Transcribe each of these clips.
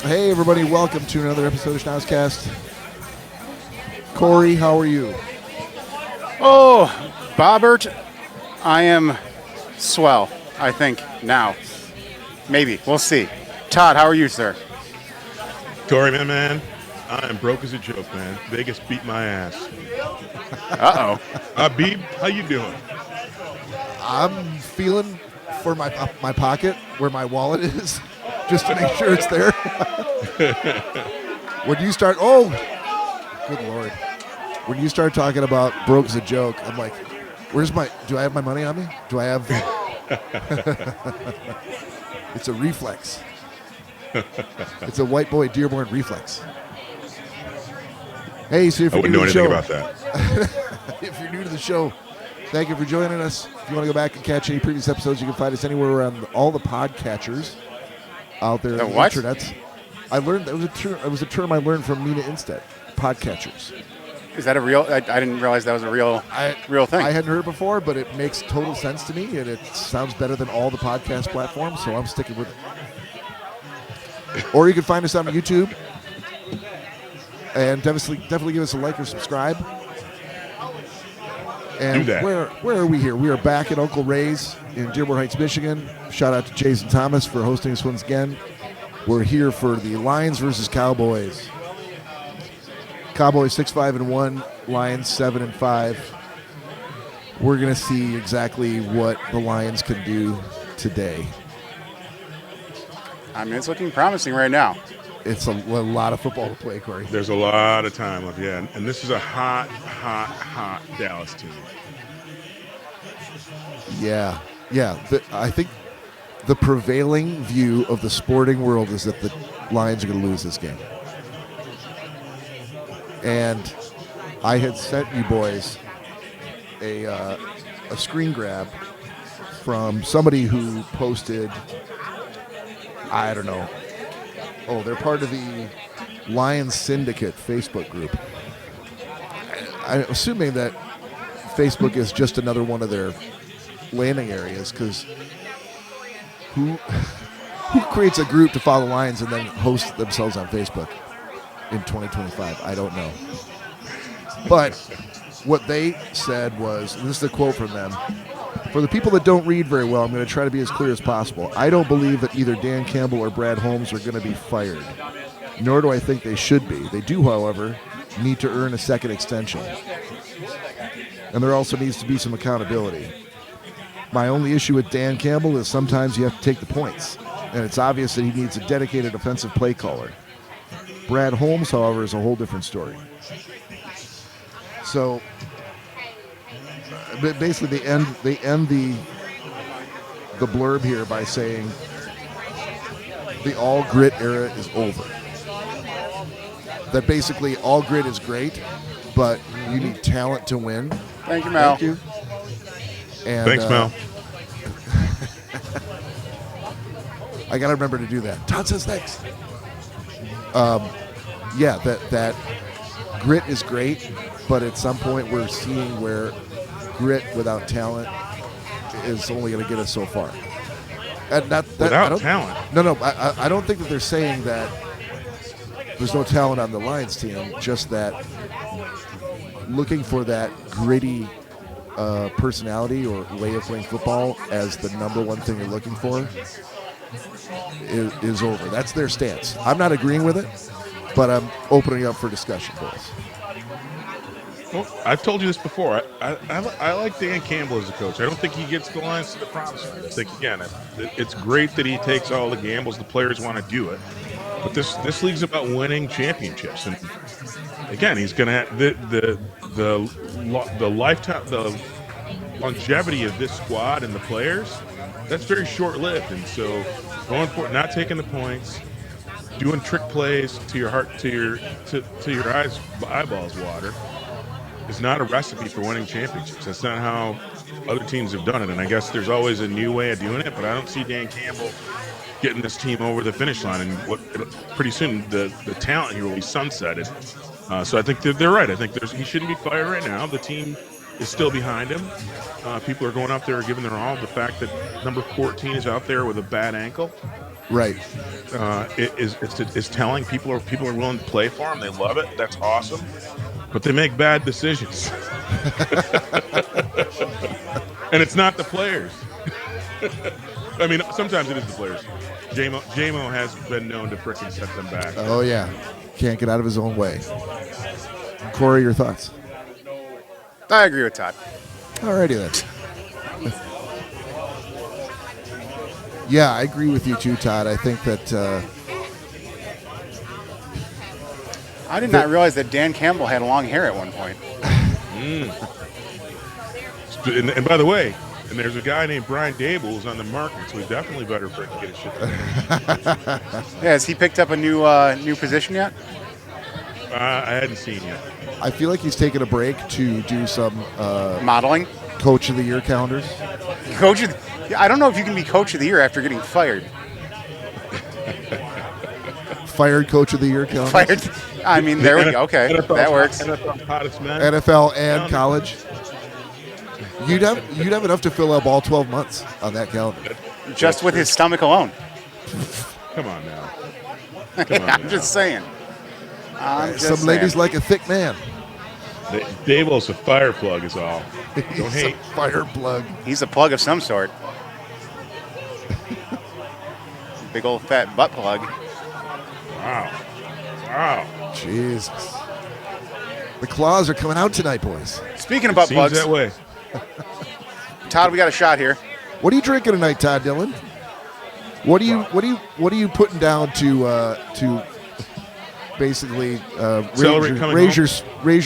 Hey, everybody. Welcome to another episode of Schnozcast. Cory, how are you? Oh, Bobbert, I am swell, I think, now. Maybe. We'll see. Todd, how are you, sir? Cory, man, I am broke as a joke, man. Vegas beat my ass. Uh-oh. Habib, how you doing? I'm feeling for my pocket where my wallet is, just to make sure it's there. When you start, good Lord. When you start talking about broke as a joke, I'm like, do I have my money on me? Do I have? It's a reflex. It's a white boy Dearborn reflex. Hey, so if I you're wouldn't new know to the anything show, about that. if you're new to the show, thank you for joining us. If you want to go back and catch any previous episodes, you can find us anywhere around all the podcatchers out there. The on the what? Internets. I learned that was a term I learned from Nina Instead. Podcatchers. Is that a real? I didn't realize that was a real thing. I hadn't heard it before, but it makes total sense to me, and it sounds better than all the podcast platforms, so I'm sticking with it. Or you can find us on YouTube, and definitely give us a like or subscribe. And Do that. Where are we here? We are back at Uncle Ray's in Dearborn Heights, Michigan. Shout out to Jason Thomas for hosting us once again. We're here for the Lions versus Cowboys. Cowboys 6-5-1, Lions 7-5. We're going to see exactly what the Lions can do today. I mean, it's looking promising right now. It's a lot of football to play, Cory. There's a lot of time left, yeah. And this is a hot Dallas team. Yeah. I think the prevailing view of the sporting world is that the Lions are going to lose this game. And I had sent you boys a screen grab from somebody who posted, I don't know. Oh, they're part of the Lions Syndicate Facebook group. I'm assuming that Facebook is just another one of their landing areas, because who creates a group to follow Lions and then host themselves on Facebook in 2025? I don't know. But what they said was, and this is a quote from them, "For the people that don't read very well, I'm going to try to be as clear as possible. I don't believe that either Dan Campbell or Brad Holmes are going to be fired, nor do I think they should be. They do, however, need to earn a second extension. And there also needs to be some accountability. My only issue with Dan Campbell is sometimes you have to take the points, and it's obvious that he needs a dedicated offensive play caller. Brad Holmes, however, is a whole different story." So basically they end the blurb here by saying the all grit era is over. That basically all grit is great, but you need talent to win. Thank you, Mel. Thank you. And, Thanks, Mel. I got to remember to do that. Todd says thanks. That grit is great, but at some point we're seeing where grit without talent is only going to get us so far. And Without talent? No. I don't think that they're saying that there's no talent on the Lions team, just that looking for that gritty personality or way of playing football as the number one thing you're looking for is over. That's their stance. I'm not agreeing with it, but I'm opening up for discussion, boys. Well, I've told you this before. I like Dan Campbell as a coach. I don't think he gets the Lions to the promised land. I think, again, it's great that he takes all the gambles. The players want to do it. But this league's about winning championships. And, again, he's going to have the longevity of this squad and the players, that's very short-lived. And so going for it, not taking the points, doing trick plays to your heart, to your eyeballs water, is not a recipe for winning championships. That's not how other teams have done it. And I guess there's always a new way of doing it, but I don't see Dan Campbell getting this team over the finish line. And pretty soon the talent here will be sunsetted. So I think they're right. I think he shouldn't be fired right now. The team is still behind him. People are going up there giving their all. The fact that number 14 is out there with a bad ankle Right. Is telling people are willing to play for him. They love it. That's awesome. But they make bad decisions, and it's not the players. I mean, sometimes it is the players. JMO has been known to frickin' set them back. Oh, yeah. Can't get out of his own way. Cory, your thoughts? I agree with Todd. Alrighty then. Yeah, I agree with you too, Todd. I think that I did not realize that Dan Campbell had long hair at one point. And by the way, and there's a guy named Brian Dable who's on the market, so we definitely better for it to get his shit together. Yeah, has he picked up a new position yet? I hadn't seen yet. I feel like he's taking a break to do some Modeling? Coach of the Year calendars. I don't know if you can be Coach of the Year after getting fired. Fired Coach of the Year calendars. Fired? I mean, there we go. Okay, that works. NFL's hottest men. NFL and college. You'd have enough to fill up all 12 months on that calendar. Just with his stomach alone. Come on now. I'm just saying. Some ladies like a thick man. Dable's a fire plug is all. Don't He's hate. a fire plug. He's a plug of some sort. Big old fat butt plug. Wow. Jesus. The claws are coming out tonight, boys. Speaking of butt Seems plugs, that way. Todd, we got a shot here. What are you drinking tonight, Todd Dillon? What are you putting down to basically raise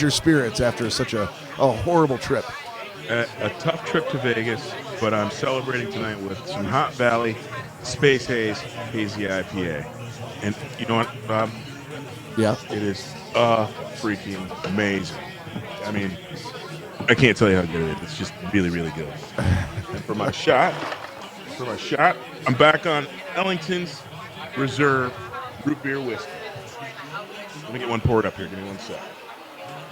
your spirits after such a horrible trip? A tough trip to Vegas, but I'm celebrating tonight with some Hot Valley Space Haze Hazy IPA. And you know what, Bob? Yeah. It is freaking amazing. I mean, I can't tell you how good it is. It's just really, really good. And for my shot, I'm back on Ellington's Reserve Root Beer Whiskey. Let me get one poured up here. Give me one sec.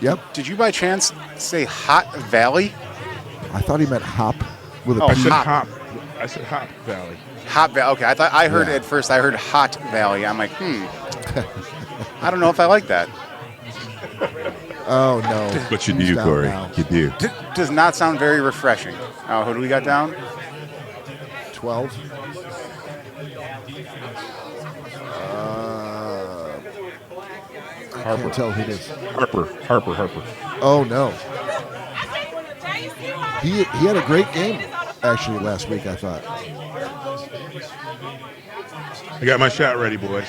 Yep. Did you by chance say Hot Valley? I thought he meant hop with a Oh, I P. said Hop. Hop. I said Hop Valley. Hot Valley. Okay, I heard Yeah. at first. I heard Hot Valley. I'm like, I don't know if I like that. Oh no. But you Who's do, down Cory. now? You do. Does not sound very refreshing. Who do we got down? 12. I can't tell who it is. Harper. Oh no. He had a great game actually last week, I thought. I got my shot ready, boys.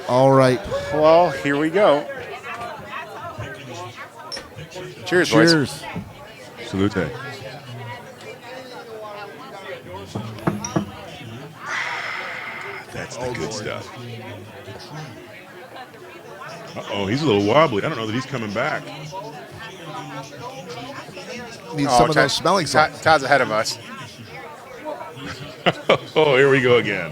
All right. Well, here we go. Cheers, boys. Cheers. Salute. That's the good stuff. Uh-oh, he's a little wobbly. I don't know that he's coming back. Need some of those smelling salts. Todd's ahead of us. Oh, here we go again.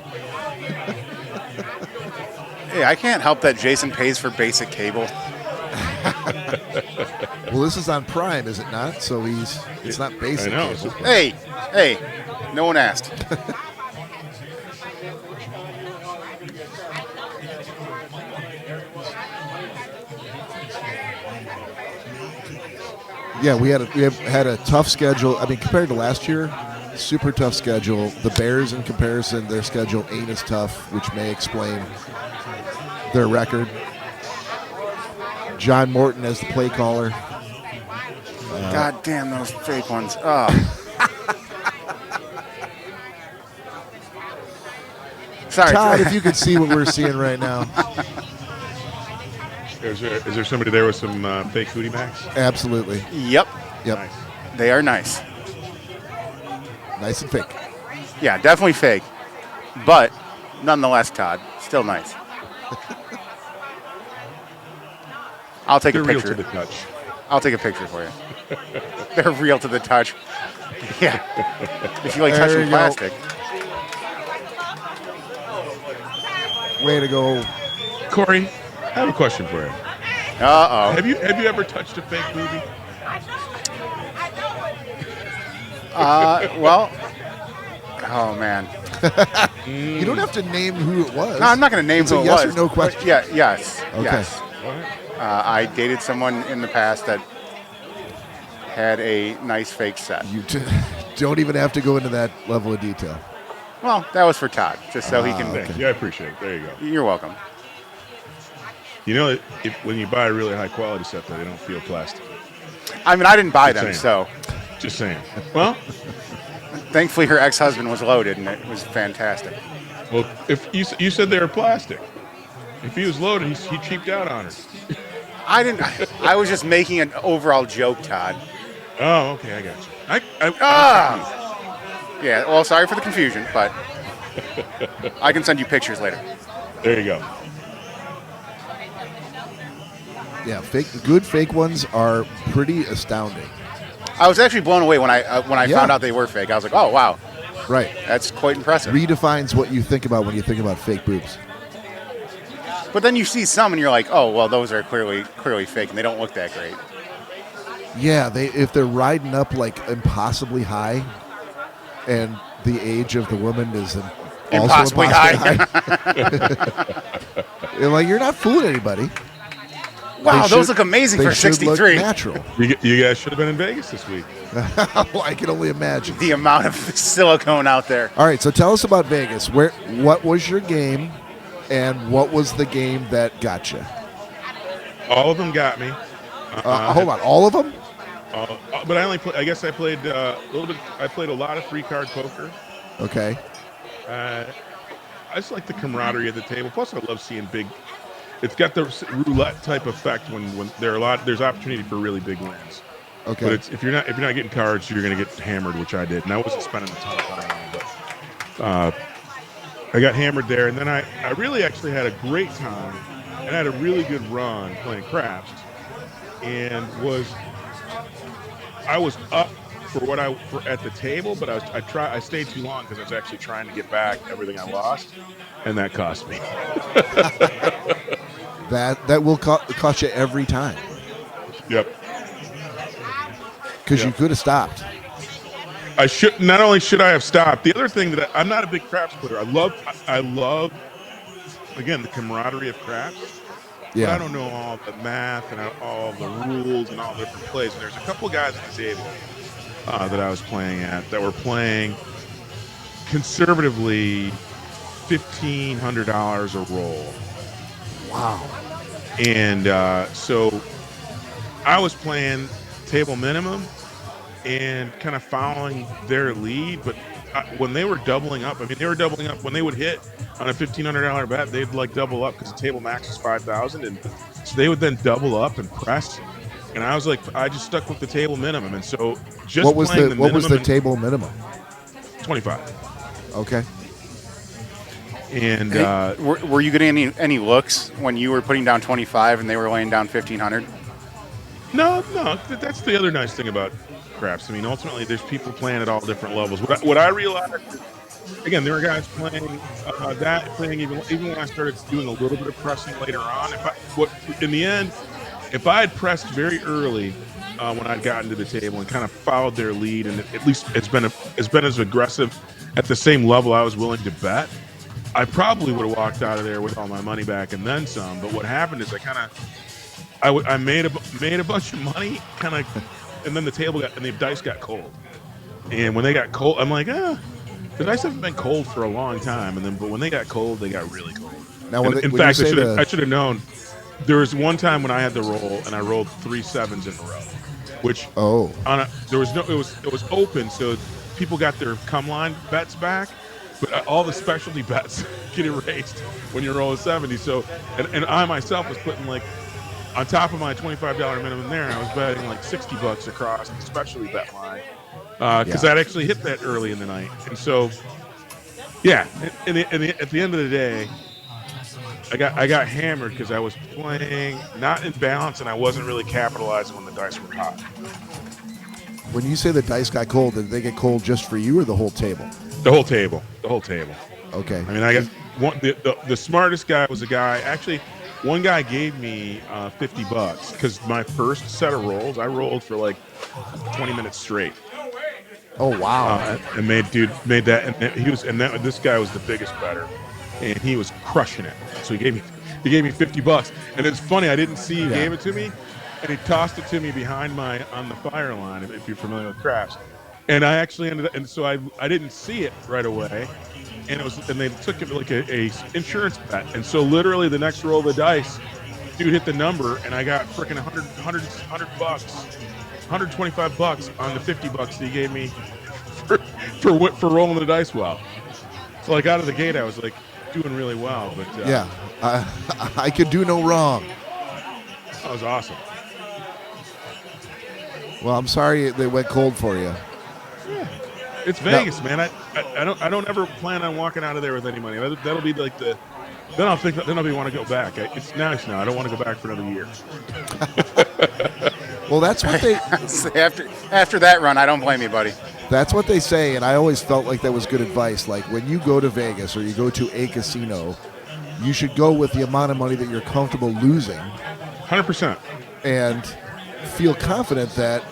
Hey, I can't help that Jason pays for basic cable. Well, this is on Prime, is it not? So it's not basic. I know. cable. Hey, no one asked. Yeah, we have had a tough schedule. I mean, compared to last year, super tough schedule. The Bears, in comparison, their schedule ain't as tough, which may explain their record. John Morton as the play caller. God damn those fake ones. Oh. Sorry. Todd, if you could see what we're seeing right now. Is there somebody there with some fake Hootie Macs? Absolutely. Yep. Nice. They are nice. Nice and fake. Yeah, definitely fake. But nonetheless, Todd, still nice. I'll take They're a real picture. to the touch. I'll take a picture for you. They're real to the touch. Yeah. If you like There touching you go. plastic. Way to go. Cory, I have a question for you. Uh-oh. Have you ever touched a fake movie? Well. Oh, man. You don't have to name who it was. No, I'm not going to name It's who a it yes was. or no but question. yes. Okay. Yes. I dated someone in the past that had a nice fake set. You don't even have to go into that level of detail. Well, that was for Todd, just so he can. Okay. Yeah, I appreciate it. There you go. You're welcome. You know, when you buy a really high quality set, though, they don't feel plastic. I mean, I didn't buy Just them, saying. so Just saying. Well, thankfully her ex-husband was loaded, and it was fantastic. well, if you said they were plastic, if he was loaded, he cheaped out on her. I didn't. I was just making an overall joke, Todd. Oh, okay, I got you. Yeah. Well, sorry for the confusion, but I can send you pictures later. There you go. Yeah, good fake ones are pretty astounding. I was actually blown away when I Yeah. found out they were fake. I was like, oh wow, Right. that's quite impressive. Redefines what you think about when you think about fake boobs. But then you see some, and you're like, oh well, those are clearly fake, and they don't look that great. Yeah, if they're riding up like impossibly high, and the age of the woman is also Impossibly high. You're like, you're not fooling anybody. Wow, They those should- look amazing they for should look 63. natural. You guys should have been in Vegas this week. I can only imagine. The amount of silicone out there. All right, so tell us about Vegas. What was your game, and what was the game that got you? All of them got me. Hold on, all of them? But I guess I played a little bit. I played a lot of free card poker. Okay. I just like the camaraderie at the table. Plus, I love seeing big. It's got the roulette type effect when there's opportunity for really big wins. Okay. But if you're not getting cards, you're going to get hammered, which I did, and I wasn't spending a ton of time on it. But I got hammered there, and then I really actually had a great time and had a really good run playing craps, and I was up for at the table, but I stayed too long because I was actually trying to get back everything I lost, and that cost me. That will cost you every time Yep. because Yeah. you could have stopped. I should not only should I have stopped. The other thing that I'm not a big craps player. I love again the camaraderie of craps. Yeah. But I don't know all the math and all the rules and all the different plays. And there's a couple of guys at the table that I was playing at that were playing conservatively $1,500 a roll. Wow. And so I was playing table minimum and kind of following their lead. But when they were doubling up, they were doubling up when they would hit on a $1,500 bet, they'd like double up because the table max is 5,000, and so they would then double up and press. And I was like, I just stuck with the table minimum, and so just What was playing what was the minimum table minimum? 25. Okay. And Were you getting any looks when you were putting down 25 and they were laying down 1,500? no, that's the other nice thing about craps. Ultimately, there's people playing at all different levels. What I realized, again, there were guys playing even when I started doing a little bit of pressing later on. In the end, if I had pressed very early when I'd gotten to the table and kind of followed their lead, and at least it's been as aggressive at the same level I was willing to bet, I probably would have walked out of there with all my money back and then some. But what happened is I made a bunch of money, and then the dice got cold. And when they got cold, I'm like, the dice haven't been cold for a long time. But when they got cold, they got really cold. Now, In fact, I should have known. There was one time when I had the roll and I rolled 3 7s in a row, which it was open, so people got their come line bets back, but all the specialty bets get erased when you're rolling 70. So, and I myself was putting on top of my $25 minimum there, I was betting $60 across the specialty bet line because I'd actually hit that early in the night. And so, yeah, at the end of the day, I got hammered because I was playing not in balance and I wasn't really capitalizing when the dice were hot. When you say the dice got cold, did they get cold just for you or the whole table? The whole table. Okay. I got one. The smartest guy was a guy. Actually, one guy gave me $50 because my first set of rolls, I rolled for 20 minutes straight, Oh wow. And made that, and this guy was the biggest better, and he was crushing it. So he gave me $50, and it's funny, I didn't see he gave it to me, and he tossed it to me behind on the fire line, if you're familiar with craps, and I actually ended up, and so I didn't see it right away, and they took it like a insurance bet, and so literally the next roll of the dice, dude hit the number, and I got freaking $100 bucks. $125 on the $50 that he gave me for rolling the dice well. So like out of the gate, I was like doing really well. But I could do no wrong. That was awesome. Well, I'm sorry they went cold for you. Yeah. It's Vegas, man. I don't ever plan on walking out of there with any money. That'll be like then I'll want to go back. It's nice now. I don't want to go back for another year. Well, that's what they after that run. I don't blame you, buddy. That's what they say, and I always felt like that was good advice. Like when you go to Vegas or you go to a casino, you should go with the amount of money that you're comfortable losing. 100%. And feel confident that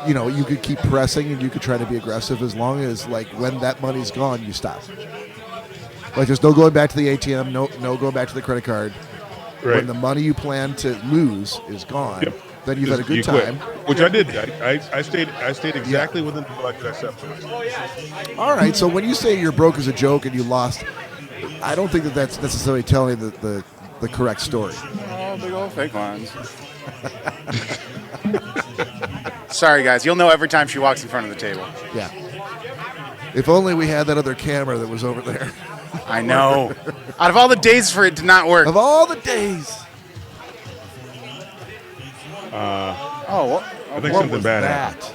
you could keep pressing and you could try to be aggressive as long as like when that money's gone, you stop. Like there's no going back to the ATM, no going back to the credit card. Right. When the money you plan to lose is gone, then you've had a good time. Which I did. I stayed exactly within the budget I set for myself. All right. So when you say you're broke as a joke and you lost, I don't think that's necessarily telling the correct story. Oh, big old fake ones. Sorry, guys. You'll know every time she walks in front of the table. Yeah. If only we had that other camera that was over there. I know. Out of all the days for it to not work. Of all the days. I think what something was bad that? happened.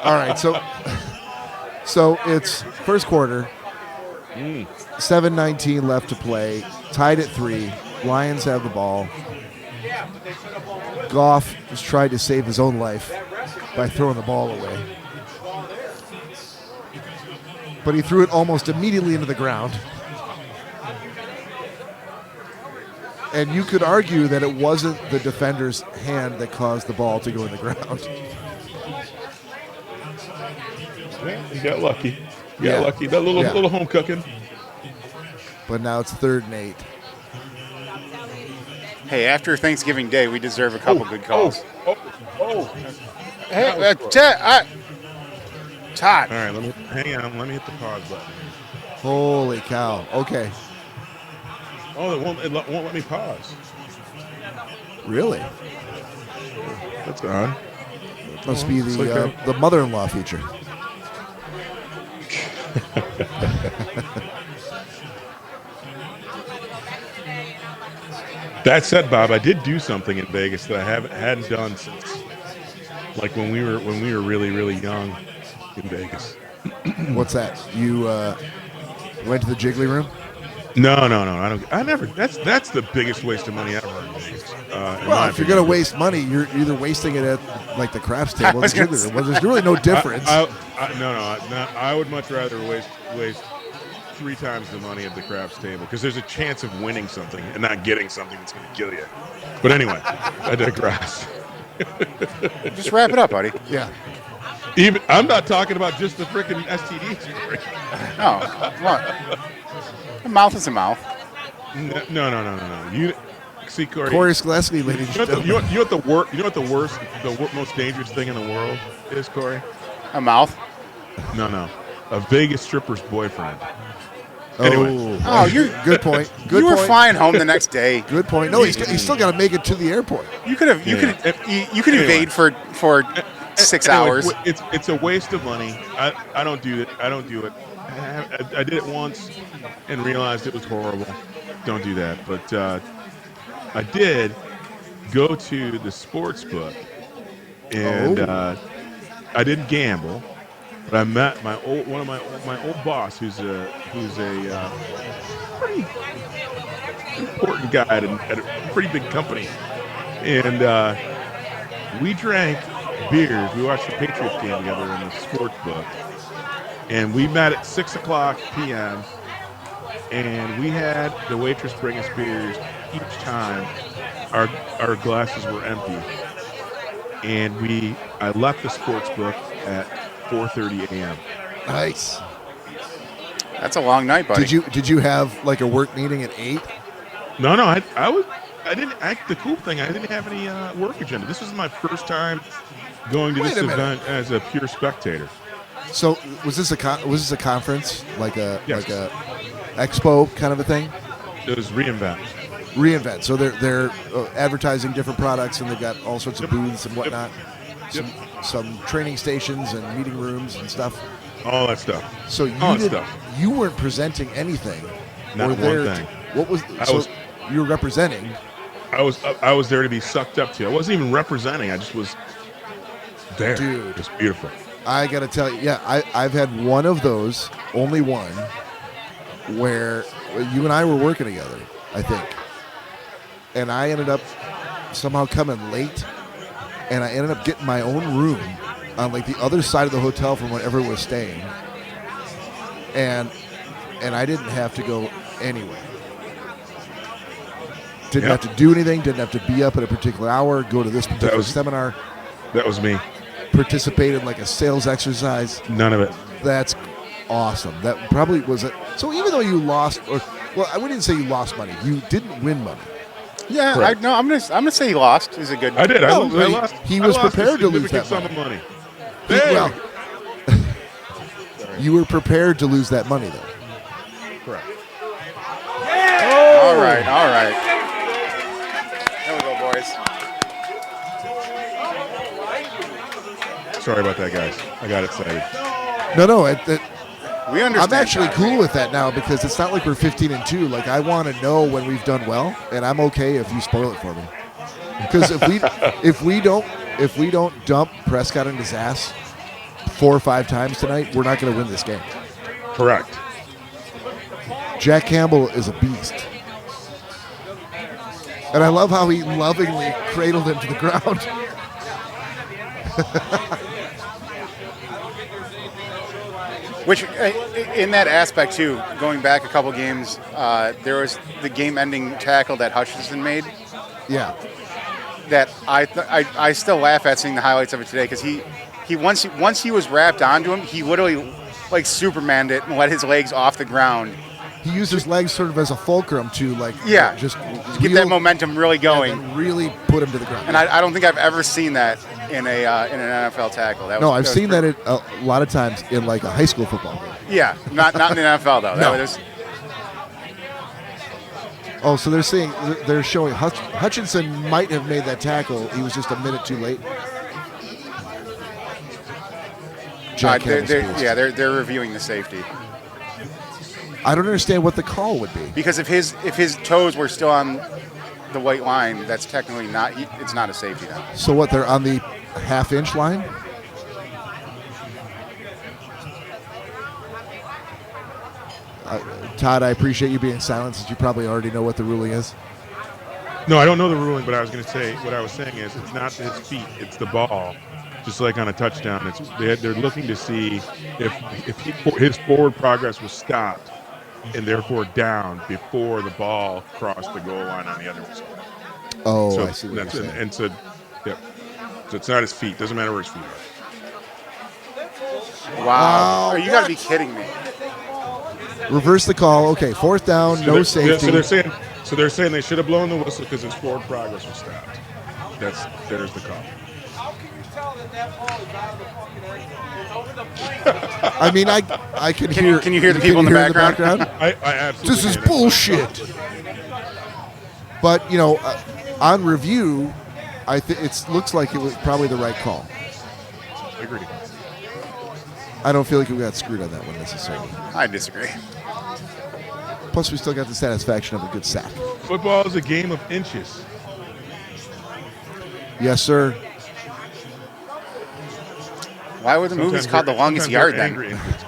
All right, so it's first quarter. 7:19 left to play. Tied at 3. Lions have the ball. Goff just tried to save his own life by throwing the ball away. But he threw it almost immediately into the ground. And you could argue that it wasn't the defender's hand that caused the ball to go in the ground. Yeah, you got lucky. You got lucky. That little home cooking. But now it's 3rd and 8. Hey, after Thanksgiving Day, we deserve a couple good calls. Hey, Todd. All right, hang on. Let me hit the pause button. Holy cow. Okay. Oh, it won't let me pause. Really? That's odd. Must be the mother-in-law feature. That said, Bob, I did do something in Vegas that I hadn't done since, like when we were really, really young in Vegas. What's that? You went to the Jiggly Room? No. I never. That's the biggest waste of money ever in Vegas. Well, if you're going to waste money, you're either wasting it at like the craps table or the Jiggly Room. Well, there's really no difference. I would much rather waste 3 times the money at the craps table because there's a chance of winning something and not getting something that's going to kill you. But anyway, I digress. Just wrap it up, buddy. Yeah. I'm not talking about just the freaking STD story. No, what? A mouth is a mouth. No. You see, Cory Skleski, ladies and gentlemen. You know what the most dangerous thing in the world is, Cory? A mouth? No. A Vegas stripper's boyfriend. Anyway. Oh, good point. You were flying home the next day. Good point. No, he's still got to make it to the airport. You could evade for 6 hours. It's a waste of money. I don't do it. I did it once and realized it was horrible. Don't do that. But I did go to the sports book, and I didn't gamble. But I met my old boss, who's a pretty important guy at a pretty big company, and we drank beers. We watched the Patriots game together in the sports book, and we met at 6:00 p.m. and we had the waitress bring us beers, each time our glasses were empty, and I left the sports book at 4:30 a.m. Nice. That's a long night, buddy. Did you have like a work meeting at 8? No, I didn't act the cool thing. I didn't have any work agenda. This was my first time going to Wait this a minute. event as a pure spectator. So was this a conference, like a Yes. expo kind of a thing? It was reInvent. Reinvent. So they're advertising different products, and they've got all sorts of booths and whatnot. Yep. Some training stations and meeting rooms and stuff. All that stuff. So you weren't presenting anything. Not or one there thing. What was I so was- you were representing? I was there to be sucked up to. I wasn't even representing. I just was there. Dude. It was beautiful. I got to tell you, yeah, I've had one of those, only one, where you and I were working together, I think. And I ended up somehow coming late, and I ended up getting my own room on like the other side of the hotel from wherever we're staying. And I didn't have to go anywhere. Didn't Yep. have to do anything, didn't have to be up at a particular hour, go to this particular seminar, That was me. participate in like a sales exercise. None of it. That's awesome. That probably was it. So even though you lost, well, I wouldn't say you lost money. You didn't win money. Yeah, Correct. I'm gonna say he lost. Is a good. I did. No, I lost. he I was lost prepared a to lose significant that sum of money. He- Hey! well, you were prepared to lose that money, though. Correct. All right. There we go, boys. Sorry about that, guys. I got excited. No. We understand. I'm actually Todd. cool with that now because it's not like we're 15-2. Like I want to know when we've done well, and I'm okay if you spoil it for me. Because if we don't dump Prescott in his ass 4 or 5 times tonight, we're not going to win this game. Correct. Jack Campbell is a beast. And I love how he lovingly cradled him to the ground. Which, in that aspect too, going back a couple games, there was the game-ending tackle that Hutchinson made. Yeah. That I still laugh at seeing the highlights of it today because he once he was wrapped onto him, he literally like Supermaned it and let his legs off the ground. He used his legs sort of as a fulcrum to like just to get that momentum really going, and really put him to the ground. And I don't think I've ever seen that in an NFL tackle. I've seen that a lot of times in like a high school football game. Yeah, not in the NFL though. No. Oh, so they're showing Hutchinson might have made that tackle. He was just a minute too late. Jack Campbell's beast. They're reviewing the safety I don't understand what the call would be. because if his toes were still on the white line, that's technically not. It's not a safety then. So what? They're on the half-inch line. Todd, I appreciate you being silent since you probably already know what the ruling is. No, I don't know the ruling, but I was going to say what I was saying is it's not his feet, it's the ball. Just like on a touchdown, they're looking to see if his forward progress was stopped and therefore down before the ball crossed the goal line on the other side. Oh, So I see what you're that's saying. and so, yep. So it's not his feet. Doesn't matter where his feet are. Wow. Oh, you got to be kidding me. Reverse the call. Okay, 4th down, no safety. So they're saying they should have blown the whistle because his forward progress was stopped. There's the call. I mean, I can hear. Can you hear the people in the background? I absolutely. This is can. bullshit. But on review, it looks like it was probably the right call. Agreed. I don't feel like we got screwed on that one necessarily. I disagree. Plus, we still got the satisfaction of a good sack. Football is a game of inches. Yes, sir. Why were the movies called The Longest Yard then? Angry inches.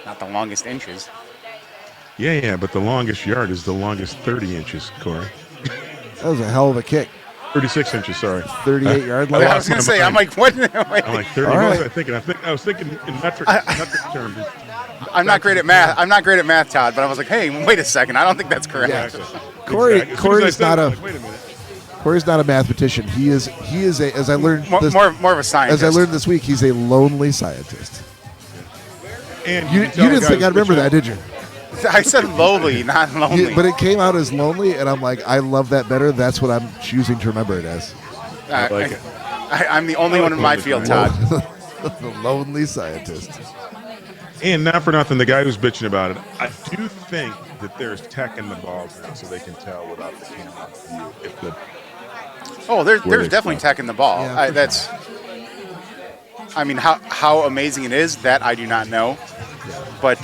Not the longest inches. Yeah, but the longest yard is the longest 30 inches, Corey. That was a hell of a kick. 36 inches, sorry. 38-yard line. I was going to say, I'm like, what? I'm like 30. All What right. was I thinking? I was thinking in metric terms. I'm not great at math. I'm not great at math, Todd. But I was like, hey, wait a second. I don't think that's correct. Exactly. Corey, Exactly. As soon as I Corey's said not it, I a was like, wait a minute. Corey's not a mathematician. He is a, as I learned this, More of a scientist. as I learned this week, he's a lonely scientist. And You can tell didn't the think guy I'd who's remember that, pitching- did you? I said lowly, not lonely. But it came out as lonely, and I'm like, I love that better. That's what I'm choosing to remember it as. I like it. I'm the only one in my field, Todd. The lonely scientist. And not for nothing, the guy who's bitching about it, I do think that there's tech in the balls now, so they can tell without the camera view if the Oh, there's Where they definitely stop. tech in the ball. Yeah, for That's. I mean, how amazing it is, that I do not know. But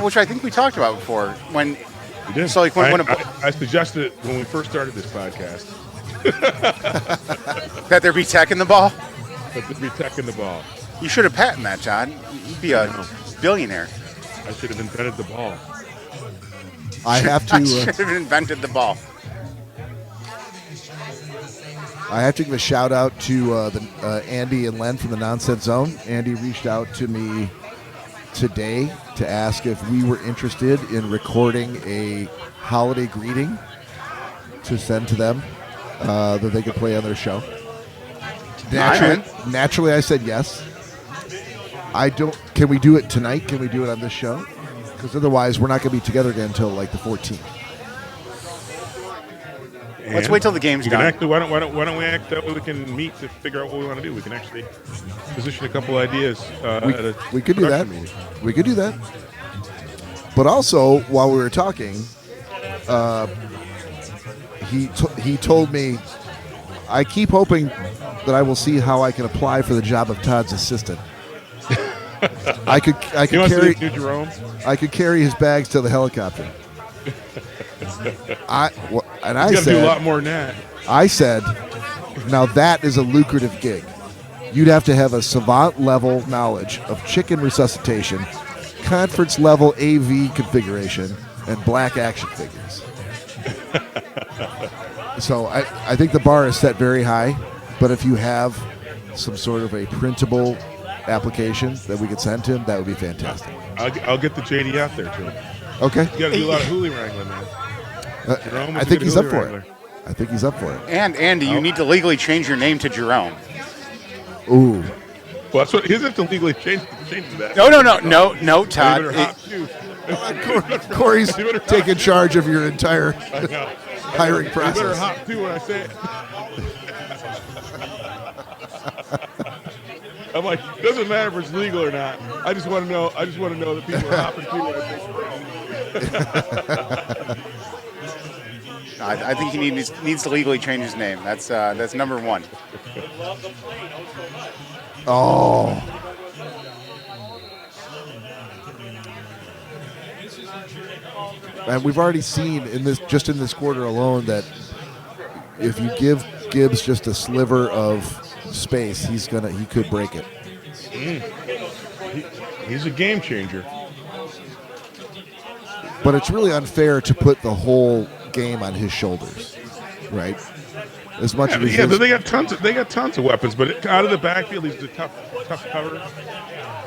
which I think we talked about before. When we did. So, like, when I suggested it when we first started this podcast that there be tech in the ball, that there'd be tech in the ball. you should have patented that, John. You'd be a billionaire. I should have invented the ball. I have I to. should have invented the ball. I have to give a shout out to Andy and Len from the Nonsense Zone. Andy reached out to me today to ask if we were interested in recording a holiday greeting to send to them that they could play on their show. Naturally, I said yes. I don't. Can we do it tonight? Can we do it on this show? Because otherwise, we're not going to be together again until like the 14th. Let's wait till the game's we can done. actually, why don't we act that way? We can meet to figure out what we want to do. We can actually position a couple ideas. We could do that. Meeting. We could do that. But also, while we were talking, he told me, I keep hoping that I will see how I can apply for the job of Todd's assistant. I could You want to carry see New Jerome? I could carry his bags to the helicopter. I You got to do a said, lot more than that. I said, now that is a lucrative gig. You'd have to have a savant level knowledge of chicken resuscitation, conference level AV configuration, and black action figures. So I think the bar is set very high, but if you have some sort of a printable application that we could send to him, that would be fantastic. I'll get the JD out there too. Okay. You got to do a lot of hoolie wrangling, man. Jerome was I a think good he's up hoolie for wrangler. it. I think he's up for it. And Andy, you need to legally change your name to Jerome. Ooh. Well, that's what he doesn't have to legally change that. No, Todd. Better hop too. Corey's taking charge of your entire I know. hiring You better process. hop too when I say it. I'm like, doesn't matter if it's legal or not. I just want to know. I just want to know that people are hopping too when I say it. I think he needs to legally change his name. That's number one. Oh. And we've already seen in this quarter alone that if you give Gibbs just a sliver of space, he could break it. He's a game changer. But it's really unfair to put the whole game on his shoulders, right? As much as Yeah, but they got tons of weapons. But out of the backfield, he's a tough cover.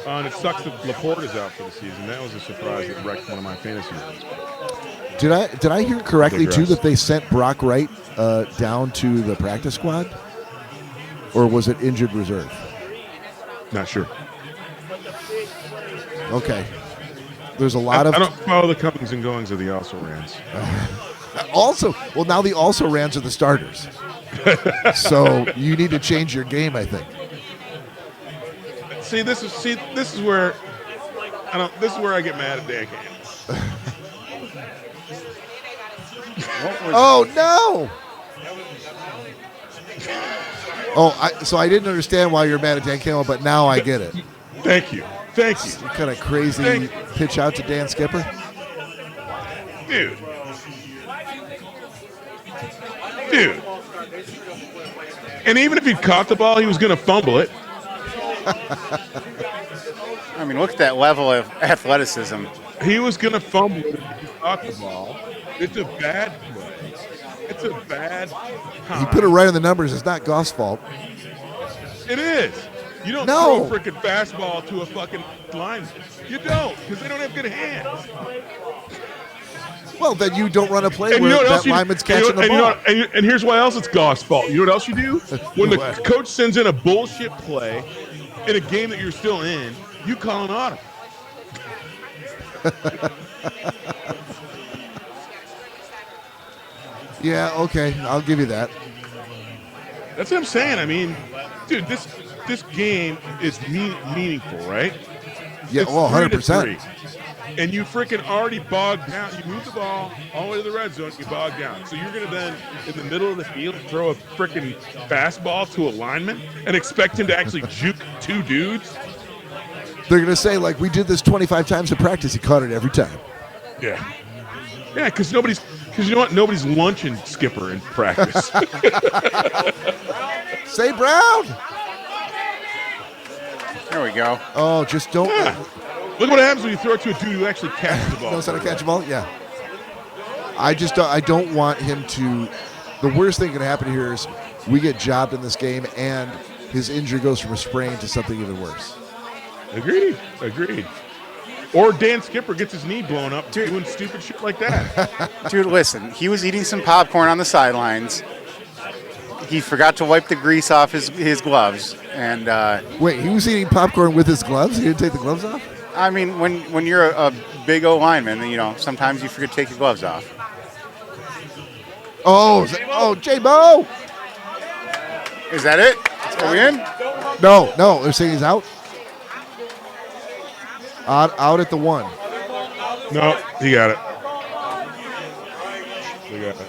And it sucks that Laporte is out for the season. That was a surprise that wrecked one of my fantasy leagues. Did I hear correctly too Digress. that they sent Brock Wright down to the practice squad, or was it injured reserve? Not sure. Okay. There's a lot of I don't follow the comings and goings of the also-rans. now the also-rans are the starters. So you need to change your game, I think. This is where I get mad at Dan Campbell. Oh no! So I didn't understand why you're mad at Dan Campbell, but now I get it. Thank you. What kind of crazy pitch out to Dan Skipper? Dude. And even if he'd caught the ball, he was going to fumble it. I mean, look at that level of athleticism. He was going to fumble it if he caught the ball. It's a bad play. It's a bad time. He put it right in the numbers. It's not Goff's fault. It is. You don't No. throw a freaking fastball to a fucking lineman. You don't, because they don't have good hands. Well, then you don't run a play And where you know what that else lineman's and catching the and ball. and here's why else it's Goff's fault. You know what else you do? When the What? coach sends in a bullshit play in a game that you're still in, you call an audible. Yeah, okay, I'll give you that. That's what I'm saying. I mean, dude, this game is meaningful, right? Yeah, It's well, 3-3. 100%. And you freaking already bogged down. You move the ball all the way to the red zone, you bog down. So you're going to then, in the middle of the field, throw a freaking fastball to a lineman and expect him to actually juke two dudes? They're going to say, like, we did this 25 times in practice. He caught it every time. Yeah. Yeah, because you know what? Nobody's lunching skipper in practice. Say Brown. There we go. Oh, just don't. Yeah. Look what happens when you throw it to a dude who actually catches the ball. Knows how to catch a ball? Yeah. I don't want him to. The worst thing that can happen here is we get jobbed in this game and his injury goes from a sprain to something even worse. Agreed. Or Dan Skipper gets his knee blown up doing stupid shit like that. Dude, listen, he was eating some popcorn on the sidelines. He forgot to wipe the grease off his gloves. And Wait, he was eating popcorn with his gloves? He didn't take the gloves off? I mean, when you're a big O lineman, you know, sometimes you forget to take your gloves off. Oh, J-Bo! Is that it? Are we in? No, they're saying he's out. Out at the 1. No, he got it. He got it.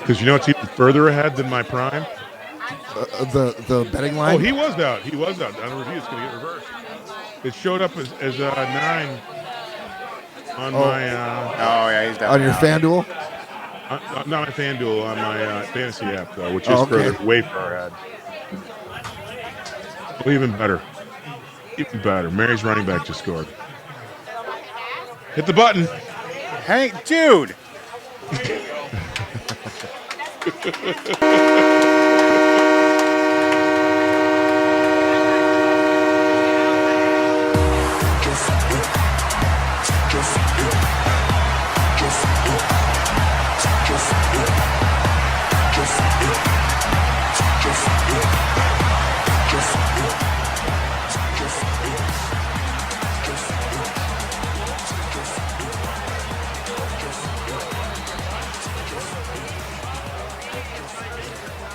Because you know what's even further ahead than my prime? The betting line? Oh, he was out. On review, it's going to get reversed. It showed up as 9 on my... Oh, yeah, he's down. On your FanDuel? not my FanDuel, on my fantasy app, though, which is further, way far ahead. Well, even better. Mary's running back just scored. Hit the button. Hey, dude.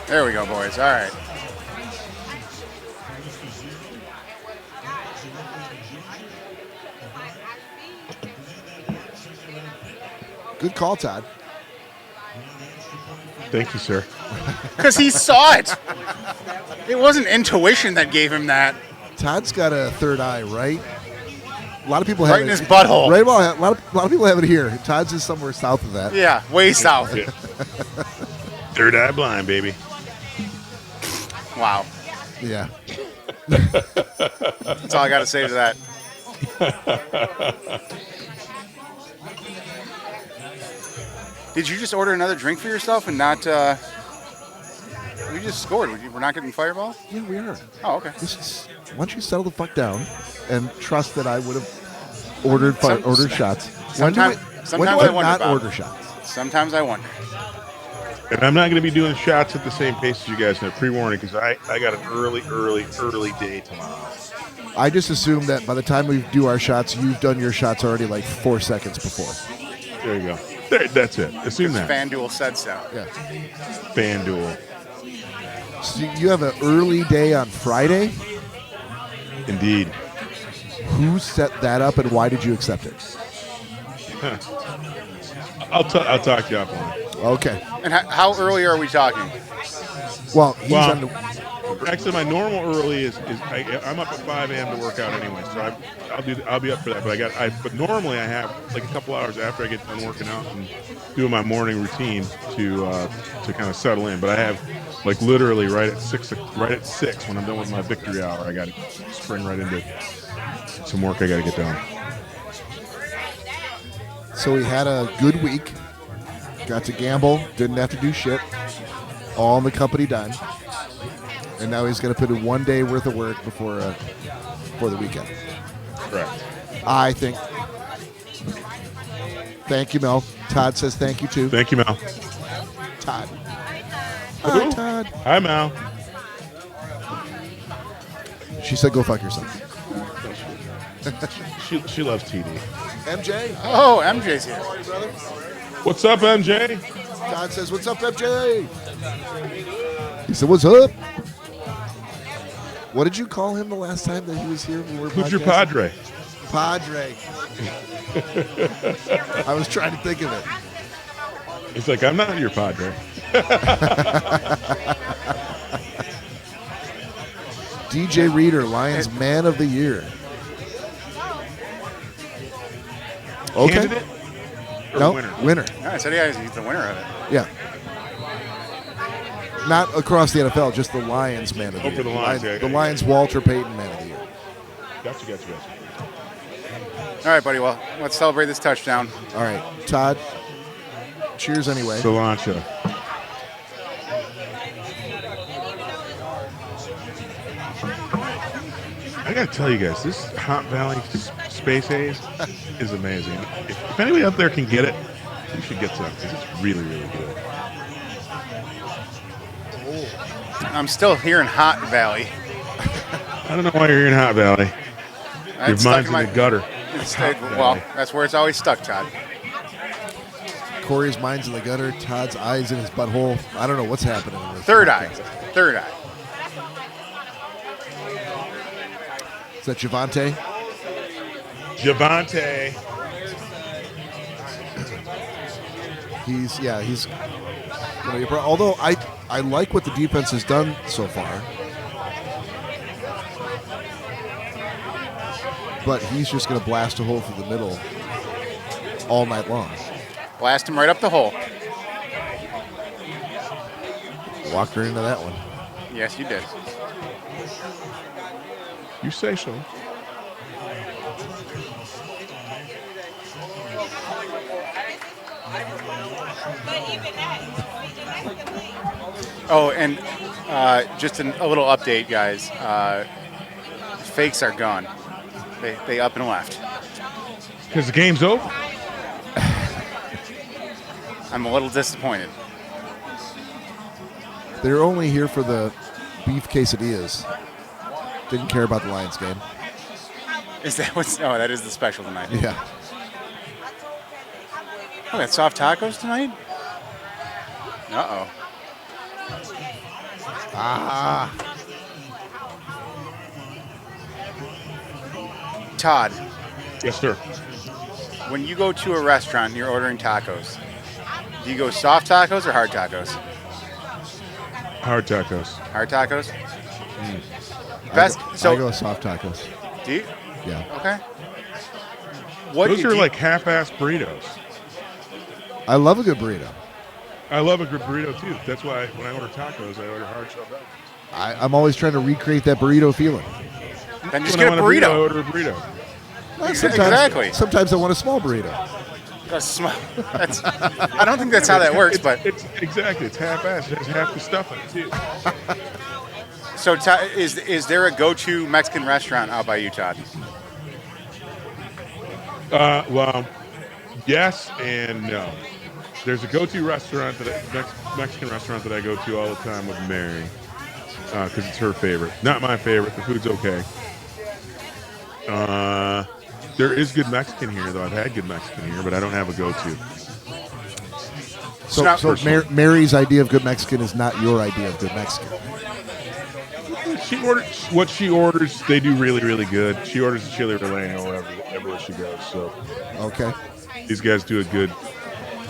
There we go, boys. All right. Good call, Todd. Thank you, sir. Because he saw it. It wasn't intuition that gave him that. Todd's got a third eye, right? A lot of people have Right it. in his butthole. Right, well, a lot of people have it here. Todd's is somewhere south of that. Yeah, way south. Yeah. Third eye blind, baby. Wow. Yeah. That's all I got to say to that. Did you just order another drink for yourself and not... We just scored. We're not getting Fireball? Yeah, we are. Oh, okay. Why don't you settle the fuck down and trust that I would have ordered shots? When do I wonder, not Bob. order shots? Sometimes I wonder. And I'm not going to be doing shots at the same pace as you guys know, pre-warning, because I got an early day tomorrow. I just assume that by the time we do our shots, you've done your shots already like 4 seconds before. There you go. That's it. Assume that. FanDuel said so. Yeah. FanDuel. So you have an early day on Friday? Indeed. Who set that up and why did you accept it? I'll talk to you offline. Okay. And how early are we talking? Well, he's on the... Actually, my normal early is I'm up at 5 a.m. to work out anyway, so I'll be up for that. But normally I have like a couple hours after I get done working out and doing my morning routine to kind of settle in. But I have like literally right at six when I'm done with my victory hour, I got to spring right into some work I got to get done. So we had a good week. Got to gamble. Didn't have to do shit. all on the company dime. And now he's going to put in 1 day worth of work before the weekend. Correct. I think. Thank you, Mel. Todd says thank you, too. Thank you, Mal. Todd. Hi, Ooh. Todd. Hi, Mal. She said go fuck yourself. She loves TD. MJ. Oh, MJ's here. What's up, MJ? Todd says, what's up, MJ? He said, what's up? What did you call him the last time that he was here? When we were Who's your podcasting? padre? Padre. I was trying to think of it. He's like, I'm not your padre. DJ Reader, Lions Man of the Year. Okay. Candidate or No, winner? winner. No, I said he's the winner of it. Yeah. Not across the NFL, just the Lions Man of the Year. for the Lions, The Lions Walter Payton Man of the Year. Gotcha. All right, buddy. Well, let's celebrate this touchdown. All right, Todd. Cheers anyway. Cilantro. I gotta tell you guys, this Hot Valley Space Haze is amazing. If anybody out there can get it, you should get some because it's really, really good. I'm still here in Hot Valley. I don't know why you're here in Hot Valley. Your It's stuck mind's in the gutter. Well, that's where it's always stuck, Todd. Cory's mind's in the gutter. Todd's eyes in his butthole. I don't know what's happening. In this Third eye. podcast. Third eye. Is that Javante? Javante. He's gonna be a although I like what the defense has done so far. But he's just going to blast a hole through the middle all night long. Blast him right up the hole. Walked right into that one. Yes, you did. You say so. Oh, and just a little update, guys. Fakes are gone. They up and left. Because the game's over. I'm a little disappointed. They're only here for the beef quesadillas. Didn't care about the Lions game. Is that what's? Oh, that is the special tonight. Yeah. Oh, got soft tacos tonight? Uh-oh. Todd, Yes, sir. when you go to a restaurant and you're ordering tacos, do you go soft tacos or hard tacos? Hard tacos. Hard tacos? Best. I go soft tacos. Do you? Yeah. Okay. What Those do are you- like half-ass burritos. I love a good burrito. I love a good burrito too. That's why when I order tacos, I order hard shell tacos. I'm always trying to recreate that burrito feeling. Then just When get I a want burrito. I order a burrito. Exactly. Sometimes I want a small burrito. I don't think that's how that works, but It's exactly. It's half-ass. It has half the stuff in it too. so is there a go-to Mexican restaurant out by you, Todd? Well, yes and no. There's a go-to restaurant Mexican restaurant that I go to all the time with Mary because it's her favorite. Not my favorite. The food's okay. There is good Mexican here, though. I've had good Mexican here, but I don't have a go-to. So Mary's idea of good Mexican is not your idea of good Mexican. What she orders, they do really, really good. She orders the chili relleno everywhere she goes. So Okay. these guys do a good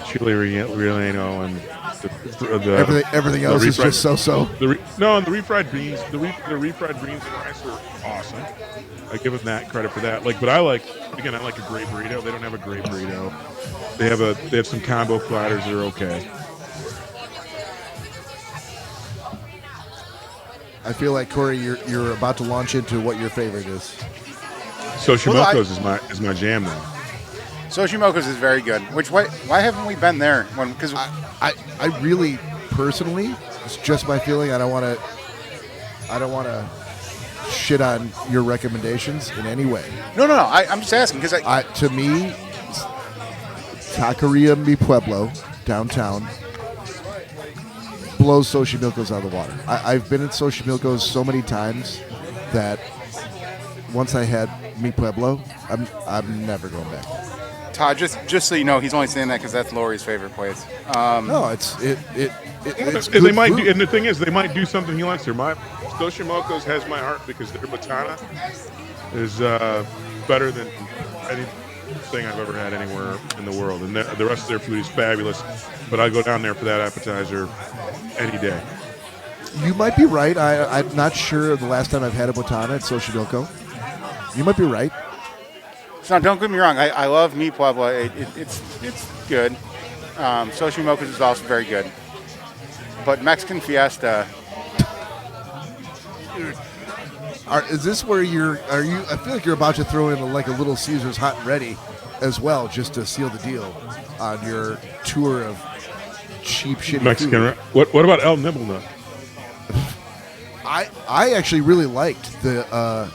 chili relleno and the Everything else is just so-so. the refried beans. The refried beans and rice are awesome. I give them that credit for that. But I like a great burrito. They don't have a great burrito. They have some combo platters that are okay. I feel like, Cory, you're about to launch into what your favorite is. So Shimoko's is my jam now. Soshimoko's is very good. Why haven't we been there? Because I really personally, it's just my feeling. I don't want to shit on your recommendations in any way. No. I'm just asking because To me, Taqueria Mi Pueblo downtown blows Xochimilco's out of the water. I've been at Xochimilco's so many times that once I had Mi Pueblo, I'm never going back. Todd, just so you know, he's only saying that because that's Lori's favorite place. No, it's good they might food. do, and the thing is, they might do something he likes there. My Xochimilco's has my heart because their botana is better than anything I've ever had anywhere in the world, and the rest of their food is fabulous. But I go down there for that appetizer any day. You might be right. I'm not sure the last time I've had a botana at Xochimilco. You might be right. So don't get me wrong. I love Mi Pueblo. It's good. Xochimilco's is also very good. But Mexican Fiesta. Is this where are you? I feel like you're about to throw in like a Little Caesars hot and ready as well, just to seal the deal on your tour of cheap, shitty Mexican. food. What about El Nibblenut? I actually really liked the.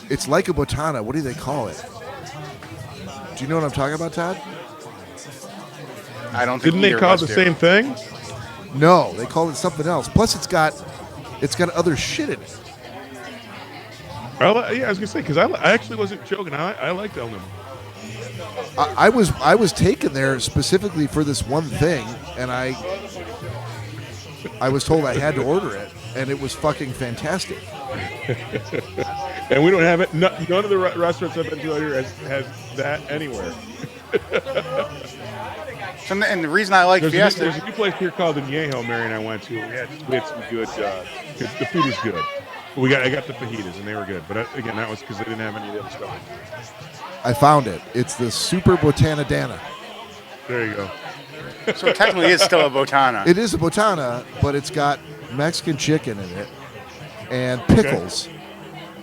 It's like a botana. What do they call it? Do you know what I'm talking about, Todd? I don't think Didn't they call it the same thing? No, they call it something else. Plus, it's got other shit in it. Yeah, I was gonna say because I actually wasn't joking. I liked El Nibblenut. I was taken there specifically for this one thing, and I was told I had to order it, and it was fucking fantastic. And we don't have it. None of the restaurants I've been to out here has that anywhere. And the reason I like Fiesta. There's a new place here called the Añejo, Mary and I went to. We had some good. The food was good. But I got the fajitas and they were good. But again, that was because they didn't have any of the other stuff. I found it. It's the Super Botanadana. There you go. So it technically is still a botana. It is a botana, but it's got Mexican chicken in it and pickles,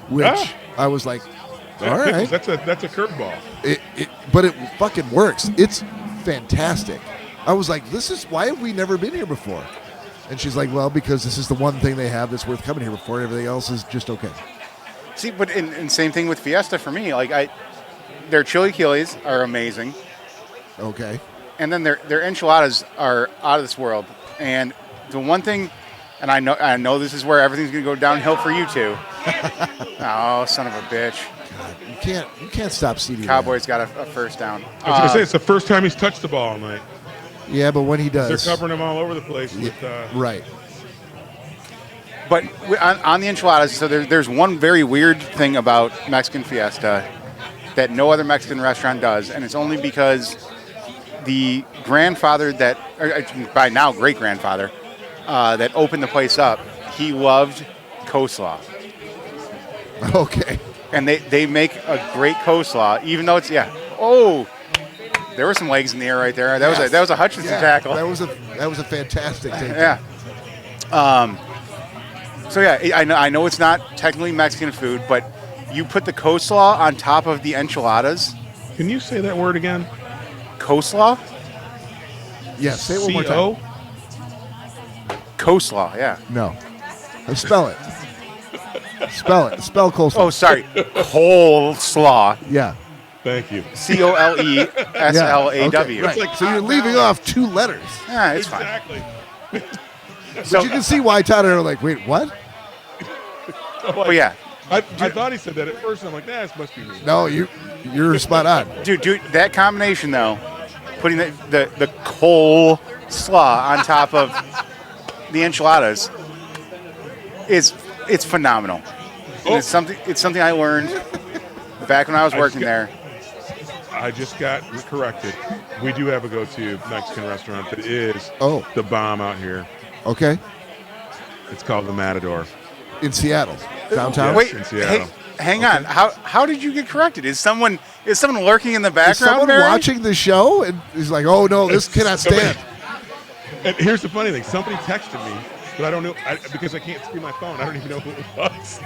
which I was like, all right. That's a curveball. But it fucking works. It's fantastic. I was like, why have we never been here before? And she's like, well, because this is the one thing they have that's worth coming here before. Everything else is just okay. See, but and same thing with Fiesta for me. Like their chilaquiles are amazing. Okay. And then their enchiladas are out of this world. And the one thing, and I know this is where everything's gonna go downhill for you two. Oh, son of a bitch! God, you can't stop CD. Cowboys got a first down. I was gonna say it's the first time he's touched the ball all night. Yeah, but when he does, they're covering him all over the place. Right. But on the enchiladas, so there's one very weird thing about Mexican Fiesta that no other Mexican restaurant does, and it's only because the grandfather by now great-grandfather, that opened the place up, he loved coleslaw. Okay. And they make a great coleslaw, even though it's there were some legs in the air right there. That was a Hutchinson tackle. That was a fantastic take. Yeah. So yeah, I know it's not technically Mexican food, but you put the coleslaw on top of the enchiladas. Can you say that word again? Coleslaw? Yeah, say it one more time. Coleslaw, yeah. No. Spell it. Spell coleslaw. Oh, sorry. Coleslaw. Yeah. Thank you. Coleslaw. Yeah. Okay, right. So you're leaving off two letters. Yeah, it's exactly. fine. But you can see why Todd and I are like, wait, what? Oh, yeah. I thought he said that at first. And I'm like, this must be me. No, you're spot on. Dude, that combination, though, putting the coleslaw on top of the enchiladas it's phenomenal. And it's something I learned back when I was working there. I just got corrected. We do have a go-to Mexican restaurant that is the bomb out here. Okay. It's called the Matador. In Seattle, downtown. Wait, in Seattle. Hang on. How did you get corrected? Is someone lurking in the background? Is someone Barry? watching the show and he's like, oh no, this cannot stand. And here's the funny thing: somebody texted me, but I don't know because I can't see my phone. I don't even know who it was.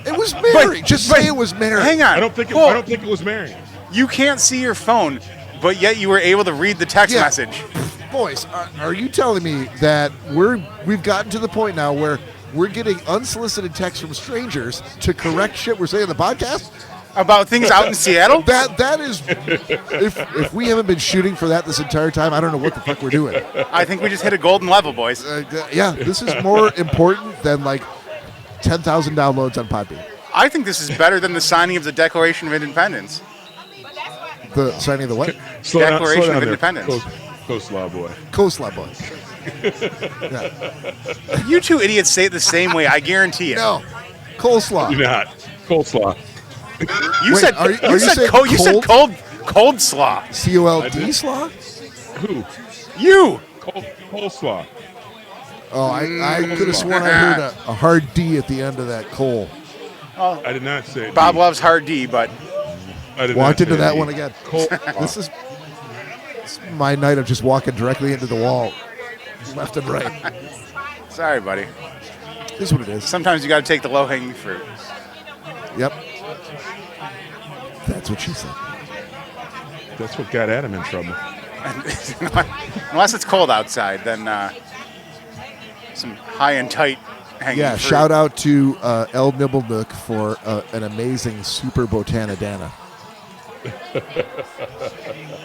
It was Mary. Just say it was Mary. Hang on. I don't think it was Mary. You can't see your phone, but yet you were able to read the text message. Boys, are you telling me that we've gotten to the point now where we're getting unsolicited texts from strangers to correct shit we're saying in the podcast? About things out in Seattle? That is, if we haven't been shooting for that this entire time, I don't know what the fuck we're doing. I think we just hit a golden level, boys. Yeah, this is more important than like 10,000 downloads on Podbean. I think this is better than the signing of the Declaration of Independence. The signing of the what? Declaration of Independence. Coastlaw boy. Coastlaw boy. Yeah. You two idiots say it the same way, I guarantee it. No, coleslaw. You're not. Coleslaw. You Wait, said are you saying you said cold slaw. COLD slaw? Who? You. Coleslaw. Oh, I could have sworn I heard a hard D at the end of that coal. I did not say Bob D. loves hard D, but I did Walked not into say that D. one again. Coleslaw. This is my night of just walking directly into the wall, left and right. sorry, buddy. This is what it is. Sometimes you got to take the low-hanging fruit. Yep. That's what she said. That's what got Adam in trouble. Unless it's cold outside, then some high and tight hanging Yeah, fruit. shout out to El Nibblenook for an amazing Super Botanadana.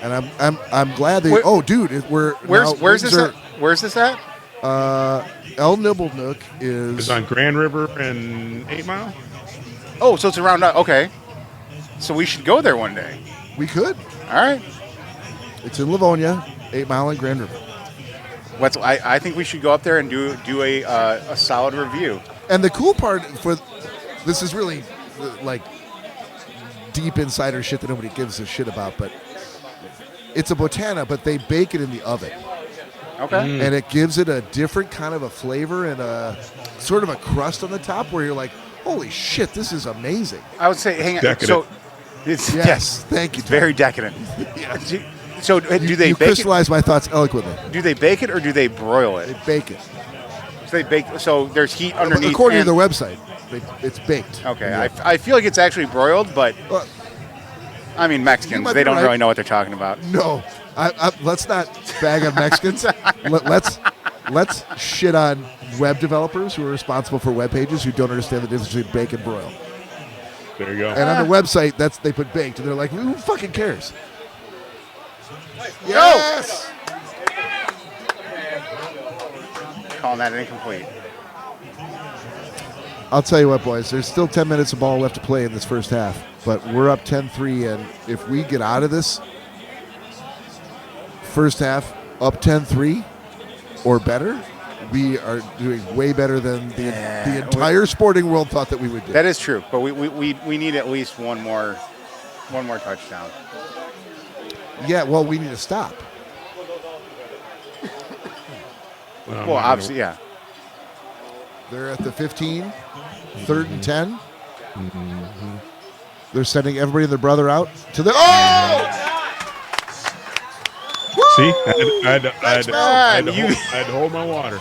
And I'm glad they. Oh, dude, Where's this at? Where's this at? El Nibblenook is It's on Grand River and 8 Mile. Oh, so it's around. Okay, so we should go there one day. We could. All right. It's in Livonia, 8 Mile and Grand River. I think we should go up there and do a solid review. And the cool part for this is really like deep insider shit that nobody gives a shit about, but it's a botana, but they bake it in the oven. Okay. And it gives it a different kind of a flavor and a sort of a crust on the top where you're like, holy shit, this is amazing. I would say, hang on. Decadent. So, it's, Yes, thank you. it's very decadent. Yes. So, do they You bake it? crystallize my thoughts eloquently. Do they bake it or do they broil it? They bake it. So they bake. So there's heat underneath. According to and- their website, it's baked. Okay, Yeah. I feel like it's actually broiled, but Well, I mean You Mexicans, might they be don't right. really know what they're talking about. no, let's not bag on Mexicans. Let's shit on web developers who are responsible for web pages who don't understand the difference between bake and broil. There you go. And on the website, they put baked, and they're like, who fucking cares? Yes. Calling that incomplete. I'll tell you what, boys. There's still 10 minutes of ball left to play in this first half, but we're up 10-3, and if we get out of this first half up 10-3 or better, we are doing way better than the entire sporting world thought that we would do. That is true, but we need at least one more touchdown. Yeah, well, we need to stop. Well, Well, obviously, yeah. They're at the 15, 3rd and 10. They're sending everybody and their brother out to the. Oh! See, I had man. to hold my water.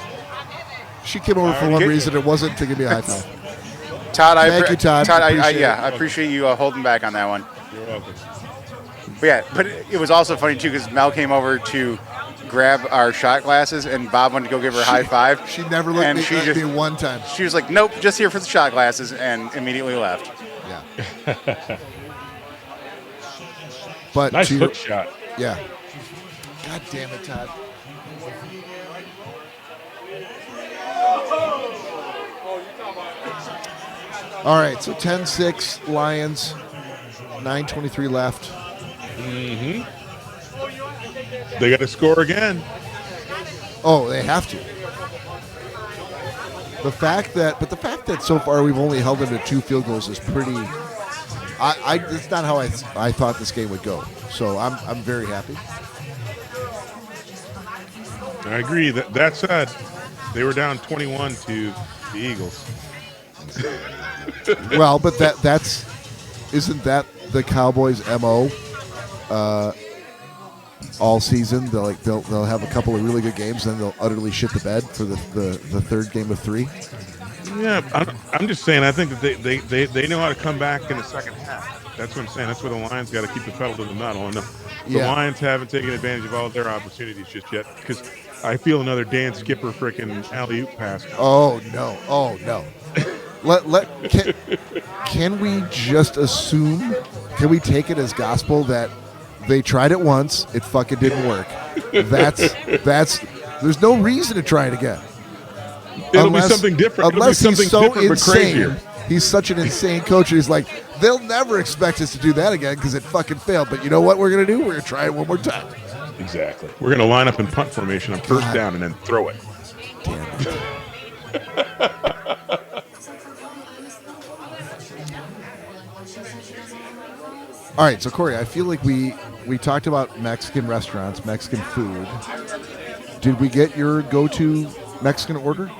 She came over for one Get- reason. It wasn't to give me a high five. Todd, Thank you, Todd. Todd, Appreciate it. I appreciate you holding back on that one. You're welcome. But yeah, but it was also funny too because Mel came over to grab our shot glasses, and Bob went to go give her a high five. She never looked And at she me just- one time. She was like, "Nope, just here for the shot glasses," and immediately left. Yeah. But Nice she, hook shot. yeah. God damn it, Todd. All right, so 10-6 Lions, 9:23 left. They got to score again. Oh, they have to. The fact that so far we've only held them to 2 field goals is pretty. It's not how I thought this game would go. So I'm very happy. I agree. That said, they were down 21 to the Eagles. Well, but isn't that the Cowboys' MO? All season, they'll have a couple of really good games, and then they'll utterly shit the bed for the third game of 3. Yeah, I'm just saying. I think that they know how to come back in the second half. That's what I'm saying. That's where the Lions got to keep the pedal to the metal. And the Yeah. Lions haven't taken advantage of all their opportunities just yet. Because I feel another Dan Skipper freaking alley-oop pass coming. Oh no! Oh no! Can we just assume? Can we take it as gospel that they tried it once, it fucking didn't work? That's. There's no reason to try it again. It'll be something different. Unless It'll be he's something so different, but crazier. insane. He's such an insane coach. He's like, they'll never expect us to do that again because it fucking failed. But you know what we're gonna do? We're gonna try it one more time. Exactly. We're gonna line up in punt formation on first down and then throw it. Damn it. All right, so Cory, I feel like we talked about Mexican restaurants, Mexican food. Did we get your go-to Mexican order?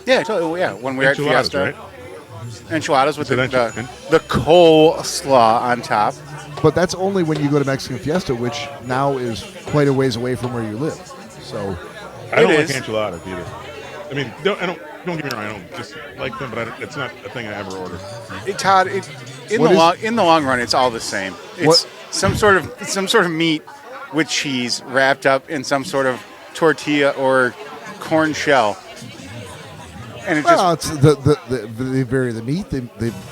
Yeah, totally. Yeah, when we were at Enchiladas, Fiesta, right? enchiladas with So the that's- coleslaw on top. But that's only when you go to Mexican Fiesta, which now is quite a ways away from where you live. So I don't It like is. enchiladas either. I mean, don't get me wrong. I don't just like them, but it's not a thing I ever order. Todd, in What the long run, it's all the same. It's What- some sort of meat with cheese wrapped up in some sort of tortilla or corn shell, and it just well, it's they vary the meat, they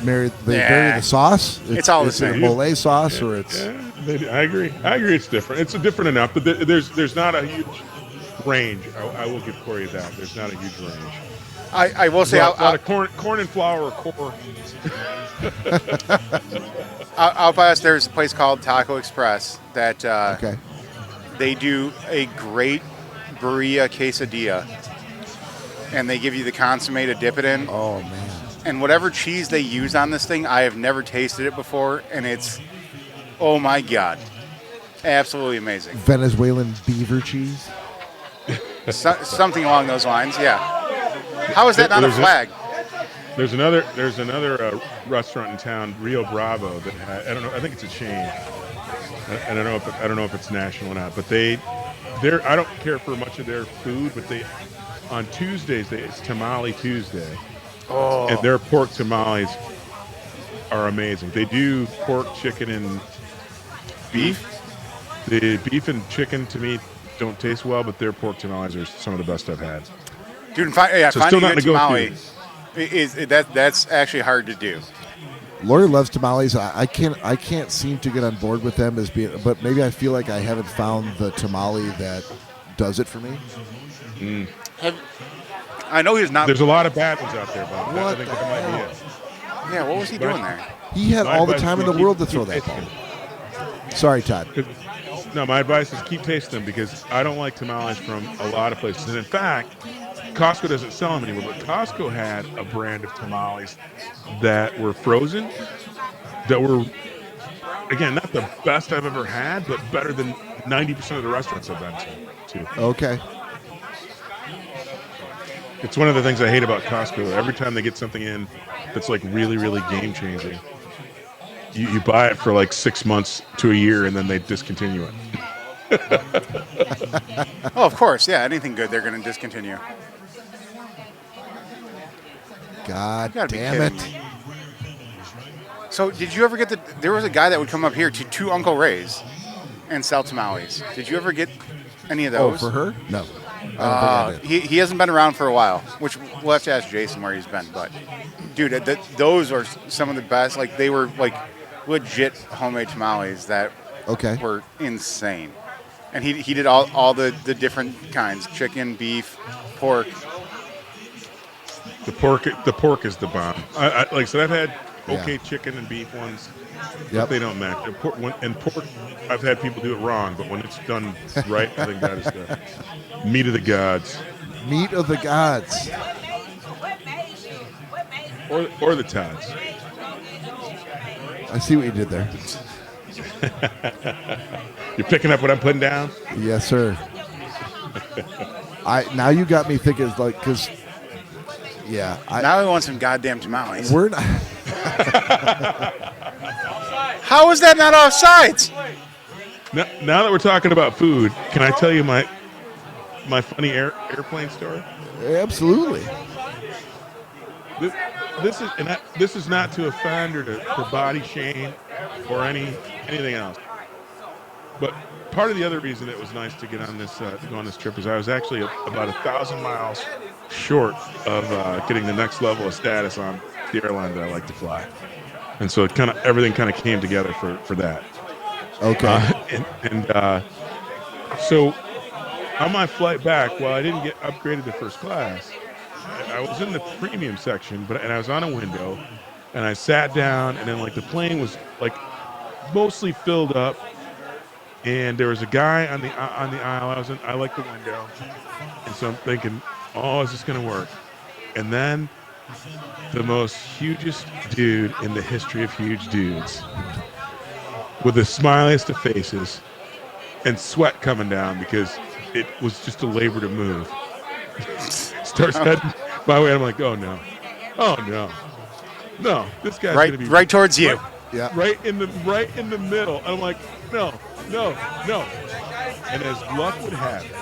vary the sauce. It's all the it's same. a mole sauce or it's Yeah, I agree. It's different. It's different enough, but there's not a huge range. I will give Cory that. There's not a huge range. I will say A lot of corn and flour core. out by us there's a place called Taco Express that okay. they do a great burrilla quesadilla, and they give you the consomme to dip it in. Oh man. And whatever cheese they use on this thing, I have never tasted it before, and it's, oh my God, absolutely amazing. Venezuelan beaver cheese. Something along those lines, yeah. How is that not a flag? There's another restaurant in town, Rio Bravo, that I don't know. I think it's a chain. I don't know if it's national or not. But I don't care for much of their food, but on Tuesdays it's Tamale Tuesday, and their pork tamales are amazing. They do pork, chicken, and beef. The beef and chicken to me don't taste well, but their pork tamales are some of the best I've had. Dude, So finding still a not to go tamale to. that's actually hard to do. Lori loves tamales. I can't seem to get on board with them as being, but maybe I feel like I haven't found the tamale that does it for me. I know he's not. There's a lot of bad ones out there, Bob. I What think the that might be hell? it. Yeah, what was he doing there? He had My all the advice time is in the keep- world to throw keep that ball. tasting Sorry, Todd. No, my advice is keep tasting them because I don't like tamales from a lot of places. And in fact, Costco doesn't sell them anymore. But Costco had a brand of tamales that were frozen, that were, again, not the best I've ever had, but better than 90% of the restaurants I've been to. Okay. It's one of the things I hate about Costco. Every time they get something in that's like really, really game changing, you buy it for like 6 months to a year and then they discontinue it. Oh, of course, yeah. Anything good, they're going to discontinue. God You gotta be damn kidding it. me. So, did you ever get there was a guy that would come up here to Uncle Ray's and sell tamales. Did you ever get any of Oh, those? for her? No. I don't think I did. He hasn't been around for a while, which we'll have to ask Jason where he's been. But, dude, those are some of the best. Like, they were, like, legit homemade tamales that Okay. were insane. And he did all the different kinds: chicken, beef, pork. The pork is the bomb. Like I said, I've had okay Yeah. chicken and beef ones, but Yep. they don't match. And pork, I've had people do it wrong, but when it's done right, I think that is the meat of the gods, Meat of the gods. or the Todds. I see what you did there. You're picking up what I'm putting down. Yes, sir. Now you got me thinking, like, because, yeah, Now we want some goddamn tamales. we're not. How is that not offsides? Now that we're talking about food, can I tell you my funny airplane story? Absolutely. This, this is not to offend or to body shame or anything else. But part of the other reason it was nice to get on this to go on this trip is I was actually about 1,000 miles short of getting the next level of status on the airline that I like to fly, and so everything kind of came together for that. Okay. So on my flight back, while I didn't get upgraded to first class, I was in the premium section, and I was on a window, and I sat down, and then like the plane was like mostly filled up, and there was a guy on the aisle. I like the window, and so I'm thinking, oh, is this gonna work? And then the most hugest dude in the history of huge dudes, with the smiliest of faces, and sweat coming down because it was just a labor to move. Starts heading my way. I'm like, oh no, this guy's gonna be right towards you. Right in the middle. I'm like, no. And as luck would have it,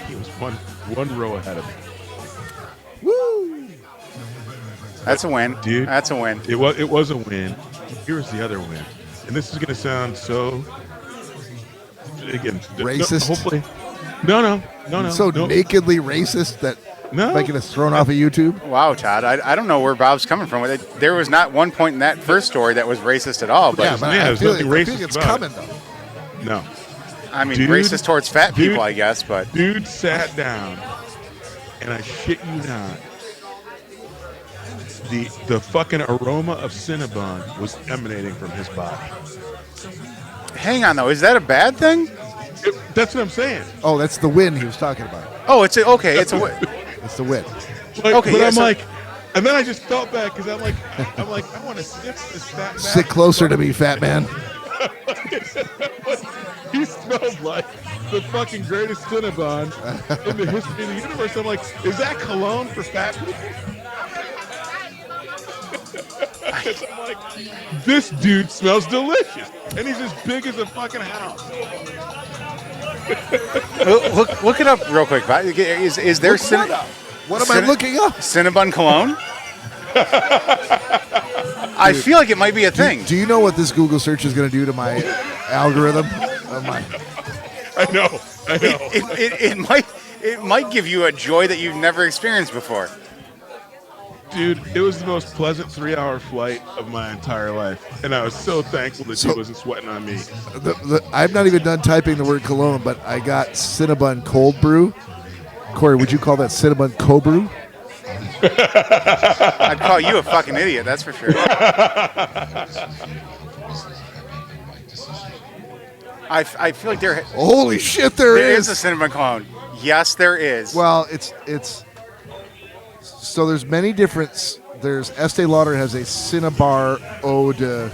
he was one row ahead of me. Woo! That's a win, dude. That's a win. It was a win. Here's the other win, and this is gonna sound so again racist. Hopefully, no. So nakedly racist that making us thrown off of YouTube. Wow, Todd. I don't know where Bob's coming from with it. There was not one point in that first story that was racist at all. But I feel it's coming though. No. I mean, racist towards fat people, I guess. But dude sat down, and I shit you not, the fucking aroma of Cinnabon was emanating from his body. Hang on, though. Is that a bad thing? That's what I'm saying. Oh, that's the win he was talking about. Oh, it's a win. It's the win. Okay, but I'm like, and then I just felt bad because I'm like, I want to sniff this fat man. Sit closer to me, fat man. He smells like the fucking greatest Cinnabon in the history of the universe. I'm like, is that cologne for fat people? I'm like, this dude smells delicious, and he's as big as a fucking house. Look it up real quick. Is there what am I looking up? Cinnabon cologne? I feel like it might be a thing. Do you know what this Google search is going to do to my algorithm? I know. It might give you a joy that you've never experienced before. Dude, it was the most pleasant 3-hour flight of my entire life, and I was so thankful that he wasn't sweating on me. I'm not even done typing the word cologne, but I got Cinnabon cold brew. Cory, would you call that Cinnabon cold brew? I'd call you a fucking idiot, that's for sure. I feel like there. Holy shit, there is a Cinnabon cologne. Yes, there is. Well, it's. So there's many different. There's Estee Lauder has a Cinnabar Eau de.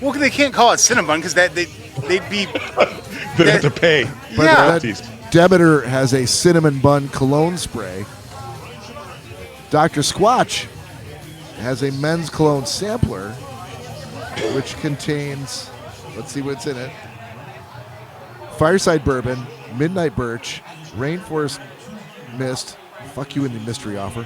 Well, they can't call it Cinnabon because they'd be. They'd have to pay. Yeah. Demeter has a cinnamon bun cologne spray. Dr. Squatch has a men's cologne sampler, which contains. Let's see what's in it. Fireside Bourbon, Midnight Birch, Rainforest Mist. Fuck you in the mystery offer.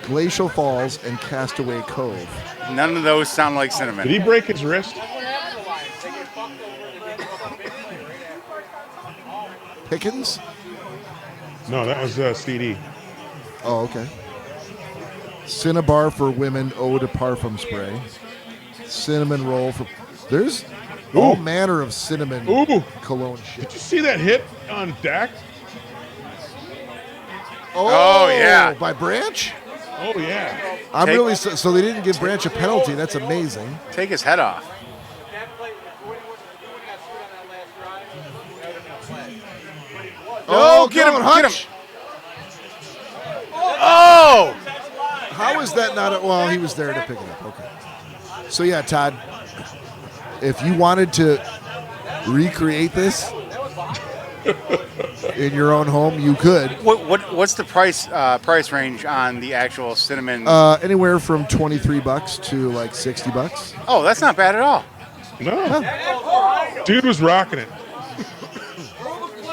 Glacial Falls and Castaway Cove. None of those sound like cinnamon. Did he break his wrist? Pickens? No, that was CD. Oh, okay. Cinnabar for women, Eau de Parfum spray. Cinnamon roll for... There's all manner of cinnamon cologne shit. Did you see that hit on Dak? Oh yeah. By Branch? Oh, yeah. I'm really... So they didn't give Branch a penalty. That's amazing. Take his head off. Oh, get him, Hutch. Oh! How is that not... Well, he was there to pick it up. Okay. So, yeah, Todd, if you wanted to recreate this in your own home, you could. What's the price range on the actual cinnamon? Anywhere from $23 to like $60. Oh, that's not bad at all. No. Dude was rocking it.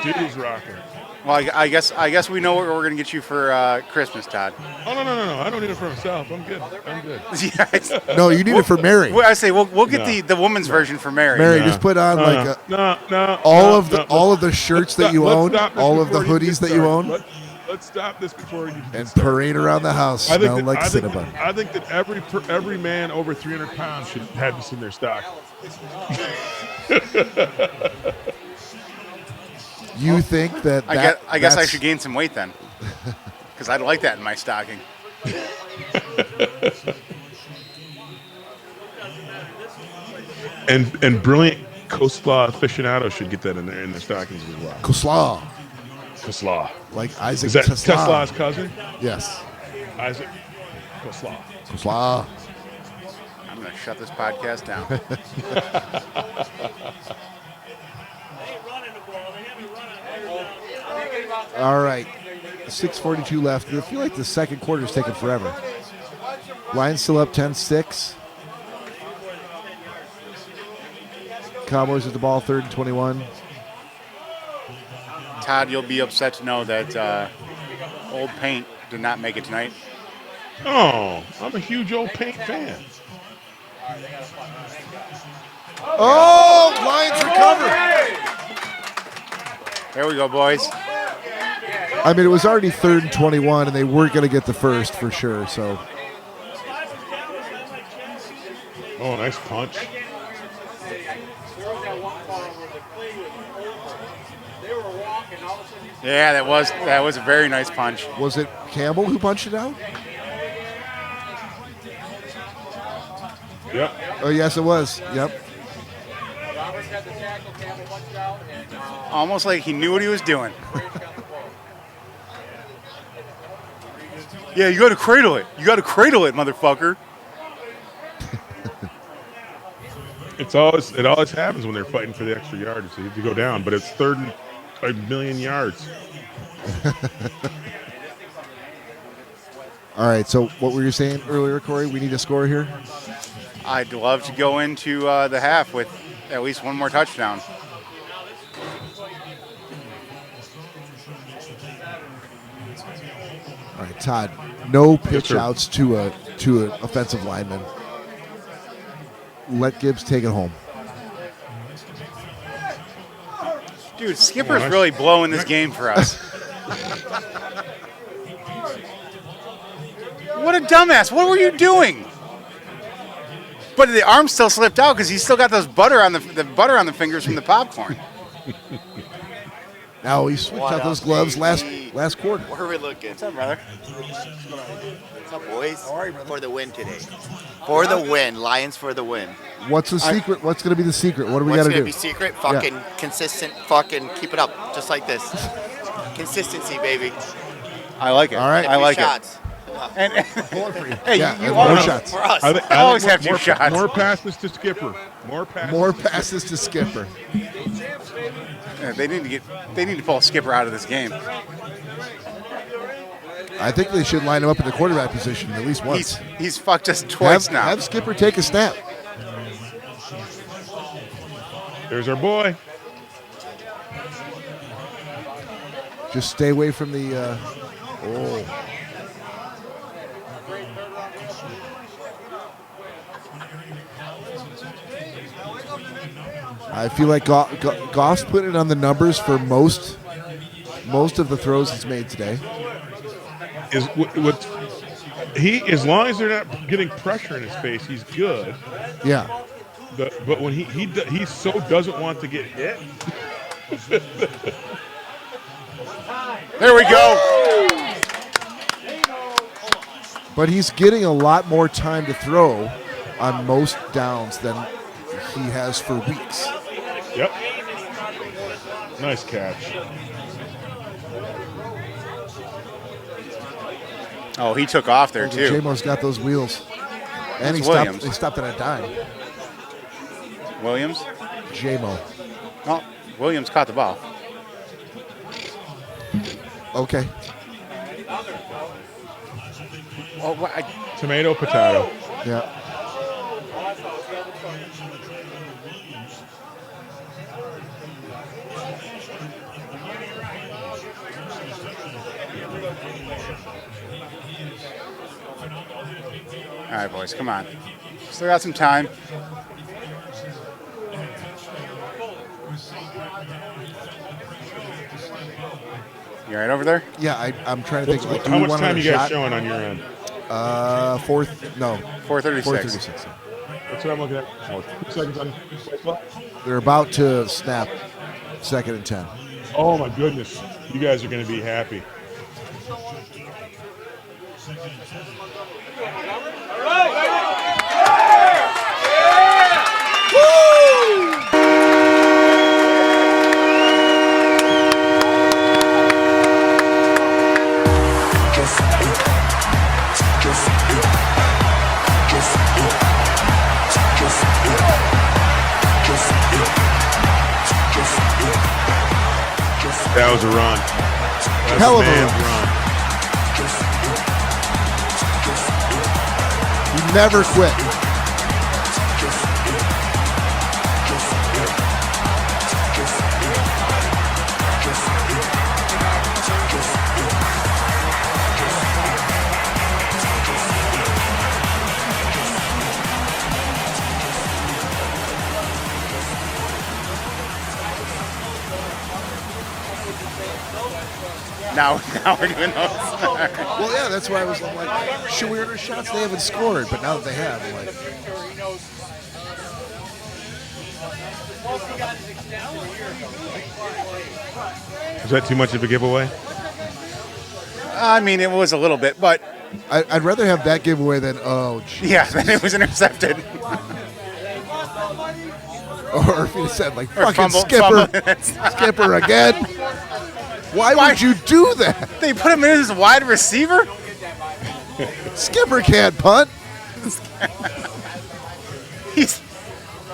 Dude was rocking it. Well, I guess we know what we're gonna get you for Christmas, Todd. Oh no! I don't need it for myself. I'm good. Yeah, No, you need it for Mary. I say we'll get No. the woman's version for Mary. Mary, just put on all of the shirts that you own, all of the hoodies that you own, Let's stop this before you and parade around the house smelling like Cinnabon. I think that every man over 300 pounds should have this in their stock. You think that? I guess I should gain some weight then, because I'd like that in my stocking. and brilliant coleslaw aficionados should get that in their stockings as well. Coleslaw. Coleslaw. Like Isaac Is that Tesla. Tesla's cousin? Yes. Isaac Coleslaw. Coleslaw. I'm gonna shut this podcast down. All right. 6:42 left. I feel like the second quarter's taking forever. Lions still up 10-6. Cowboys with the ball, 3rd and 21. Todd, you'll be upset to know that Old Paint did not make it tonight. Oh, I'm a huge Old Paint fan. Oh, Lions recover. There we go, boys. I mean, it was already 3rd and 21, and they weren't going to get the first for sure. So, Oh, nice punch. Yeah, that was a very nice punch. was it Campbell who punched it out? Yep. Oh, yes, it was. Yep. Almost like he knew what he was doing. Yeah, you got to cradle it. You got to cradle it, motherfucker. It always happens when they're fighting for the extra yard to go down, but it's 3rd and a million yards. All right, so what were you saying earlier, Cory? We need a score here? I'd love to go into the half with at least one more touchdown. All right, Todd, no pitch outs to an offensive lineman. Let Gibbs take it home. Dude, Skipper's really blowing this game for us. What a dumbass. What were you doing? But the arm still slipped out because he's still got those butter on the butter on the fingers from the popcorn. Now he switched out those gloves last quarter. Where are we looking? What's up, brother? What's up, boys? For the win today. For the win. Lions for the win. What's the secret? What's going to be the secret? What do we got to do? What's going to be secret? Fucking consistent. Fucking keep it up. Just like this. Consistency, baby. I like it. All right. I like shots. it. And hey, Yeah, you and more always, shots. For us. I always think have 2 shots. More passes to Skipper. More passes to Skipper. Yeah, they need to pull Skipper out of this game. I think they should line him up in the quarterback position at least once. He's fucked us twice now. Have Skipper take a snap. There's our boy. Just stay away from the. I feel like Goff's putting it on the numbers for most of the throws he's made today. Is what he, as long as they're not getting pressure in his face, he's good. Yeah. But when he so doesn't want to get hit. There we go. But he's getting a lot more time to throw on most downs than he has for weeks. Yep. Nice catch. Oh, he took off there too. J-Mo's got those wheels. And he stopped at a dime. Williams? J-Mo. Well, Williams caught the ball. Okay. Oh, Tomato, potato. Yeah. All right, boys, come on. Still got some time. You all right over there? Yeah, I'm trying to think. Like, do How we much want time another you guys shot? showing on your end? 4:36. 4:36. That's what I'm looking at. 2 seconds on. They're about to snap 2nd and 10. Oh my goodness, you guys are going to be happy. That was a run. That was Hell a of a man's run. You never quit. Now we're doing those. Well, yeah, that's why I'm like, should we order shots? They haven't scored, but now that they have, I'm like, Was that too much of a giveaway? I mean, it was a little bit, but I'd rather have that giveaway than, oh, geez. yeah, then it was intercepted. Or if you said, like, Or fucking fumble. Skipper again. Why would you do that? They put him in as a wide receiver? Skipper can't punt.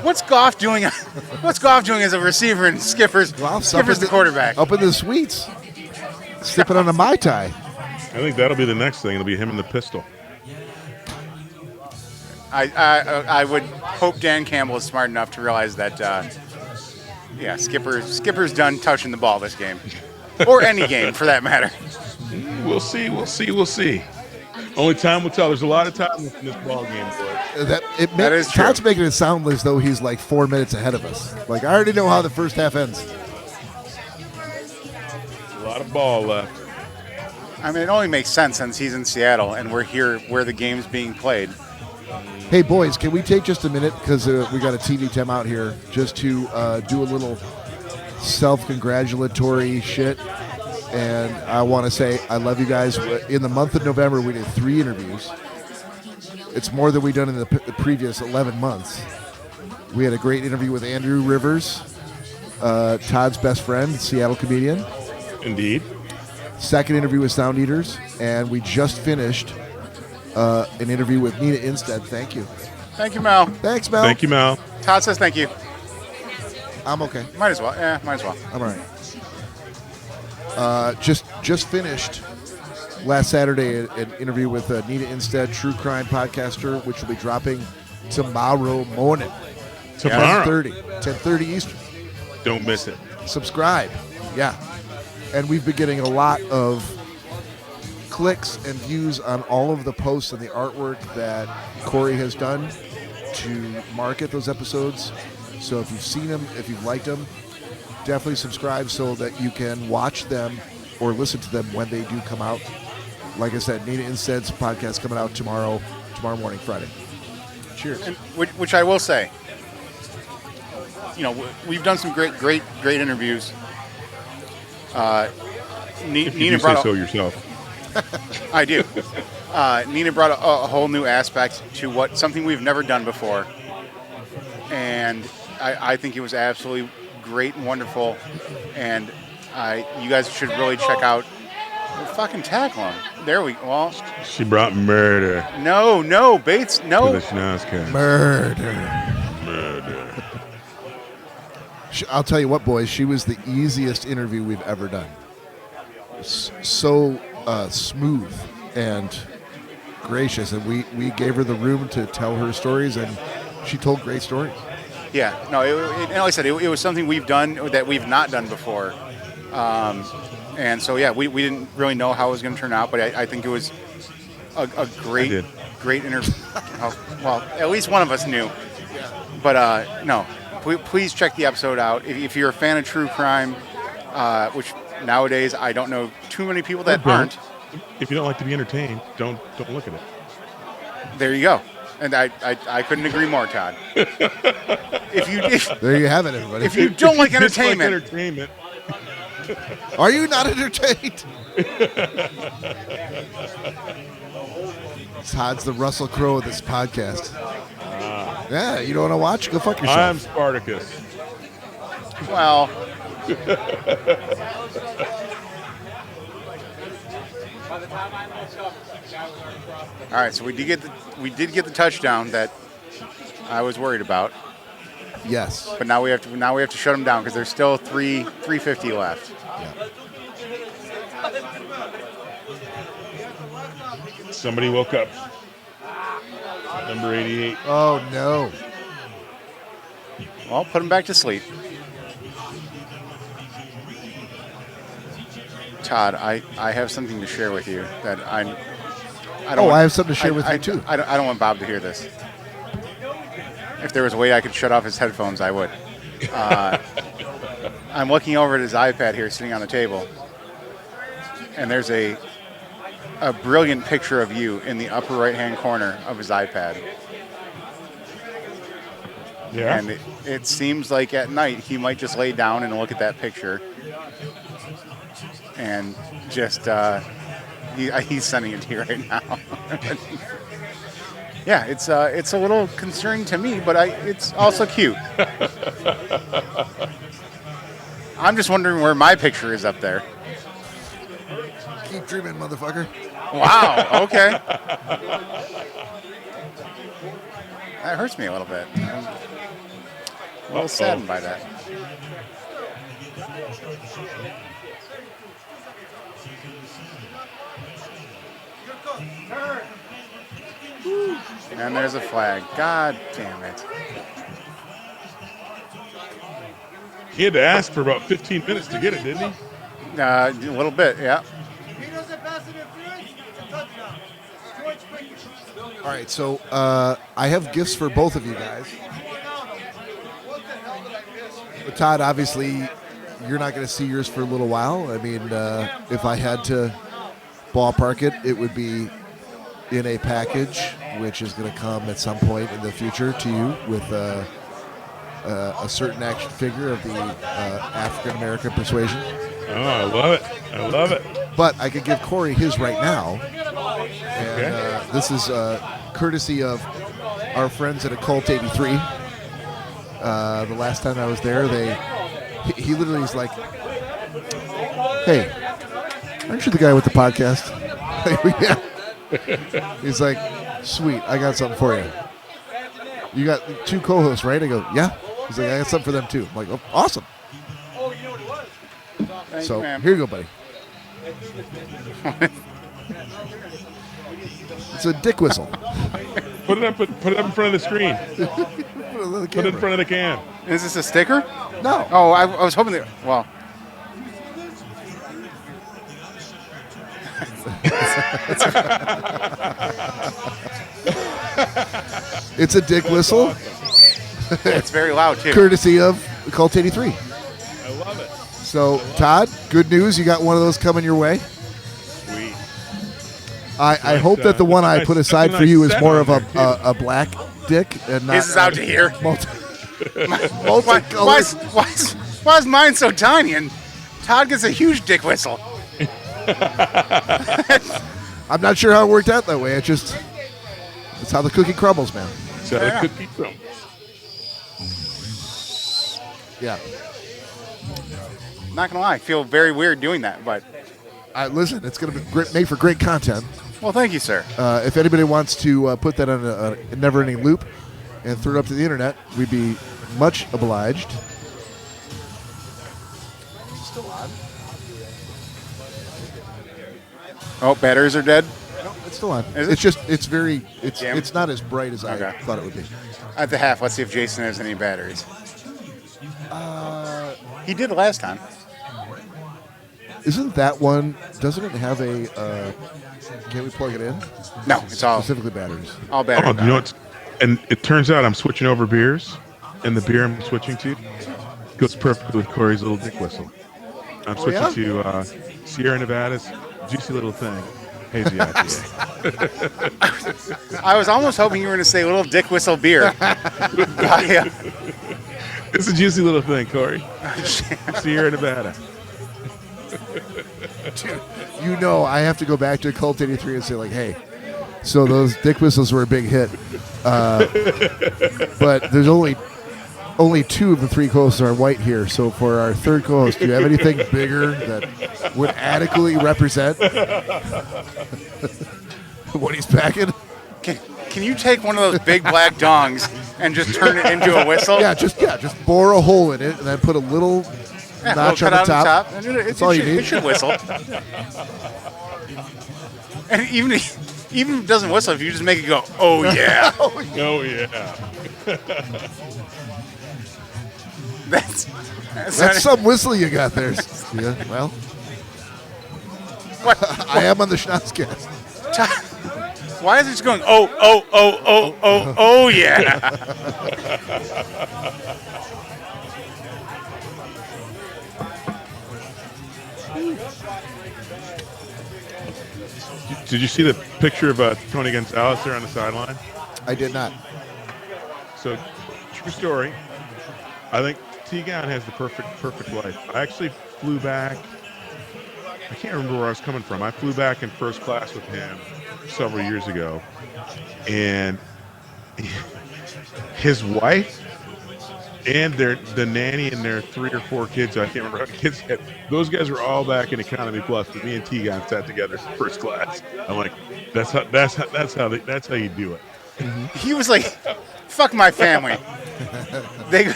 What's Goff doing? What's Goff doing as a receiver and Skipper's the quarterback? Up in the suites. Sipping on a Mai Tai. I think that'll be the next thing. It'll be him and the pistol. I would hope Dan Campbell is smart enough to realize that, Skipper's done touching the ball this game. Or any game, for that matter. We'll see. Only time will tell. There's a lot of time in this ball game, boys. That is true. Todd's making it sound as though he's like 4 minutes ahead of us. Like, I already know how the first half ends. A lot of ball left. I mean, it only makes sense since he's in Seattle and we're here where the game's being played. Hey, boys, can we take just a minute, because we got a TV time out here, just to do a little self-congratulatory shit. And I want to say I love you guys. In the month of November, we did 3 interviews. It's more than we've done in the previous 11 months. We had a great interview with Andrew Rivers, Todd's best friend, Seattle comedian. Indeed. Second interview with Sound Eaters. And we just finished an interview with Nina Instead. Thank you. Thank you, Mel. Thanks, Mel. Thank you, Mel. Todd says thank you. I'm okay. Might as well. Yeah, might as well. I'm all right. Just finished last Saturday an interview with Nina Instead, true crime podcaster, which will be dropping tomorrow morning. Tomorrow. 10:30 Eastern. Don't miss it. Subscribe. Yeah. And we've been getting a lot of clicks and views on all of the posts and the artwork that Cory has done to market those episodes. So if you've seen them, if you've liked them, definitely subscribe so that you can watch them or listen to them when they do come out. Like I said, Nina Instead's podcast coming out tomorrow morning, Friday. Cheers. And, which I will say, we've done some great interviews. Nina brought so yourself. I do. Nina brought a whole new aspect to something we've never done before, and I think it was absolutely great and wonderful. And you guys should really check out the fucking tagline. There we go. Well, she brought murder. No, Bates, no. To the Schnozcast. Murder. I'll tell you what, boys. She was the easiest interview we've ever done. So smooth and gracious, and we gave her the room to tell her stories, and she told great stories. Yeah, no, like I said, it was something we've done that we've not done before. And so, yeah, we didn't really know how it was going to turn out, but I think it was a great great interview. Well, at least one of us knew. But no, please check the episode out. If you're a fan of true crime, which nowadays I don't know too many people that aren't. If you don't like to be entertained, don't look at it. There you go. And I couldn't agree more, Todd. There you have it, everybody. If you don't like dislike entertainment, Are you not entertained? Todd's the Russell Crowe of this podcast. Yeah, you don't want to watch? Go fuck yourself. I'm Spartacus. well, all right. So we did get the touchdown that I was worried about. Yes. But now we have to shut them down because there's still 350 left. Yeah. Somebody woke up. Number 88. Oh, no. Well, put him back to sleep. Todd, I have something to share with you that I don't. I have something to share with you too. I don't want Bob to hear this. If there was a way I could shut off his headphones, I would. I'm looking over at his iPad here, sitting on the table, and there's a brilliant picture of you in the upper right-hand corner of his iPad. Yeah. And it seems like at night he might just lay down and look at that picture, and just he's sending it to you right now. Yeah, it's a little concerning to me, but it's also cute. I'm just wondering where my picture is up there. Keep dreaming, motherfucker. Wow. Okay. That hurts me a little bit. I'm a little saddened by that. And there's a flag. God damn it. He had to ask for about 15 minutes to get it, didn't he? A little bit, yeah. All right, so I have gifts for both of you guys. But Todd, obviously, you're not going to see yours for a little while. I mean, if I had to ballpark it, it would be in a package, which is going to come at some point in the future to you with a certain action figure of the African-American persuasion. Oh, I love it. I love it. But I could give Cory his right now. And this is courtesy of our friends at Occult 83. The last time I was there, he literally is like, "Hey, aren't you the guy with the podcast?" Yeah. He's like, "Sweet, I got something for you. You got 2 co-hosts, right?" I go, "Yeah." He's like, "I got something for them too." I'm like, "Oh, awesome." So here you go, buddy. It's a dick whistle. Put it up in front of the screen. Put it in front of the can. Is this a sticker? No. Oh, I was hoping that. Well. It's a dick whistle. It's very loud too. Courtesy of Cult 83. I love it. So, Todd, good news. You got one of those coming your way. Sweet. I hope that the one I put aside for you is more of a black dick and not. This is out to here. Multicolored. Why is mine so tiny? And Todd gets a huge dick whistle. I'm not sure how it worked out that way. It's how the cookie crumbles, man. So Yeah. it could be some. Yeah. Not gonna lie, I feel very weird doing that, but Listen, it's going to be made for great content. well, thank you, sir. If anybody wants to put that on a never-ending loop and throw it up to the internet, we'd be much obliged. Still on? Oh, batteries are dead. No, it's still on. Is it? It's not as bright as I Okay. thought it would be. At the half, let's see if Jason has any batteries. He did last time. Isn't that one? Doesn't it have a? Can we plug it in? No, it's all Specifically batteries. battery. You know what's, and it turns out I'm switching over beers, and the beer I'm switching to goes perfectly with Cory's little dick whistle. I'm switching to Sierra Nevada's Juicy Little Thing, hazy IPA. I was almost hoping you were going to say little dick whistle beer. Yeah. It's a Juicy Little Thing, Cory. Sierra Nevada. Dude, you know I have to go back to Cult 83 and say, like, hey, so those dick whistles were a big hit. But there's only 2 of the 3 co-hosts are white here. So for our third co-host, do you have anything bigger that would adequately represent what he's packing? Can you take one of those big black dongs and just turn it into a whistle? Just bore a hole in it and then put a little notch on the top. That's all you need. It should whistle. And even if it doesn't whistle, if you just make it go, oh yeah. Oh yeah. That's some whistle you got there. Yeah, well, what? I am on the Schnauzcast. Why is it just going, oh yeah? Did you see the picture of Tony Gonzalez there on the sideline? I did not. So, true story. I think T-Gown has the perfect life. I actually flew back. I can't remember where I was coming from. I flew back in first class with him several years ago, and his wife and the nanny and their 3 or 4 kids. I can't remember how many kids he had. Those guys were all back in economy plus, but me and T-Gown sat together in first class. I'm like, that's how you do it. He was like, fuck my family.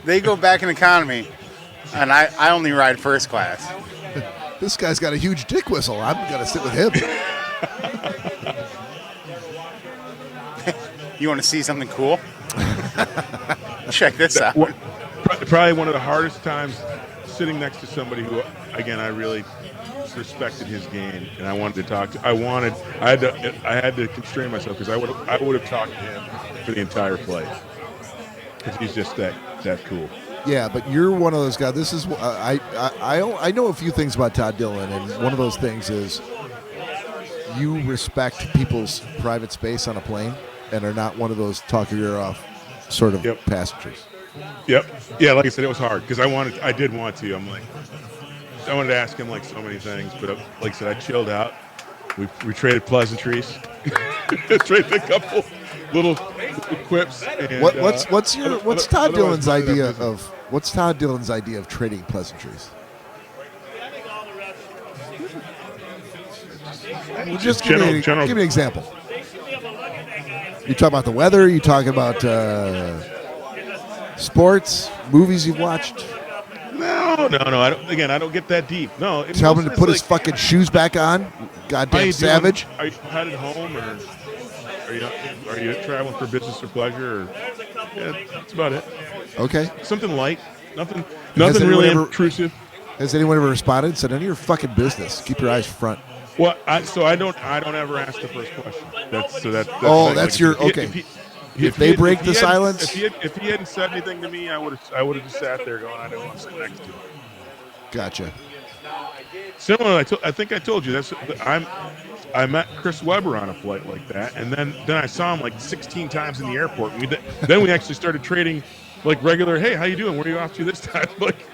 They go back in economy, and I only ride first class. This guy's got a huge dick whistle. I'm going to sit with him. You want to see something cool? Check this out. Probably one of the hardest times sitting next to somebody who, again, I really respected his game, and I wanted to talk to. I had to constrain myself because I would have talked to him for the entire flight because he's just that cool. Yeah, but you're one of those guys. This is I know a few things about Todd Dillon, and one of those things is you respect people's private space on a plane and are not one of those talk your ear off sort of passengers. Yep. Yeah, like I said, it was hard because I did want to. I'm like, I wanted to ask him like so many things, but like I said, I chilled out. We traded pleasantries, traded a couple little quips. And, what's Todd Dillon's idea of trading pleasantries? Just give me an example. You talking about the weather? You talking about sports, movies you've watched? No. I don't get that deep. No. Tell him to put his fucking shoes back on. Goddamn savage. Are you headed home, or are you traveling for business or pleasure? Yeah, that's about it. Okay. Something light. Nothing really intrusive. Has anyone ever responded and said, "None of your fucking business. Keep your eyes front"? Well, I don't ever ask the first question. That's okay. If they break the silence. If he hadn't said anything to me, I would have just sat there going, I don't want to sit next to him. Gotcha. Similar, I think I told you I met Chris Webber on a flight like that, and then I saw him like 16 times in the airport. And then we actually started trading like regular. Hey, how you doing? Where are you off to this time? Like.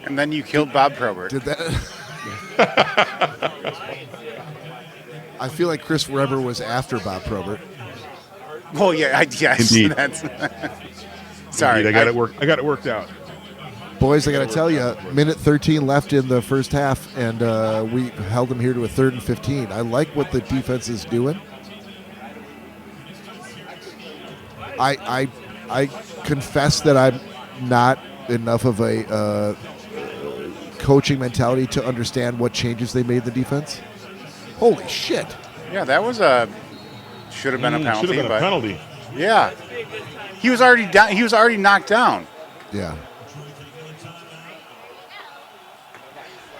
And then you killed Bob Probert. Did that? I feel like Chris Webber was after Bob Probert. Well, yeah, yes. Indeed. Sorry, Indeed, I got it worked out. Boys, I got to tell you, minute 13 left in the first half, and we held them here to a 3rd and 15. I like what the defense is doing. I confess that I'm not enough of a coaching mentality to understand what changes they made in the defense. Holy shit! Yeah, that was should have been a penalty. Should have been a penalty. Yeah, he was already down. He was already knocked down. Yeah.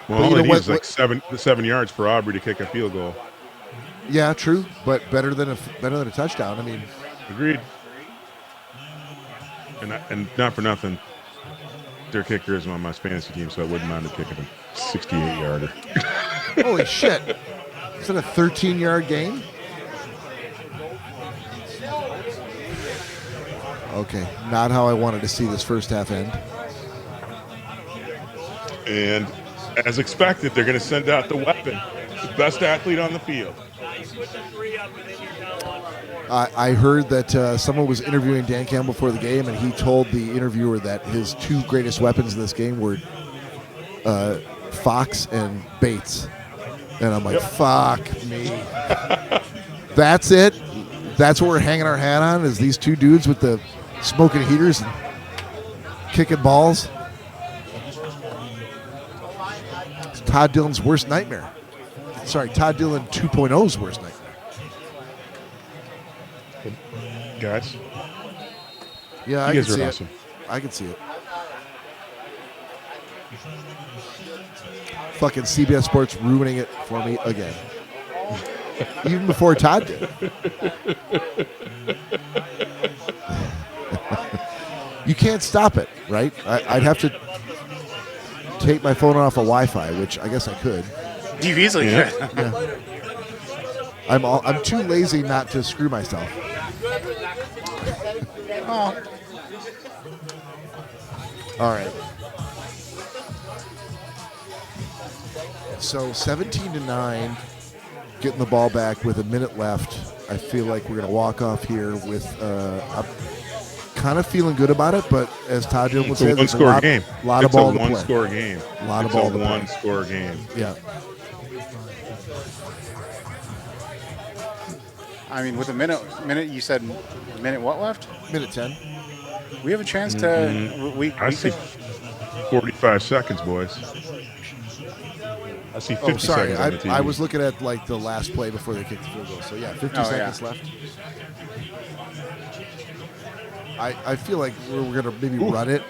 Well, But all you it know needs is what- like 7 yards for Aubrey to kick a field goal. Yeah, true, but better than a touchdown. I mean, Agreed. And not for nothing, their kicker is on my fantasy team, so I wouldn't mind him kicking a 68-yarder. holy shit! Is it a 13-yard gain? Okay, not how I wanted to see this first half end. And as expected, they're going to send out the weapon, the best athlete on the field. I heard that someone was interviewing Dan Campbell before the game, and he told the interviewer that his two greatest weapons in this game were Fox and Bates. And I'm like, fuck me. That's it? That's what we're hanging our hat on, is these two dudes with the smoking heaters and kicking balls? It's Todd Dillon's worst nightmare. Sorry, Todd Dillon 2.0's worst nightmare. Guys, Yeah, I you can guys see are it. awesome. I can see it. Fucking CBS Sports ruining it for me again. Even before Todd did. You can't stop it, right? I'd have to take my phone off of Wi-Fi, which I guess I could. You easily Yeah. could. Yeah. I'm too lazy not to screw myself. Oh. All right. So 17-9, getting the ball back with a minute left. I feel like we're going to walk off here with. I'm kind of feeling good about it, but as Todd Dillon would It's say, a there's one-score game. lot of It's ball a to play. one-score game. Lot of It's ball a to play. one-score game. Yeah. I mean, with a minute, you said minute what left? Minute 10. We have a chance to. We I see 45 seconds, boys. I see 50 Oh, sorry. seconds on the TV. I was looking at like the last play before they kicked the field goal. So yeah, 50 Oh, seconds yeah. left. I feel like we're gonna maybe run it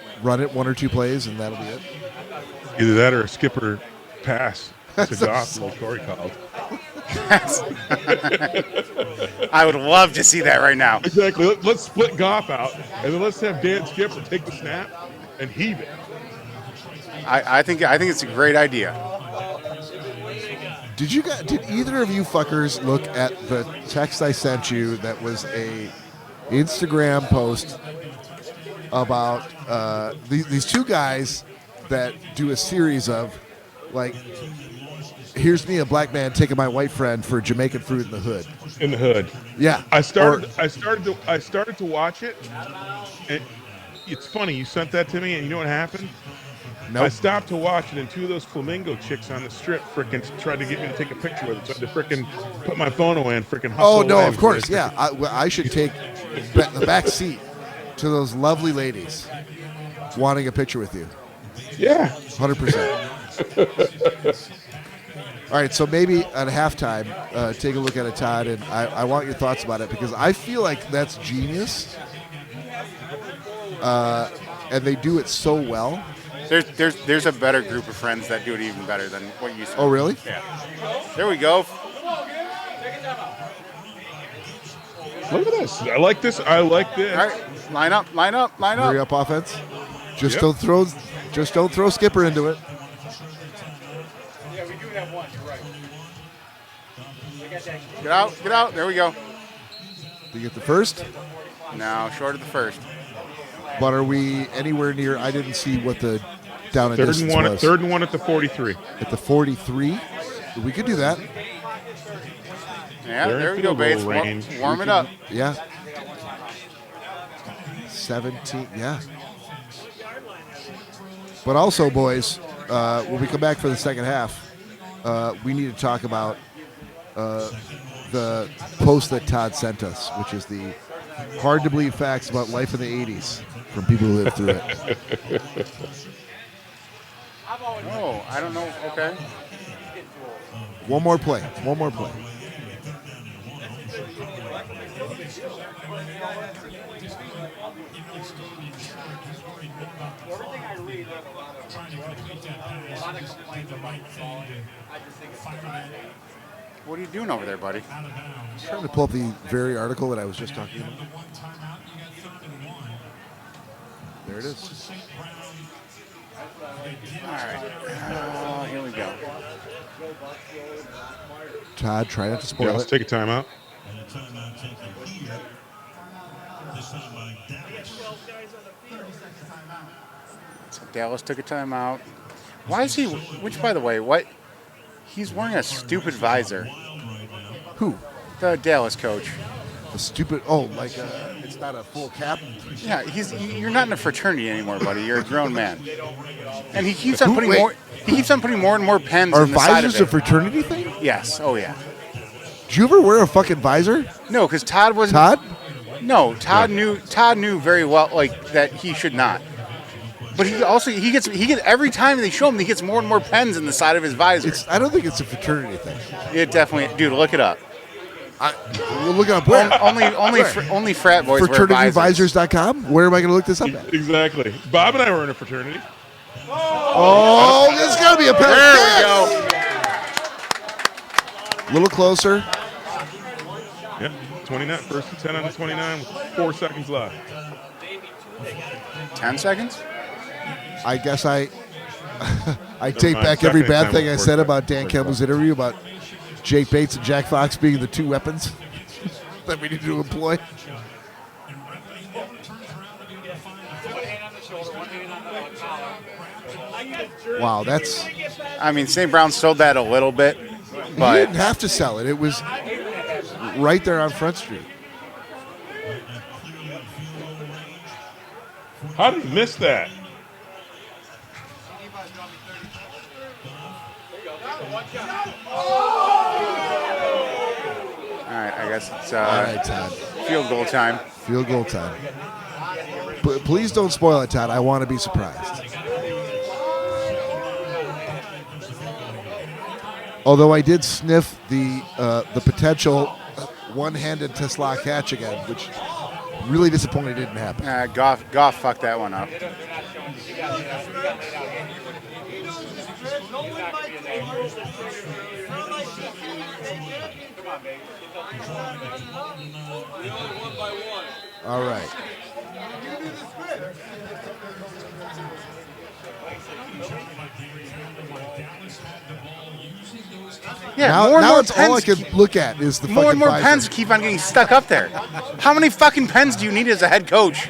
one or two plays, and that'll be it. Either that or a skipper pass to Goff, like Cory called. I would love to see that right now. Exactly. Let's split Goff out, and then let's have Dan Skipper take the snap and heave it. I think it's a great idea. Did either of you fuckers look at the text I sent you that was a Instagram post about these two guys that do a series of like, here's me, a black man, taking my white friend for Jamaican fruit in the hood. In the hood. Yeah. I started to watch it, and it's funny. You sent that to me, and you know what happened? Nope. I stopped to watch it, and two of those flamingo chicks on the strip frickin' tried to get me to take a picture with it. So I had to frickin' put my phone away and frickin' hustle Oh no, away of course, before yeah. I should take the back seat to those lovely ladies wanting a picture with you. Yeah. 100%. All right, so maybe at halftime, take a look at it, Todd, and I want your thoughts about it because I feel like that's genius, and they do it so well. There's a better group of friends that do it even better than what you said. Oh, really? Yeah. There we go. Look at this. I like this. I like this. All right, line up. Hurry up offense. Just Yep. don't throw Skipper into it. Yeah, we do have one. You're right. Get out. There we go. Do you get the first? No, short of the first. But are we anywhere near? I didn't see what the down and Third distance and one. was. Third and one at the 43. At the 43. We could do that. Yeah, They're in there we go, field goal Bates. range. Warm it up. Yeah. 17. Yeah. But also, boys, when we come back for the second half, we need to talk about the post that Todd sent us, which is the hard to believe facts about life in the 80s from people who lived through it. Oh, I don't know. Okay. One more play. Everything I What are you doing over there, buddy? Trying to pull up the very article that I was just talking about. There it is. All right. Here we go. Todd, try not to spoil Let's it. take a timeout. So Dallas took a timeout. Why is he? Which, by the way, what? He's wearing a stupid visor. Who? The Dallas coach. The stupid. Oh, like it's not a full cap. Yeah, you're not in a fraternity anymore, buddy. You're a grown man. And he keeps on putting Wait. more. He keeps on putting more and more pens Are in the side of visors a it. fraternity thing? Yes. Oh yeah. Do you ever wear a fucking visor? No, because Todd was. Todd? No, Todd knew. Todd knew very well, like that he should not. But he gets every time they show him, he gets more and more pens in the side of his visor. I don't think it's a fraternity thing. It definitely, dude. Look it up. We'll look it up where? Only frat boys wear visors. Fraternityvisors.com? Where am I going to look this up at? Exactly. Bob and I were in a fraternity. Oh, there's got to be a pen. There we go. A little closer. Yeah, 29. First and 10 on the 29 with 4 seconds left. 10 seconds? I guess I take mind. back every Second bad time thing I before said that. about Dan Campbell's interview about Jake Bates and Jack Fox being the two weapons that we need to employ. Wow, that's... I mean, St. Brown sold that a little bit, He but didn't have to sell it. It was right there on Front Street. How did you miss that? all right, I guess it's All right, Todd. field goal time. Field goal time. But please don't spoil it, Todd. I want to be surprised. Although I did sniff the potential one-handed Tesla catch again, which really disappointed didn't happen. Goff fucked that one up. All right. Yeah, Now, more and now more it's all I pens. can look at is the More and fucking more visor. pens keep on getting stuck up there. How many fucking pens do you need as a head coach?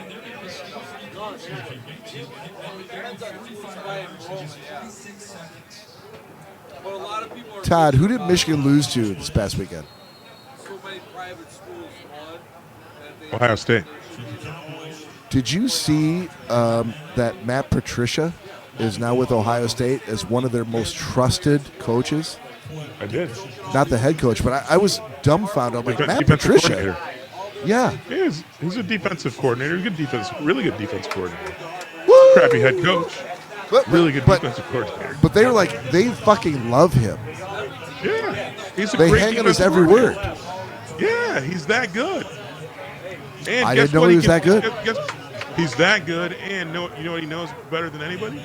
Todd, who did Michigan lose to this past weekend? Ohio State. Did you see that Matt Patricia is now with Ohio State as one of their most trusted coaches? I did. Not the head coach, but I was dumbfounded. I'm like, Matt Defensive Patricia? coordinator. Yeah. He's a defensive coordinator. Good defense. Really good defense coordinator. Woo! Crappy head coach. But, Really good but, defensive coordinator. But they were like, they fucking love him. Yeah. He's a They great hang on his defensive every word. coordinator. Yeah, he's that good. And I guess didn't know what he was that good. He's that good, and you know what he knows better than anybody?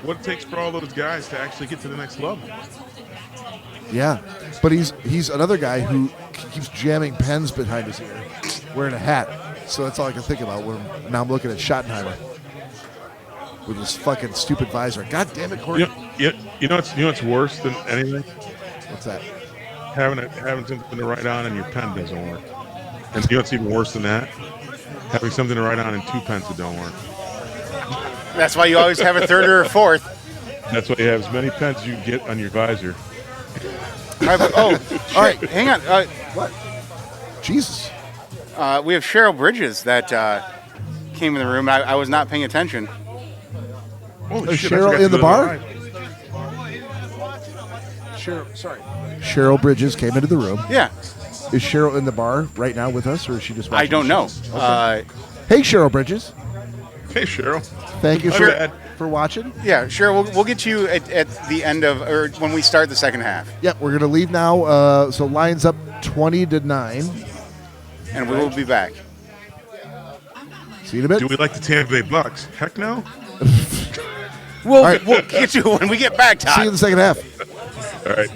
What it takes for all those guys to actually get to the next level. Yeah. But he's another guy who keeps jamming pens behind his ear, wearing a hat. So that's all I can think about when now I'm looking at Schottenheimer with his fucking stupid visor. God damn it, Cory. You know what's worse than anything? What's that? Having something to write on and your pen doesn't work. And you know what's even worse than that? Having something to write on and 2 pens that don't work. That's why you always have a third or a fourth. That's why you have as many pens as you can get on your visor. All right, all right, hang on. What? Jesus. We have Cheryl Bridges that came in the room. I was not paying attention. Holy shit, Cheryl I forgot in the to go to bar? live. Cheryl Bridges came into the room. Yeah, Is Cheryl in the bar right now with us, or is she just watching I don't the know. show? Hey, Cheryl Bridges. Hey, Cheryl. Thank you My for, bad. for watching. Yeah, sure. We'll get you at the end of, or when we start the second half, Yep, we're going to leave now. So Lions up 20-9. and we will be back. See you in a bit. Do we like the Tampa Bay Bucks? Heck no. We'll get you when we get back, Todd. See you in the second half. All right.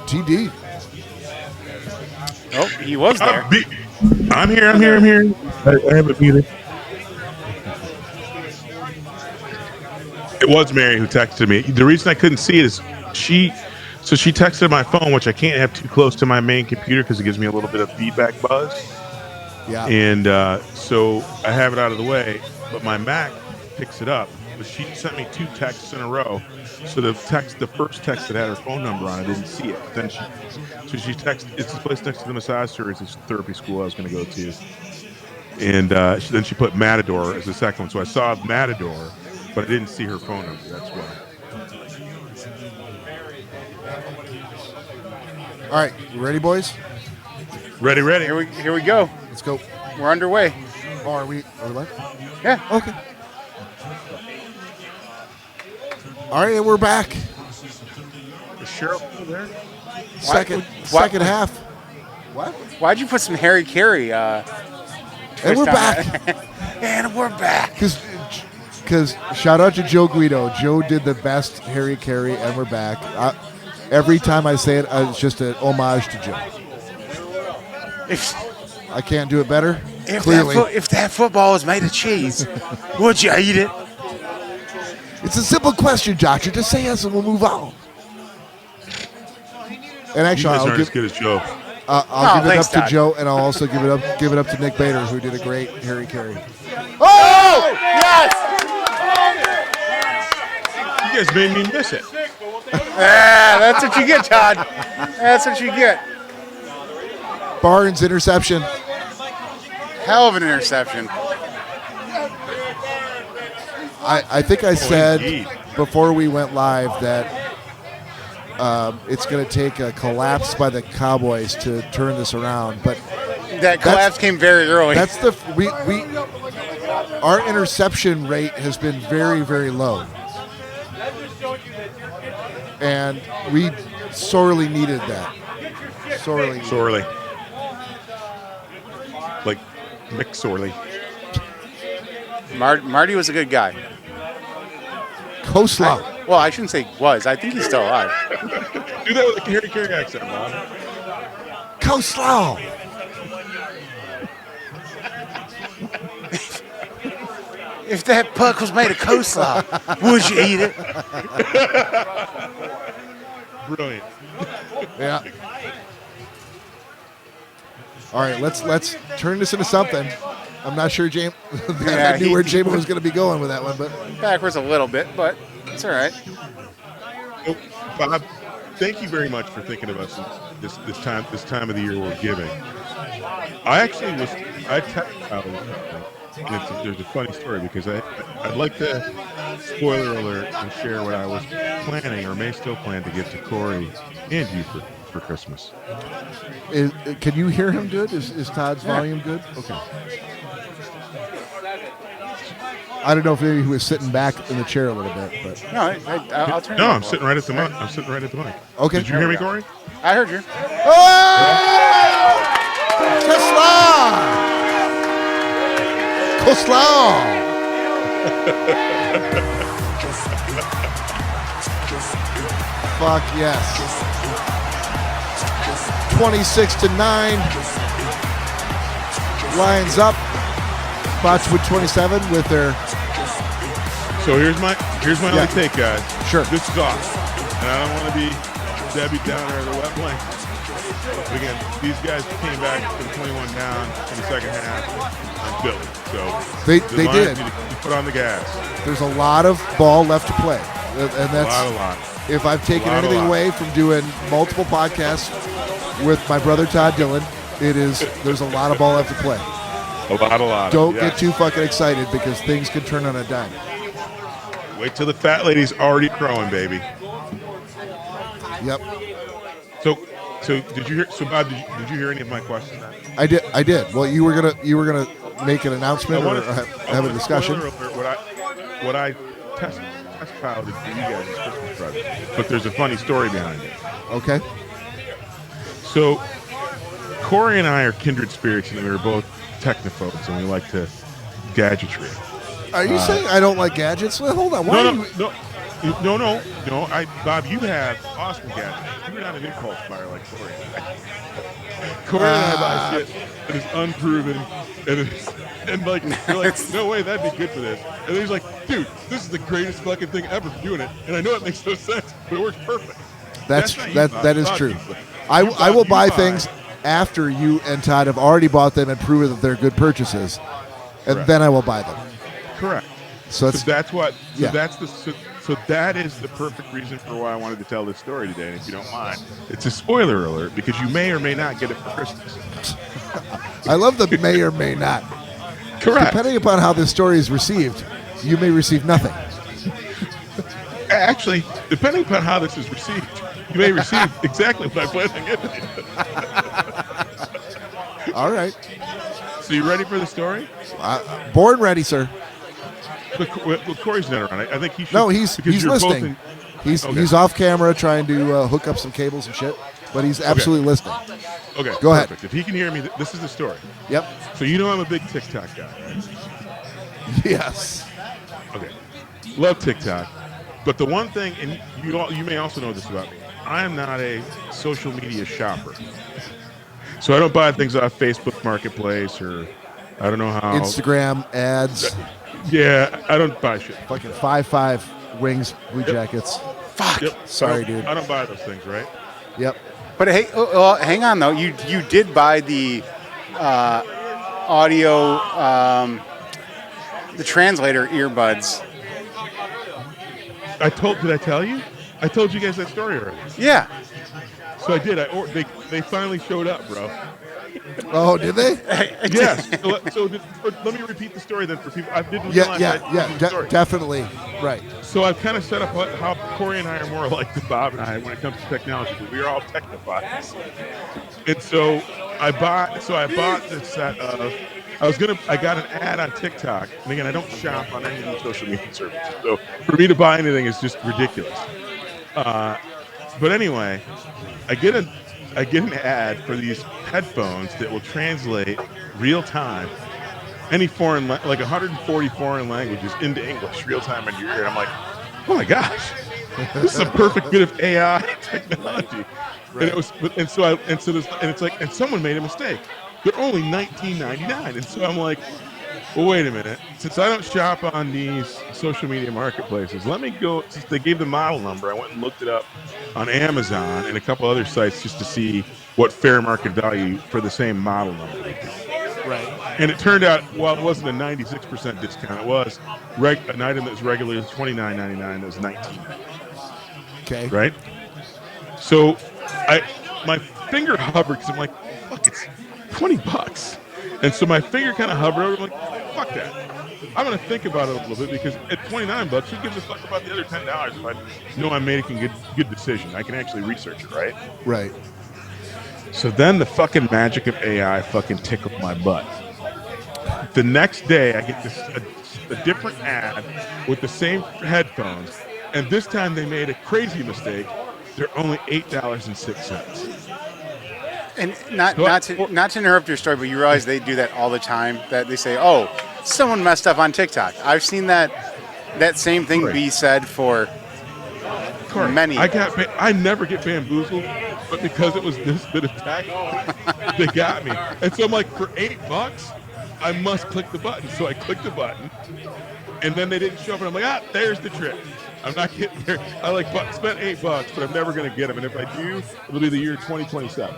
TD. Oh, he was there. I'm here. I have it muted. It was Mary who texted me. The reason I couldn't see it is she texted my phone, which I can't have too close to my main computer because it gives me a little bit of feedback buzz. Yeah. And so I have it out of the way, but my Mac picks it up. But she sent me 2 texts in a row. So the first text that had her phone number on, I didn't see it. Then she texted, it's the place next to the massage service, this therapy school I was going to go to. And then she put Matador as the second one. So I saw Matador, but I didn't see her phone number. That's why. All right, you ready, boys? Ready. Here we go. Let's go. We're underway. Oh, are we live? Yeah. Okay. All right, and we're back. Is Cheryl still there? Second half. What? Why'd you put some Harry Carey? And we're back. And we're back. Because shout out to Joe Guido. Joe did the best Harry Carey, and we're back. Every time I say it, it's just an homage to Joe. I can't do it better. Clearly. If that football was made of cheese, would you eat it? It's a simple question, Doctor. Just say yes and we'll move on. And actually, You guys aren't as good as Joe. I'll give it thanks, up to Todd. Joe, and I'll also give it up to Nick Bader, who did a great Harry Carey. Oh! Yes! You guys made me miss it. Yeah, that's what you get, Todd. That's what you get. Barnes interception. Hell of an interception. I think I said indeed. before we went live that it's going to take a collapse by the Cowboys to turn this around, but That collapse came very early. that's our interception rate has been very, very low, and we sorely needed that. Sorely. Like Mick Sorley. Marty was a good guy. Coleslaw. Well, I shouldn't say was. I think he's still alive. Do that with a Harry Carey accent, Bob. Coleslaw. If that puck was made of coleslaw, would you eat it? Brilliant. Yeah. All right, let's turn this into something. I'm not sure James. I knew where James was going to be going with that one, but Backwards a little bit, but it's all right. Oh, Bob, thank you very much for thinking of us this time of the year we're giving. I there's a funny story because I'd like to spoiler alert and share what I was planning or may still plan to give to Cory and you for Christmas. can you hear him good? Is Todd's volume good? Okay. I don't know if maybe he was sitting back in the chair a little bit, but No, I'll turn. No, it I'm off. sitting right at the mic. I'm sitting right at the mic. okay. Did you hear me, Cory? I heard you. Oh! Coleslaw! Fuck yes. 26-9. Lions up. Botchwood 27 with their. So here's my only take, guys. Sure. This is awesome, and I don't want to be Debbie Downer or the wet blanket. But again, these guys came back from 21 down in the second half and Philly. So They the Lions did. need to put on the gas. There's a lot of ball left to play, and that's A lot. if I've taken A lot. anything away from doing multiple podcasts with my brother Todd Dillon, there's a lot of ball left to play. A lot. Don't Yeah. get too fucking excited because things can turn on a dime. Wait till the fat lady's already crowing, baby. Yep, So did you hear? So Bob, did you hear any of my questions? I did. Well, you were gonna make an announcement or have a discussion. What I test piloted for you guys as Christmas present, but there's a funny story behind it. Okay. So Cory and I are kindred spirits, and we were both technophobes, and we like to gadgetry. Are you saying I don't like gadgets? Well, hold on. Why? No. No. Bob, you have awesome gadgets. You're not an impulse buyer like Cory. Cory and I buy shit that is unproven, and like you're like, no way, that'd be good for this. And then he's like, dude, this is the greatest fucking thing ever for doing it. And I know it makes no sense, but it works perfect. That is true. I will buy things after you and Todd have already bought them and proven that they're good purchases, and then I will buy them. Correct. So that's what. So yeah. that's the. So that is the perfect reason for why I wanted to tell this story today. And if you don't mind, it's a spoiler alert because you may or may not get it for Christmas. I love the may or may not. Correct. Depending upon how this story is received, you may receive nothing. Actually, depending upon how this is received, you may receive exactly what I plan on giving you. All right. So you ready for the story? Born ready, sir. Well, Cory's not around. I think he should. No, he's listening. He's off camera trying to hook up some cables and shit, but he's absolutely listening. Okay, go perfect. ahead. If he can hear me, this is the story. Yep. So you know I'm a big TikTok guy, right? Yes. Okay. Love TikTok, but the one thing, and you may also know this about me, I am not a social media shopper. So I don't buy things off Facebook Marketplace or I don't know how Instagram ads. Yeah, I don't buy shit. Fucking 5.5 wings, blue jackets. Fuck. Yep. Sorry, dude. I don't buy those things, right? Yep. But hey, hang on though. You did buy the audio, the translator earbuds. Did I tell you? I told you guys that story already. Yeah. So I did. They finally showed up, bro. Oh, did they? Yes. So let me repeat the story then for people. I didn't realize definitely. Right. So I've kind of set up how Cory and I are more alike than Bob and I when it comes to technology. We are all technophiles. And so I bought this set of. I got an ad on TikTok, and again, I don't shop on any of the social media services. So for me to buy anything is just ridiculous. But anyway, I get an ad for these headphones that will translate real time any foreign, like 140 foreign languages into English real time in your ear. And I'm like, oh my gosh, this is a perfect bit of AI technology. Right. And it's like someone made a mistake. They're only $19.99, and so I'm like, well, wait a minute. Since I don't shop on these social media marketplaces, let me go. Since they gave the model number, I went and looked it up on Amazon and a couple other sites just to see what fair market value for the same model number would be. Right. And it turned out, while it wasn't a 96% discount, it was an item that was regularly $29.99. That was $19.99. Okay. Right. So my finger hovered because I'm like, fuck, it's $20. And so my finger kind of hovered over. I'm like, fuck that. I'm going to think about it a little bit because at $29, who gives a fuck about the other $10 if I know I'm making a good decision? I can actually research it, right? Right. So then the fucking magic of AI fucking tickled my butt. The next day, I get a different ad with the same headphones, and this time they made a crazy mistake. They're only $8.06. And not to interrupt your story, but you realize they do that all the time. That they say, "Oh, someone messed up on TikTok." I've seen that same thing be said for many. I never get bamboozled, but because it was this bit of tech, they got me. And so I'm like, for $8, I must click the button. So I clicked the button, and then they didn't show up, and I'm like, there's the trick. I'm not getting there. I spent $8, but I'm never gonna get them. And if I do, it'll be the year 2027.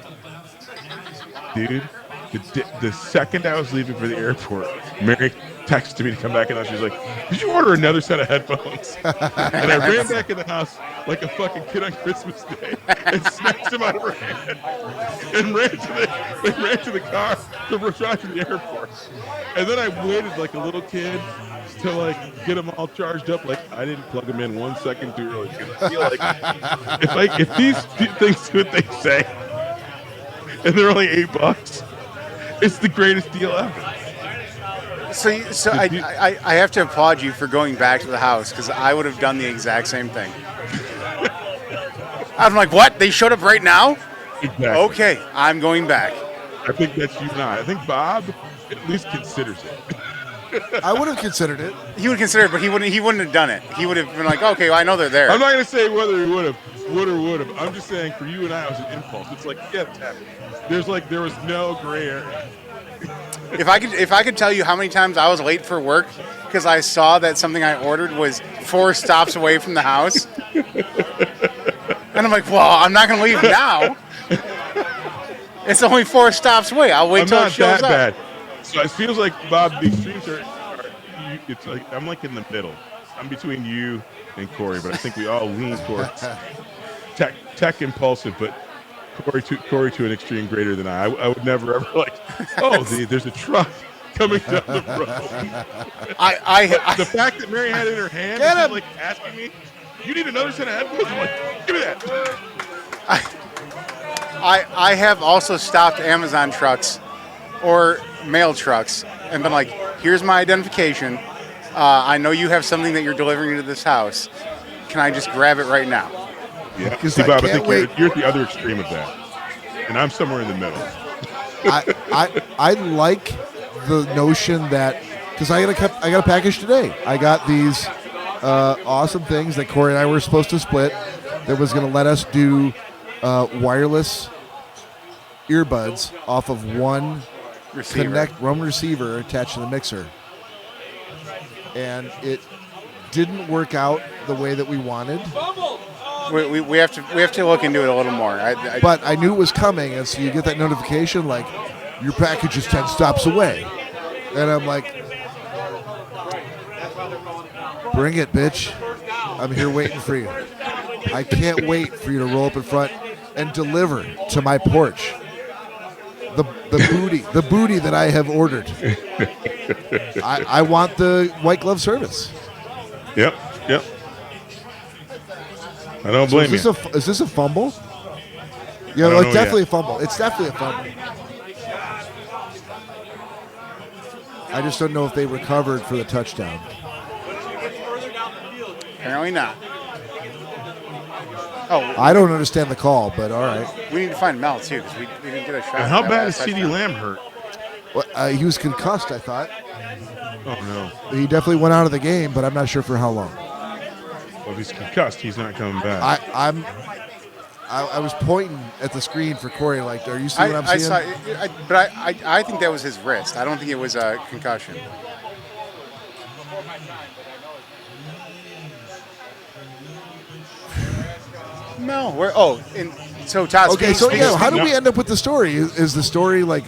Dude, the second I was leaving for the airport, Mary texted me to come back, and she's like, "Did you order another set of headphones?" And I ran back in the house like a fucking kid on Christmas Day and snatched them out of her hand and ran to the car to drive to the airport. And then I waited like a little kid to get them all charged up. Like I didn't plug them in 1 second too early because I feel like if these things do what they say, and they're only $8, it's the greatest deal ever. So I have to applaud you for going back to the house because I would have done the exact same thing. I'm like, what? They showed up right now? Exactly. Okay, I'm going back. I think that's you and I think Bob at least considers it. I would have considered it. He would consider it, but he wouldn't have done it. He would have been like, okay, well, I know they're there. I'm not going to say whether he would or would have. I'm just saying for you and I, it was an impulse. It's like, yeah, tap. There was no gray area. If I could tell you how many times I was late for work because I saw that something I ordered was 4 stops away from the house, and I'm like, well, I'm not going to leave now. It's only 4 stops away. I'll wait till it shows up. Bad. So it feels like, Bob, the extremes it's like I'm like in the middle. I'm between you and Cory, but I think we all lean towards tech impulsive, but Cory to an extreme greater than I would never ever like, there's a truck coming down the road. The fact that Mary had it in her hand and she's like asking me, you need another set of headphones? I'm like, give me that. I have also stopped Amazon trucks or mail trucks and been like, here's my identification. I know you have something that you're delivering to this house. Can I just grab it right now? Yeah. See, Bob, I think you're at the other extreme of that. And I'm somewhere in the middle. I like the notion that, because I got a package today. I got these awesome things that Cory and I were supposed to split that was going to let us do wireless earbuds off of one receiver attached to the mixer. And it didn't work out the way that we wanted. We have to look into it a little more. But I knew it was coming, and so you get that notification like, your package is 10 stops away. And I'm like, bring it, bitch. I'm here waiting for you. I can't wait for you to roll up in front and deliver to my porch the booty that I have ordered. I want the white glove service. Yep. I don't blame you. Is this a fumble? Yeah, it's definitely a fumble. It's definitely a fumble. I just don't know if they recovered for the touchdown. Apparently not. Oh, I don't understand the call, but all right. We need to find Mel too because we didn't get a shot. And how bad is CeeDee Lamb hurt? Well, he was concussed, I thought. Oh no. He definitely went out of the game, but I'm not sure for how long. Well, if he's concussed, he's not coming back. I was pointing at the screen for Cory, like, are you seeing what I'm seeing? But I think that was his wrist. I don't think it was a concussion. No, so Todd. Okay, so yeah, how do we end up with the story? Is the story like,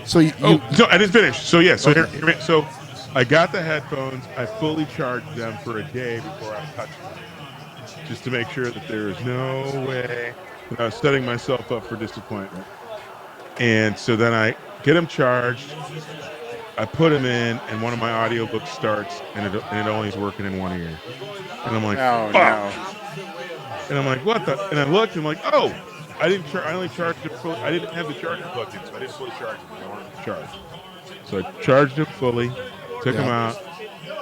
so you? No, I didn't finish. So yeah, so okay. So I got the headphones. I fully charged them for a day before I touched them, just to make sure that there is no way that I was setting myself up for disappointment. And so then I get them charged. I put them in, and one of my audiobooks starts, and it only is working in one ear. And I'm like, oh, fuck. No. And I'm like, what the? And I looked, and I'm like, oh, I only charged it fully. I didn't have the charger plugged in, so I didn't fully charge it. I wanted to charge. So I charged it fully, took them out,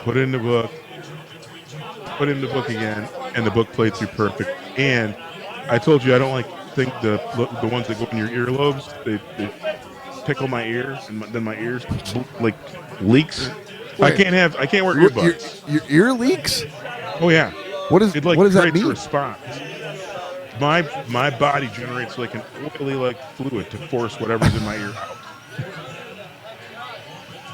put it in the book, again, and the book played through perfect. And I told you I don't think the ones that go in your earlobes, they tickle my ears, and then my ears like leaks. Wait, I can't wear earbuds. Your ear leaks? Oh yeah. What does that mean? A response. My body generates like an oily fluid to force whatever's in my ear out.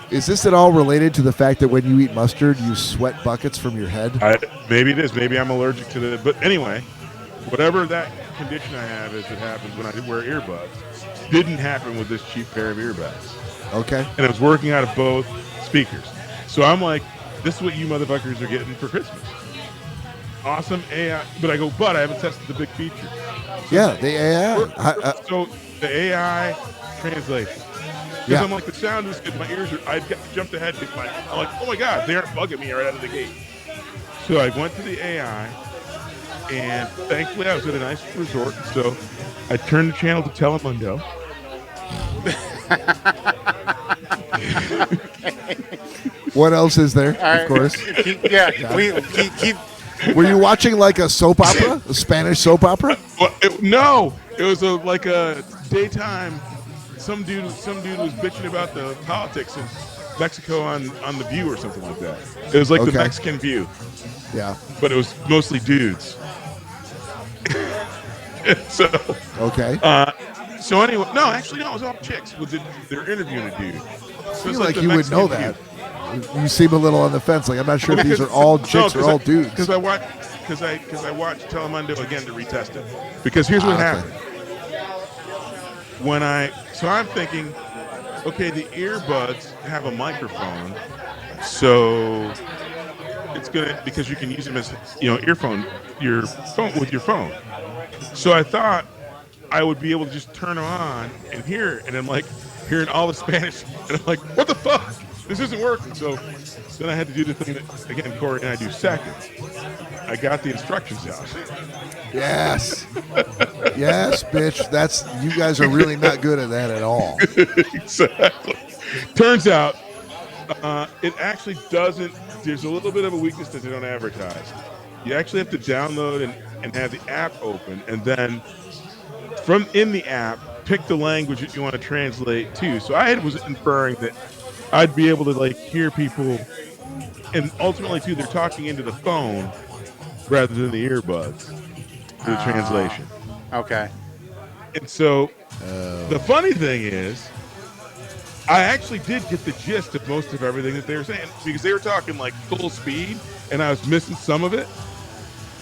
Is this at all related to the fact that when you eat mustard, you sweat buckets from your head? Maybe it is. Maybe I'm allergic to the. But anyway, whatever that condition I have is, it happens when I wear earbuds. Didn't happen with this cheap pair of earbuds. Okay. And it was working out of both speakers. So I'm like, this is what you motherfuckers are getting for Christmas. Awesome AI, but I haven't tested the big feature. So the AI. So the AI translation. Because I'm like, the sound is good. My ears are. I jumped ahead. I'm like, oh my god, they aren't bugging me right out of the gate. So I went to the AI, and thankfully I was at a nice resort. So I turned the channel to Telemundo. What else is there? Of course. Keep. Were you watching like a soap opera, a Spanish soap opera? Well, no, it was like a daytime. Some dude was bitching about the politics Mexico on the View or something like that. It was like the Okay. Mexican View, Yeah. but it was mostly dudes. So Okay. so anyway, no, actually no, it was all chicks. They're interviewing a dude. So I it's feel like the you would know Mexican that. View. You seem a little on the fence. Like I'm not sure if these are all chicks or all dudes. Because I watched Telemundo again to retest it. Because here's what happened. So I'm thinking, okay, the earbuds have a microphone, so it's gonna, because you can use them as your phone with your phone. So I thought I would be able to just turn them on and hear it, and I'm like hearing all the Spanish, and I'm like, what the fuck? This isn't working. So then I had to do the thing that, again, Cory and I do seconds. I got the instructions out. Yes. Yes, bitch. You guys are really not good at that at all. Exactly. Turns out it actually doesn't. There's a little bit of a weakness that they don't advertise. You actually have to download and have the app open, and then from in the app, pick the language that you want to translate to. So I was inferring that I'd be able to like hear people, and ultimately too, they're talking into the phone rather than the earbuds for the translation. Okay. And so the funny thing is, I actually did get the gist of most of everything that they were saying, because they were talking like full speed and I was missing some of it.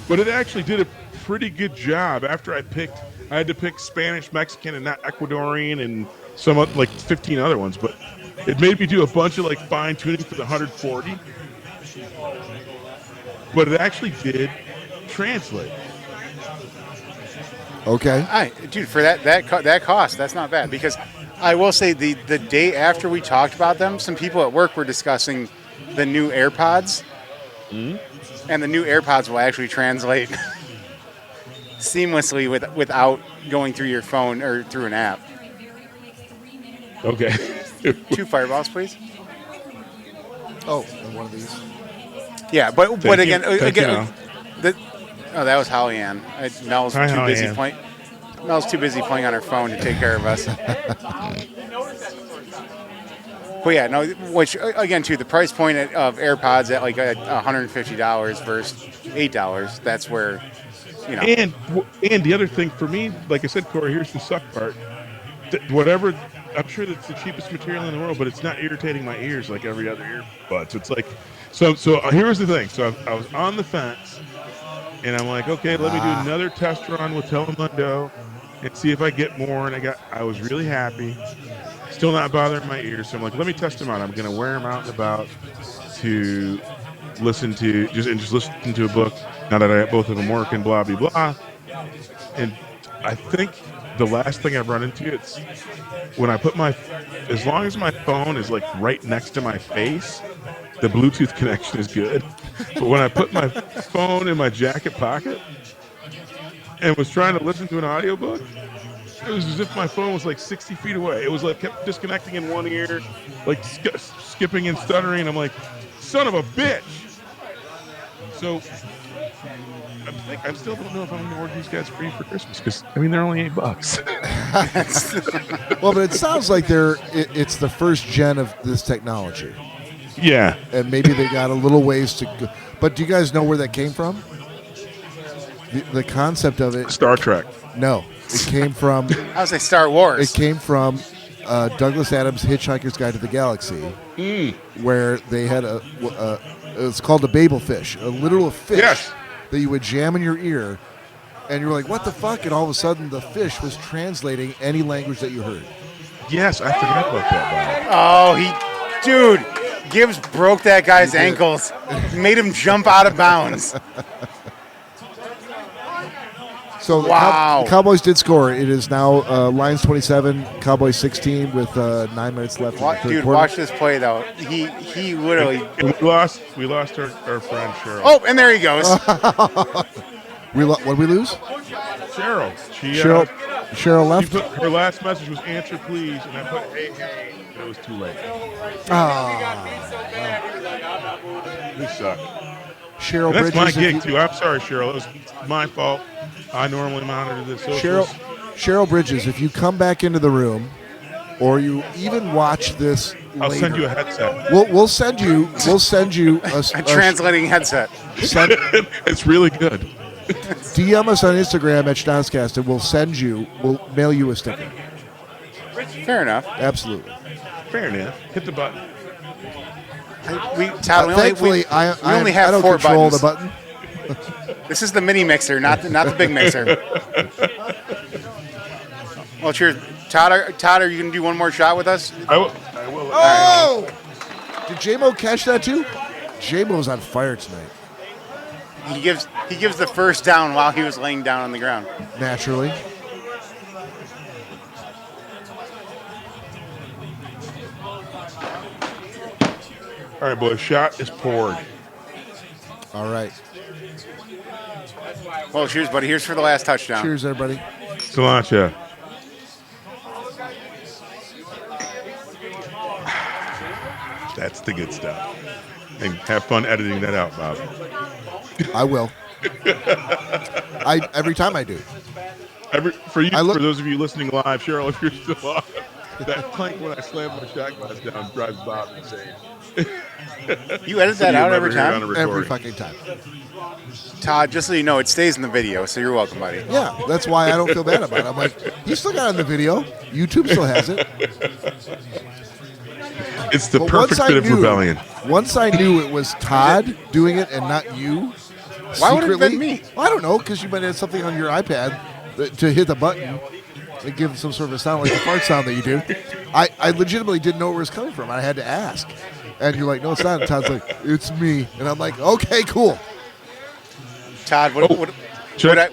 But it actually did a pretty good job. After I had to pick Spanish, Mexican, and not Ecuadorian, and some like 15 other ones. But it made me do a bunch of like fine tuning for the 140. But it actually did translate. Okay. Dude, for that cost, that's not bad. Because I will say the day after we talked about them, some people at work were discussing the new AirPods. And the new AirPods will actually translate seamlessly without going through your phone or through an app. Okay. 2 fireballs, please. Oh, and one of these. Yeah, but again, Thank you, Mel. that was Holly Ann. Mel's Hi, too Holly busy Ann. playing. Mel's too busy playing on her phone to take care of us. But yeah, no. Which again, too, the price point of AirPods at like $150 versus $8. That's where, And the other thing for me, like I said, Cory, here's the suck part. Whatever, I'm sure that's the cheapest material in the world, but it's not irritating my ears like every other earbud. So it's like, so here's the thing. So I was on the fence, and I'm like, okay, let me do another test run with Telemundo and see if I get more. And I was really happy. Still not bothering my ears. So I'm like, let me test them out. I'm going to wear them out and about to listen to, just listen to a book now that I got both of them working, blah, blah, blah. And I think the last thing I've run into, it's when I put as long as my phone is like right next to my face, the Bluetooth connection is good. But when I put my phone in my jacket pocket and was trying to listen to an audiobook, it was as if my phone was like 60 feet away. It was like kept disconnecting in one ear, like skipping and stuttering. I'm like, son of a bitch. So I still don't know if I'm going to order these guys free for Christmas, because they're only $8. Well, but it sounds like it's the first gen of this technology. Yeah. And maybe they got a little ways to go. But do you guys know where that came from? The concept of it. Star Trek. No. It came from. I was like Star Wars. It came from Douglas Adams' Hitchhiker's Guide to the Galaxy, where they had it's called a Babel fish, a literal fish that you would jam in your ear, and you're like, what the fuck? And all of a sudden, the fish was translating any language that you heard. Yes, I forgot about that, Bob. Dude, Gibbs broke that guy's ankles, made him jump out of bounds. So wow. The Cowboys did score. It is now Lions 27, Cowboys 16 with 9 minutes left in the third Dude, quarter. watch this play though. He literally. And we lost our friend Cheryl. Oh, and there he goes. What did we lose? Cheryl. Cheryl left. Her last message was "answer please," and I put "hey hey," and it was too late. We suck. Cheryl And that's Bridges. my gig too. I'm sorry, Cheryl. It was my fault. I normally monitor the socials. Cheryl Bridges, if you come back into the room or you even watch this I'll later, send you a headset. we'll send you A translating headset. send, It's really good. DM us on Instagram at Schnozcast, and we'll mail you a sticker. Fair enough. Absolutely. Fair enough. Hit the button. Todd, we Thankfully, only have I don't 4 control buttons. the button. This is the mini mixer, not the big mixer. Well, cheers. Todd, are you going to do one more shot with us? I will. Oh! Did J-Mo catch that too? J-Mo's on fire tonight. He gives the first down while he was laying down on the ground. Naturally. All right, boys. Shot is poured. All right. Well, cheers, buddy. Here's for the last touchdown. Cheers, everybody. Cilantro. That's the good stuff. And have fun editing that out, Bob. I will. Every time I do. For those of you listening live, Cheryl, if you're still on, that clank when I slam my shot glass down drives Bob insane. You edit that out every time? Every fucking time. Todd, just so you know, it stays in the video, so you're welcome, buddy. Yeah, that's why I don't feel bad about it. I'm like, he still got it in the video. YouTube still has it. It's the But perfect bit of rebellion. Once I knew it was Todd doing it and not you. Why would it have been secretly- me? Well, I don't know, because you might have something on your iPad to hit the button and give some sort of a sound like the fart sound that you do. I legitimately didn't know where it was coming from. I had to ask. And you're like, no, it's not. And Todd's like, it's me. And I'm like, okay, cool. Todd,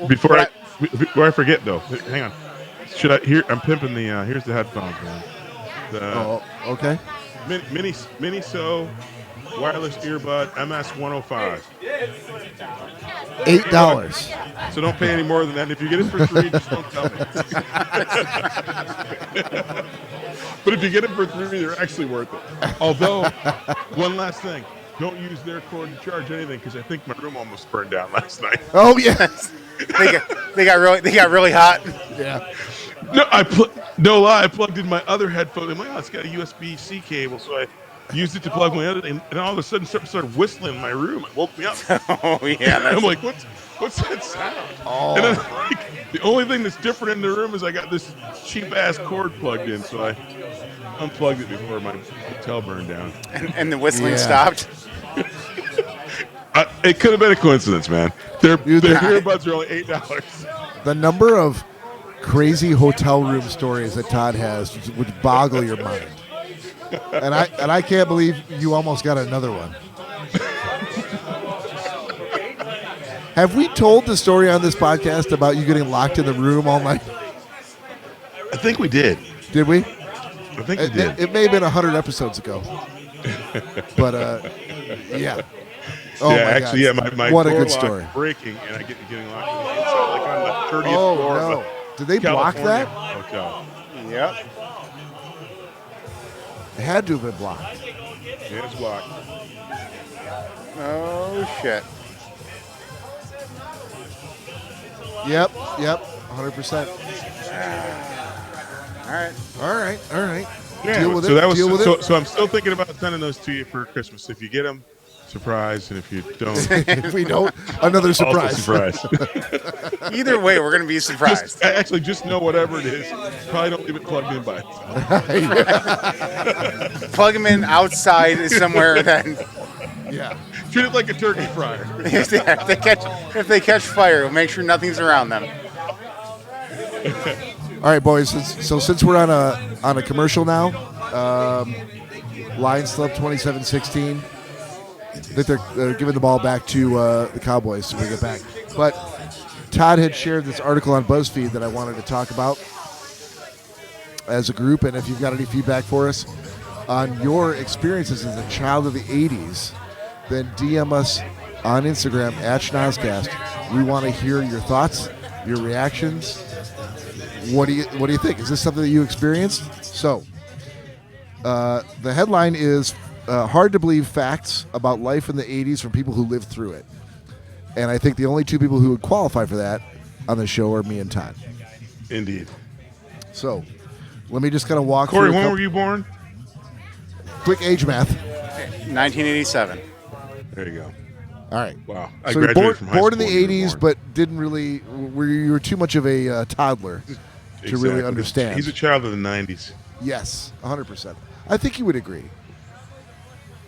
Before I forget though, hang on. Should I here? I'm pimping the. Here's the headphones, man. The Okay. mini so wireless earbud MS 105. $8. So don't pay any more than that. If you get it for free, just don't tell me. But if you get it for free, they're actually worth it. Although, one last thing. Don't use their cord to charge anything because I think my room almost burned down last night. Oh, yes. they got really hot. Yeah. No, no lie. I plugged in my other headphone. I'm like, oh, it's got a USB-C cable, so I used it to plug my other, and all of a sudden started whistling in my room. It woke me up. Oh yeah. I'm like, what's that sound? Oh. And then like, the only thing that's different in the room is I got this cheap ass cord plugged in, so I unplugged it before my hotel burned down. And the whistling stopped. It could have been a coincidence, man. Their earbuds are only $8. The number of crazy hotel room stories that Todd has would boggle your mind. And I can't believe you almost got another one. Have we told the story on this podcast about you getting locked in the room all night? I think we did. Did we? I think we did. It may have been 100 episodes ago. But, yeah. Oh, yeah, my actually, God. yeah, my what a door good lock story. breaking, and I getting locked in the inside, like on the 30th Oh, floor no. of a Did they block California that? hotel. Yep. It had to have been blocked. Yeah, it's blocked. Oh shit. Yep, 100%. All right. All right. Yeah, Deal with so it. that was Deal with it. so I'm still thinking about sending those to you for Christmas. If you get them, surprise, and if you don't, If we don't, another surprise. also surprise. Either way, we're gonna be surprised. Just know whatever it is. Probably don't leave it plugged in by itself. Plug them in outside somewhere. Then Yeah. Treat it like a turkey fryer. if they catch fire, we'll make sure nothing's around them. All right, boys. Since we're on a commercial now, Lions Club 27-16. That they're giving the ball back to the Cowboys to bring it back. But Todd had shared this article on BuzzFeed that I wanted to talk about as a group, and if you've got any feedback for us on your experiences as a child of the 80s, then DM us on Instagram at Schnozcast. We want to hear your thoughts, your reactions. What do you think? Is this something that you experienced? So, the headline is hard to believe facts about life in the 80s from people who lived through it. And I think the only two people who would qualify for that on the show are me and Todd. Indeed. So, Let me just kind of walk Cory, through. when were you born? Quick age math. 1987. There you go. All right. Wow. I So you're graduated from high born in school the when you were 80s, born. but didn't really. You were too much of a toddler to really Exactly. understand. He's a child of the 90s. Yes, 100%. I think you would agree.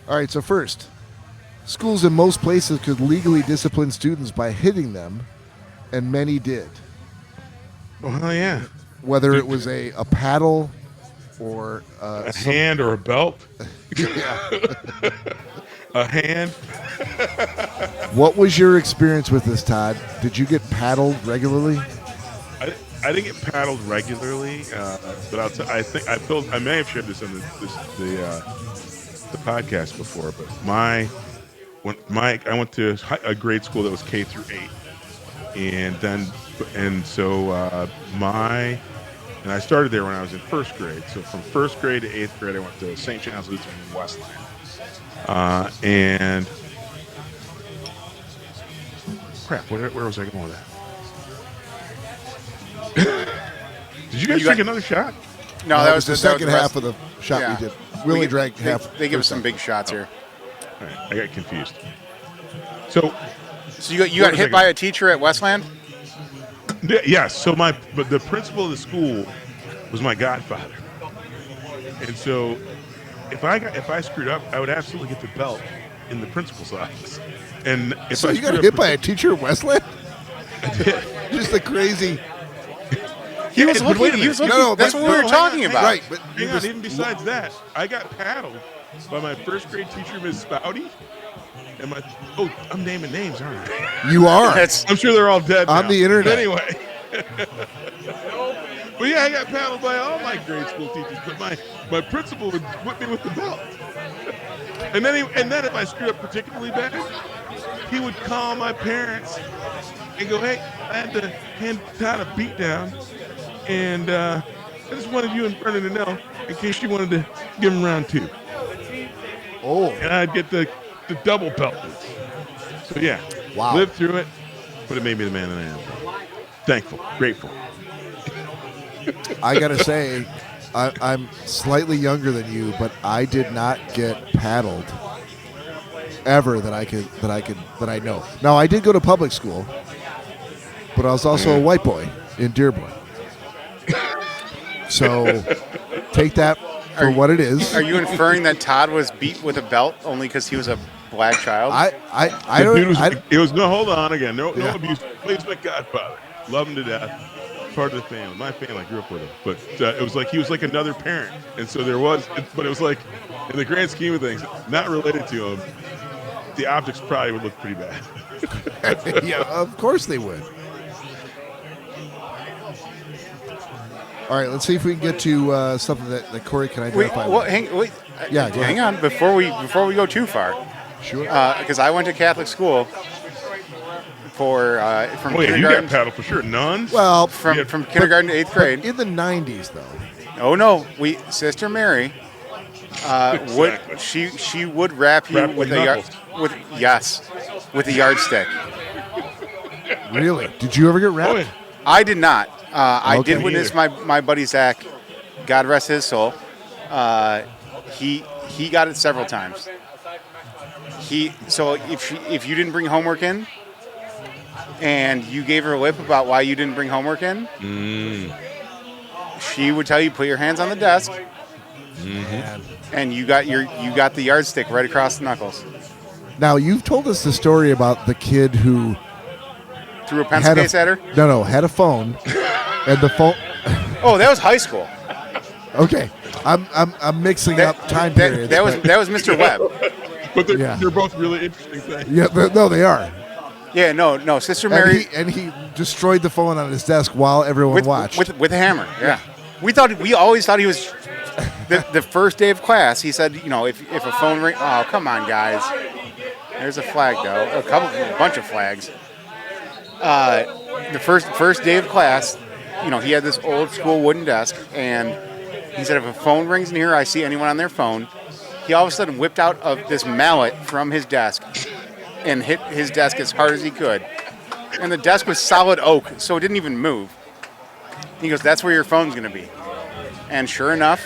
All right, so first, schools in most places could legally discipline students by hitting them, and many did. Oh, hell yeah. Whether it was a paddle or A hand or a belt. A hand. What was your experience with this, Todd? Did you get paddled regularly? I didn't get paddled regularly, but I may have shared this on the podcast before. But I went to a grade school that was K through 8, and I started there when I was in first grade. So from first grade to 8th grade, I went to St. John's Lutheran in Westland, and crap, where was I going with that? Did you guys drink another shot? No, that that was the rest- second half of the shot Yeah. we did. We only drank They, half. they give us first some half. big shots here. All right, I got confused. So So you got hit by a teacher at Westland? yes, so but the principal of the school was my godfather, and so if I screwed up, I would absolutely get the belt in the principal's office. And if So I you got screwed hit up, by a teacher at Westland? I did. Just a crazy. He was but looking. wait a He was minute. looking. That's what we were talking about. Right, but Hang on, even besides that, I got paddled by my first grade teacher, Miss Spouty, and I'm naming names, aren't I? you are. That's I'm sure they're all dead On now. the internet. But anyway. But yeah, I got paddled by all my grade school teachers, but my principal would whip me with the belt. And then if I screwed up particularly bad, he would call my parents and go, "Hey, I had to hand Todd a beat down, and I just wanted you and Brennan to know in case you wanted to give him round 2." Oh, And I'd get the double belt. So yeah, Wow. lived through it, but it made me the man that I am. Thankful, grateful. I gotta say, I'm slightly younger than you, but I did not get paddled ever that I know. Now I did go to public school, but I was also a white boy in Dearborn. So take that for what it is. Are you inferring that Todd was beat with a belt only because he was a black child? I The don't. dude was, I, it was no, hold on again. No Yeah. abuse. He's my godfather. Love him to death. Part of the family. My family, I grew up with him. But it was like he was like another parent. And so but it was like, in the grand scheme of things, not related to him, the optics probably would look pretty bad. yeah, of course they would. All right, let's see if we can get to something that Cory can identify. Wait. Yeah, go hang on before we go too far, Sure. because I went to Catholic school from Oh yeah, you kindergarten got paddled for sure. Nuns? Well, from kindergarten to 8th grade. in the 90s, though. Oh no, Sister Mary would Exactly. she would wrap you Wrap with with a knuckles. with a yardstick. Really? Did you ever get wrapped? Oh, yeah. I did not. I Okay. did witness my buddy Zach, God rest his soul. He got it several times. So if you didn't bring homework in, and you gave her a whip about why you didn't bring homework in, she would tell you put your hands on the desk, and you got the yardstick right across the knuckles. Now, you've told us the story about the kid who Threw a pencil case at her. No, had a phone, and the phone. Oh, that was high school. Okay, I'm mixing up time periods. That was Mr. Webb. But Yeah. they're both really interesting things. Yeah, no, they are. Yeah, no, Sister Mary And he destroyed the phone on his desk while everyone watched. with a hammer. Yeah, we always thought he was. The first day of class, he said, if a phone ring. Oh, come on, guys. There's a flag though, a bunch of flags. The first day of class, he had this old school wooden desk, and he said if a phone rings in here, I see anyone on their phone. He all of a sudden whipped out this mallet from his desk and hit his desk as hard as he could. And the desk was solid oak, so it didn't even move. He goes, "That's where your phone's going to be." And sure enough,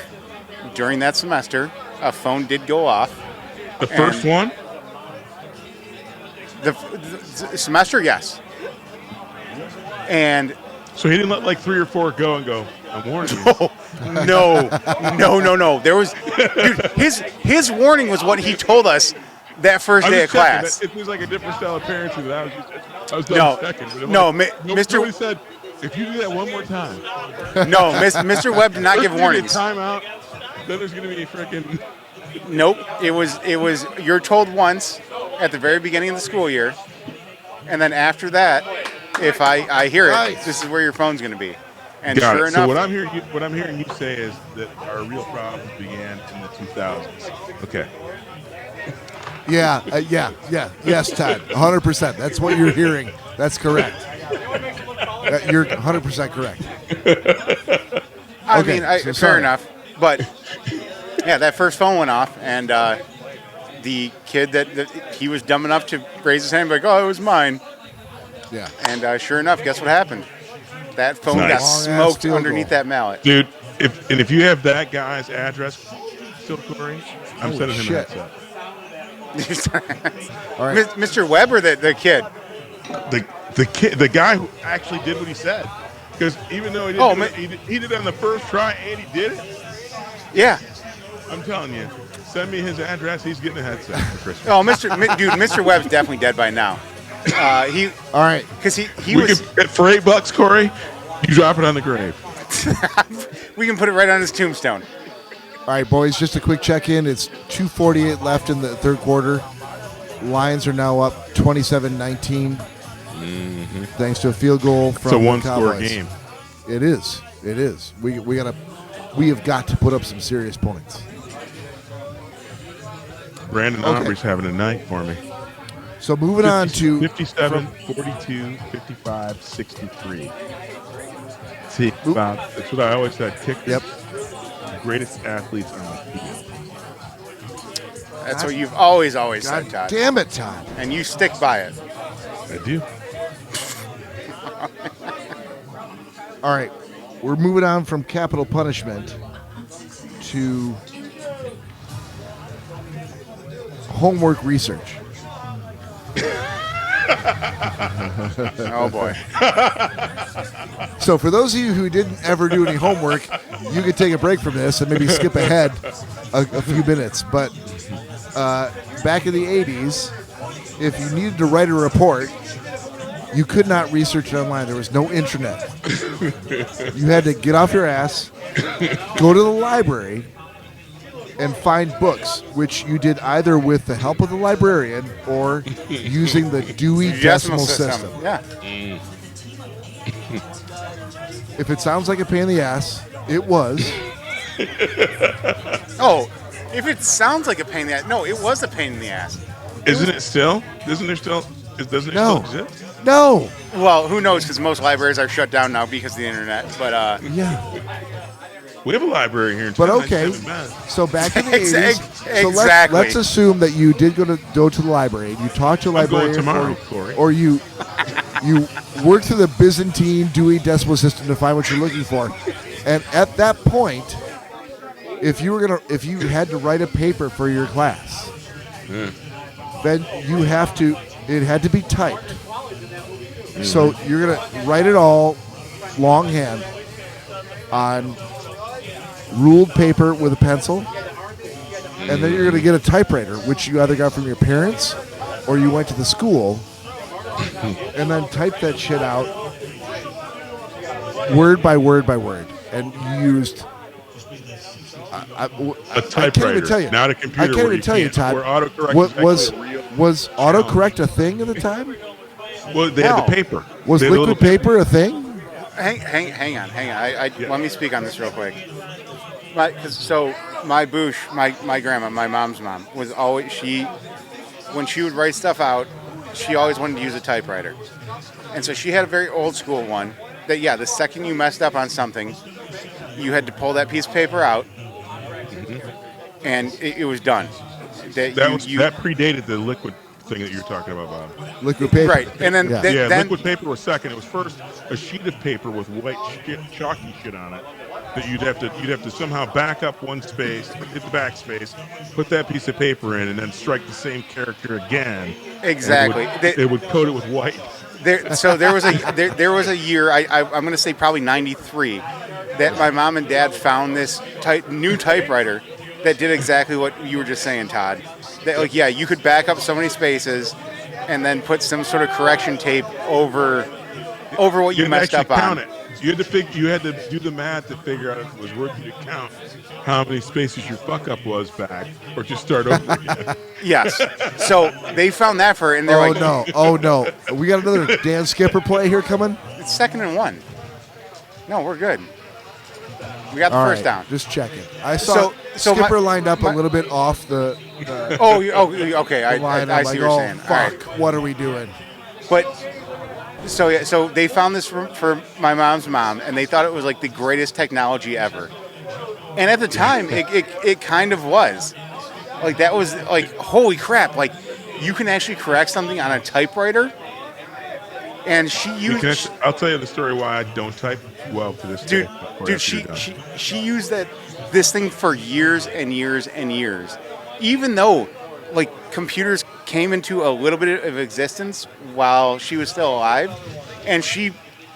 during that semester, a phone did go off. The first one? The semester, yes. And So he didn't let like 3 or 4 go and go, I'm warning you. no. There was, dude, his warning was what he told us that first day of class. It was like a different style of parenting that I was done checking. But Mr. Nobody said, if you do that one more time. No, Mr. Webb did not give warnings. Timeout. Then there's going to be a freaking. Nope. It was. You're told once at the very beginning of the school year, and then after that, if I hear it, this is where your phone's going to be. And Got sure it. enough, So what I'm hearing you say is that our real problems began in the 2000s. Okay. Yeah. Yes, Todd. 100%. That's what you're hearing. That's correct. You're 100% correct. I Okay, mean, so fair sorry. enough. But yeah, that first phone went off, and the kid that he was dumb enough to raise his hand, and be like, "Oh, it was mine." Yeah. And sure enough, guess what happened? That phone Nice. got Long-ass smoked field underneath goal. that mallet. Dude, if you have that guy's address still, Cory, I'm Holy sending him shit. a headset. All right. Mr. Webb or the kid? The guy who actually did what he said. Because even though he did it on the first try and he did it, Yeah. I'm telling you, send me his address. He's getting a headset for Christmas. Oh, Mr. Webb's definitely dead by now. All right. Because he We was. can, for $8, Cory, you drop it on the grave. We can put it right on his tombstone. All right, boys, just a quick check-in. It's 2:48 left in the third quarter. Lions are now up 27-19, thanks to a field goal from It's a the one-score Cowboys. game. It is. We have got to put up some serious points. Brandon Aubrey's having a night for me. So moving on to 57, 42, 55, 63. See, Bob, that's what I always said. Kickers, Yep. the greatest athletes on the field. That's what you've always God said, Todd. damn it, Todd. And you stick by it. I do. All right, we're moving on from capital punishment to homework research. Oh, boy. So for those of you who didn't ever do any homework, you could take a break from this and maybe skip ahead a few minutes. But back in the 80s, if you needed to write a report, you could not research it online. There was no internet. You had to get off your ass, go to the library, and find books, which you did either with the help of the librarian or using the Dewey Decimal System. Yeah. If it sounds like a pain in the ass, it was. Oh, if it sounds like a pain in the ass. No, it was a pain in the ass. Isn't it still? Doesn't it still exist? No. Well, who knows? Because most libraries are shut down now because of the internet. But Yeah. We have a library here in But town. okay. It's bad. So back in the 80s, so Exactly. let's assume that you did go to the library. You talked to a I'm going librarian, tomorrow, Cory. or you worked through the Byzantine Dewey Decimal System to find what you're looking for. And at that point, if you had to write a paper for your class, then it had to be typed. So you're gonna write it all longhand on ruled paper with a pencil, and then you're going to get a typewriter, which you either got from your parents or you went to the school, and then type that shit out word by word by word. And you used A I typewriter, can't even tell you. not a computer. I can't where even tell you, can't- Todd. Where autocorrect Was is actually a real. was autocorrect a thing at the time? Well, they had No. the paper. Was They had a little liquid paper a thing? hang on. Let me speak on this real quick. So my boosh, my grandma, my mom's mom, was always when she would write stuff out, she always wanted to use a typewriter. And so she had a very old school one that, yeah, the second you messed up on something, you had to pull that piece of paper out, and it was done. That predated the liquid thing that you're talking about, Bob. Liquid paper. Right, and then Yeah. Yeah, then liquid paper was second. It was first a sheet of paper with white chalky shit on it, that you'd have to somehow back up one space, hit the backspace, put that piece of paper in, and then strike the same character again. Exactly. It would coat it with white. There was a year, I'm going to say probably 93, that my mom and dad found this new typewriter that did exactly what you were just saying, Todd. That, like, yeah, you could back up so many spaces and then put some sort of correction tape over what you messed up on. It. You had to do the math to figure out if it was worth it to count how many spaces your fuck up was back, or just start over again. Yes. So they found that and they're like, oh no, we got another Dan Skipper play here coming. It's 2nd and 1. No, we're good. We got the All first right, down. Just checking. I saw Skipper lined up a little bit off the okay. line. I I'm see like, what you're saying. fuck, All right. what are we doing? But so they found this for my mom's mom, and they thought it was like the greatest technology ever. And at the time, it kind of was. Like, that was like, holy crap! Like, you can actually correct something on a typewriter. And she used. I'll tell you the story why I don't type well to this day. Dude, she used this thing for years and years and years, even though, like, computers came into a little bit of existence while she was still alive, and she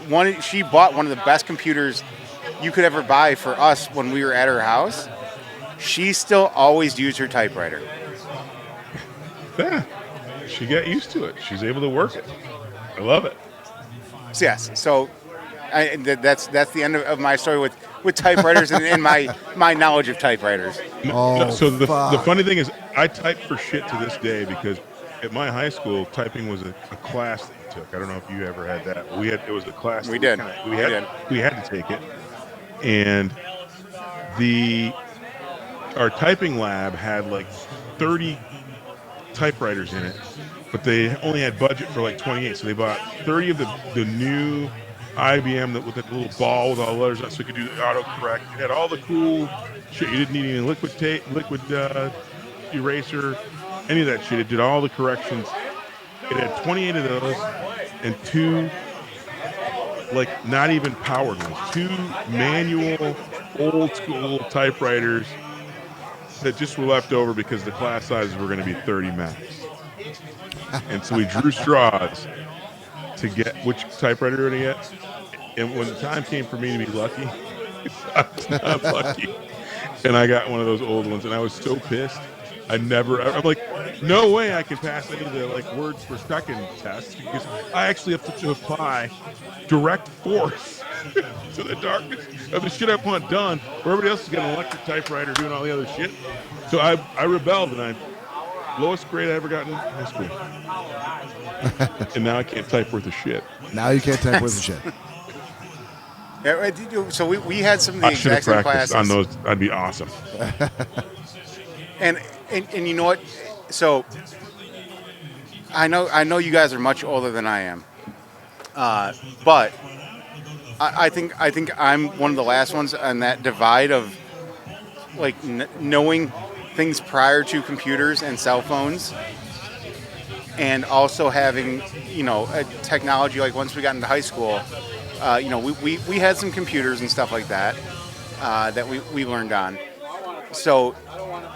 bought one of the best computers you could ever buy for us when we were at her house. She still always used her typewriter. Yeah, she got used to it. She's able to work it. I love it. So, yes, so that's the end of my story with typewriters and my knowledge of typewriters. So the funny thing is, I type for shit to this day because at my high school, typing was a class that you took. I don't know if you ever had that. It was a class. We did. We had to take it, and our typing lab had like 30 typewriters in it, but they only had budget for like 28, so they bought 30 of the new IBM with that little ball with all the letters on, so you could do the autocorrect. It had all the cool shit. You didn't need any liquid tape, liquid eraser, any of that shit. It did all the corrections. It had 28 of those and 2, like, not even powered ones, 2 manual, old school typewriters that just were left over because the class sizes were going to be 30 max. And so we drew straws to get which typewriter to get. And when the time came for me to be lucky, I was not lucky. And I got one of those old ones, and I was so pissed. I'm like, no way I can pass any of the, like, words per second tests, because I actually have to apply direct force to the darkness of the shit I want done, where everybody else has got an electric typewriter doing all the other shit. So I rebelled, and lowest grade I ever got in high school. And now I can't type worth a shit. Now you can't type worth a shit. Yeah, so we had some of the exact same classes. On those, that'd be awesome. And you know what? So I know you guys are much older than I am, but I think I'm one of the last ones on that divide of, like, knowing things prior to computers and cell phones, and also having, a technology, like, once we got into high school, we had some computers and stuff like that that we learned on. So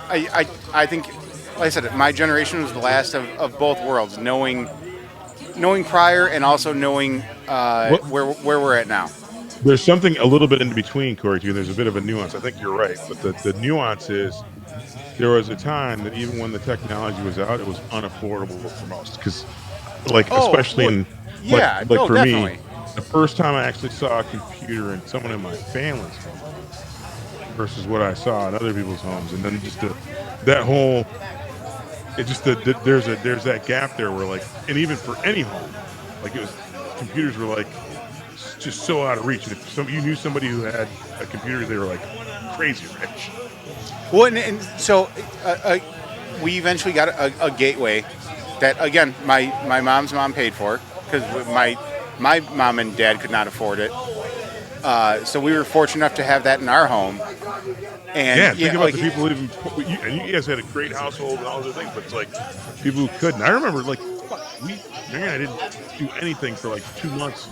I think, like I said, my generation was the last of both worlds, knowing prior and also knowing where we're at now. There's something a little bit in between, Cory, too. There's a bit of a nuance. I think you're right, but the nuance is there was a time that even when the technology was out, it was unaffordable for most. Because, like, especially in, like for definitely. me, the first time I actually saw a computer in someone in my family's home versus what I saw in other people's homes, and then just there's that gap there where, like, and even for any home, like, computers were, like, just so out of reach. And if you knew somebody who had a computer, they were, like, crazy rich. Well, and so we eventually got a gateway that, again, my mom's mom paid for, because my mom and dad could not afford it. So we were fortunate enough to have that in our home. And think about the people who even, and you guys had a great household and all those things, but it's like people who couldn't. I remember, like, I didn't do anything for like 2 months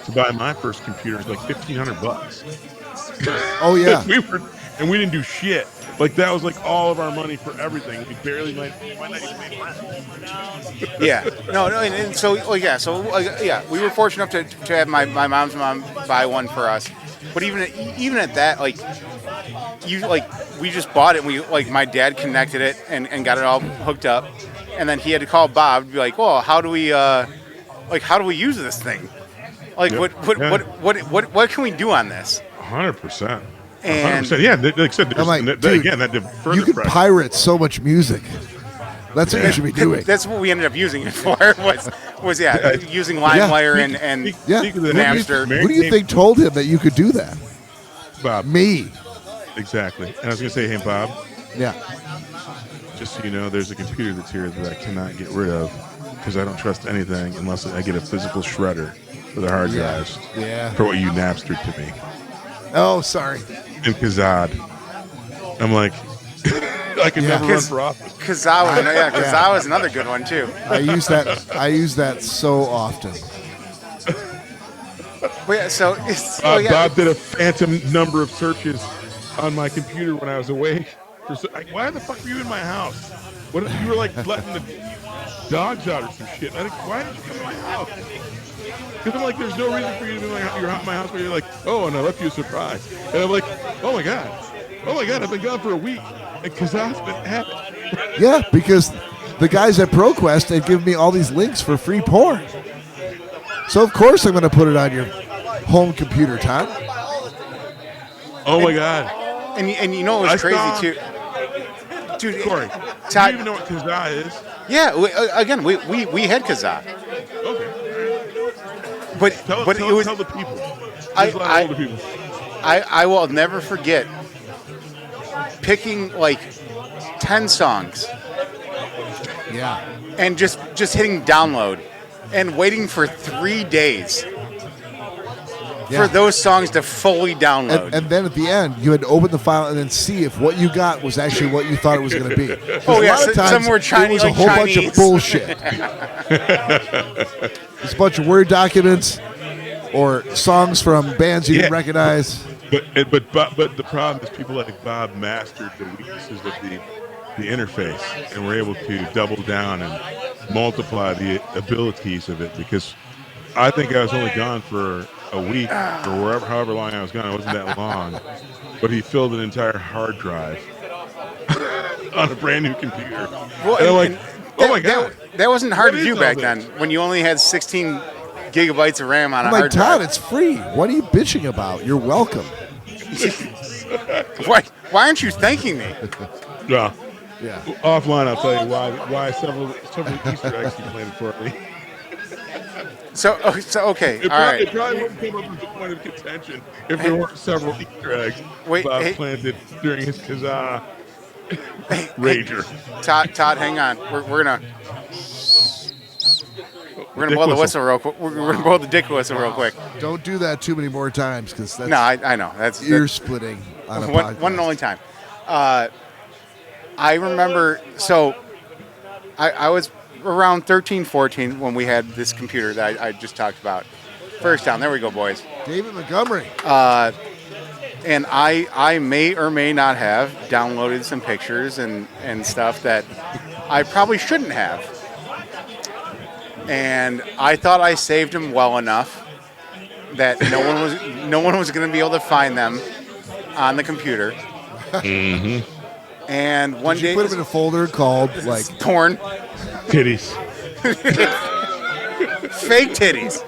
to buy my first computer. It was like $1,500. Oh yeah. We didn't do shit. Like that was like all of our money for everything. We barely might not even pay rent. Yeah. No. And so, yeah. We were fortunate enough to have my mom's mom buy one for us. But even at that, we just bought it. And we my dad connected it and got it all hooked up, and then he had to call Bob to be like, well, how do we use this thing? Like, Yep. what can we do on this? 100%. And 100%. Yeah, like I said, I'm like, that dude, did further you could pressure. pirate so much music. That's what you should be doing. That's what we ended up using it for. Was using LimeWire and Yeah. Speaking of the Napster. Who do you think told him that you could do that? Bob? Me. Exactly. And I was gonna say, hey Bob, Yeah. just so you know, there's a computer that's here that I cannot get rid of because I don't trust anything unless I get a physical shredder for the hard drives. Yeah. For what you Napstered to me. Oh, sorry. And Kazad. I'm like, I could never run for office. Kazawa is another good one too. I use that so often. But yeah, so it's Bob did a phantom number of searches on my computer when I was awake. Why the fuck were you in my house? What you were like letting the dogs out or some shit? Why did you come to my house? Because I'm like, there's no reason for you to be in my house where you're like, oh, and I left you a surprise. And I'm like, oh my god, I've been gone for a week, and Kazaz's been at it. Yeah, because the guys at ProQuest had given me all these links for free porn. So of course I'm going to put it on your home computer, Todd. Oh my god. And you know what was crazy too, dude. Cory, Todd, do you even know what Kazaa is? Yeah, we had Kazaa. Okay. But Tell it was the people. I- There's a lot of older people. I will never forget picking like 10 songs Yeah. and just hitting download and waiting for 3 days for those songs to fully download. And then at the end, you had to open the file and then see if what you got was actually what you thought it was going to be. Oh, yeah, a lot of times, some were Chinese, it was a whole bunch of Chinese. bullshit. It's a bunch of Word documents or songs from bands you didn't recognize. But the problem is people like Bob mastered the weaknesses of the interface and were able to double down and multiply the abilities of it, because I think I was only gone for a week or however long I was gone. It wasn't that long, but he filled an entire hard drive on a brand new computer. Well, and I'm like, oh my god, that wasn't hard to What do is back all then this? when you only had 16 gigabytes of RAM on I'm a like, hard Todd, drive. it's free. What are you bitching about? You're welcome. Why aren't you thanking me? well, Yeah. offline I'll tell you why several Easter eggs you planted for me. So okay, It all right. probably wouldn't come up as a point of contention if there weren't several Easter eggs Wait, Bob hey. planted during his Kazaa rager. Todd, hang on. We're gonna Dick blow the whistle. whistle real quick. We're gonna blow the dick whistle real quick. Don't do that too many more times because that's No, I know that's ear splitting on a podcast. one and only time. I remember. So I was around 13, 14 when we had this computer that I just talked about. First down. There we go, boys. David Montgomery. And I may or may not have downloaded some pictures and stuff that I probably shouldn't have. And I thought I saved them well enough that no one was going to be able to find them on the computer. Mm-hmm. And one Did you day, put him in a folder called like porn, Titties. fake titties.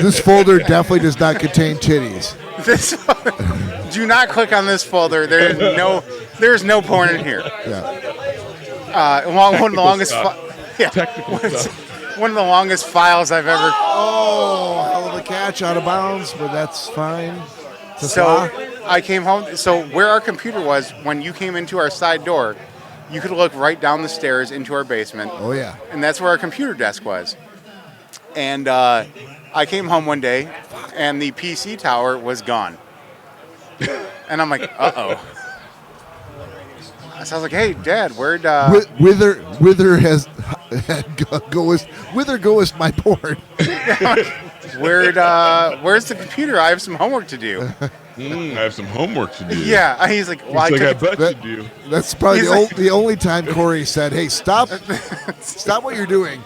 this folder definitely does not contain titties. This do not click on this folder. There's no porn in here. Yeah. One of the longest. Technical stuff. One of the longest files I've ever. Oh, hell of a catch out of bounds, but that's fine. It's a So fly. I came home. So where our computer was when you came into our side door, you could look right down the stairs into our basement, Oh yeah. and that's where our computer desk was. And I came home one day, and the PC tower was gone. And I'm like, uh-oh. So I was like, hey, Dad, where'd... Whither goest my porn? where's the computer? I have some homework to do. I have some homework to do. Yeah, he's like, well, He's like, I took bet you do. That's probably He's the only time Corey said, "Hey, stop what you're doing.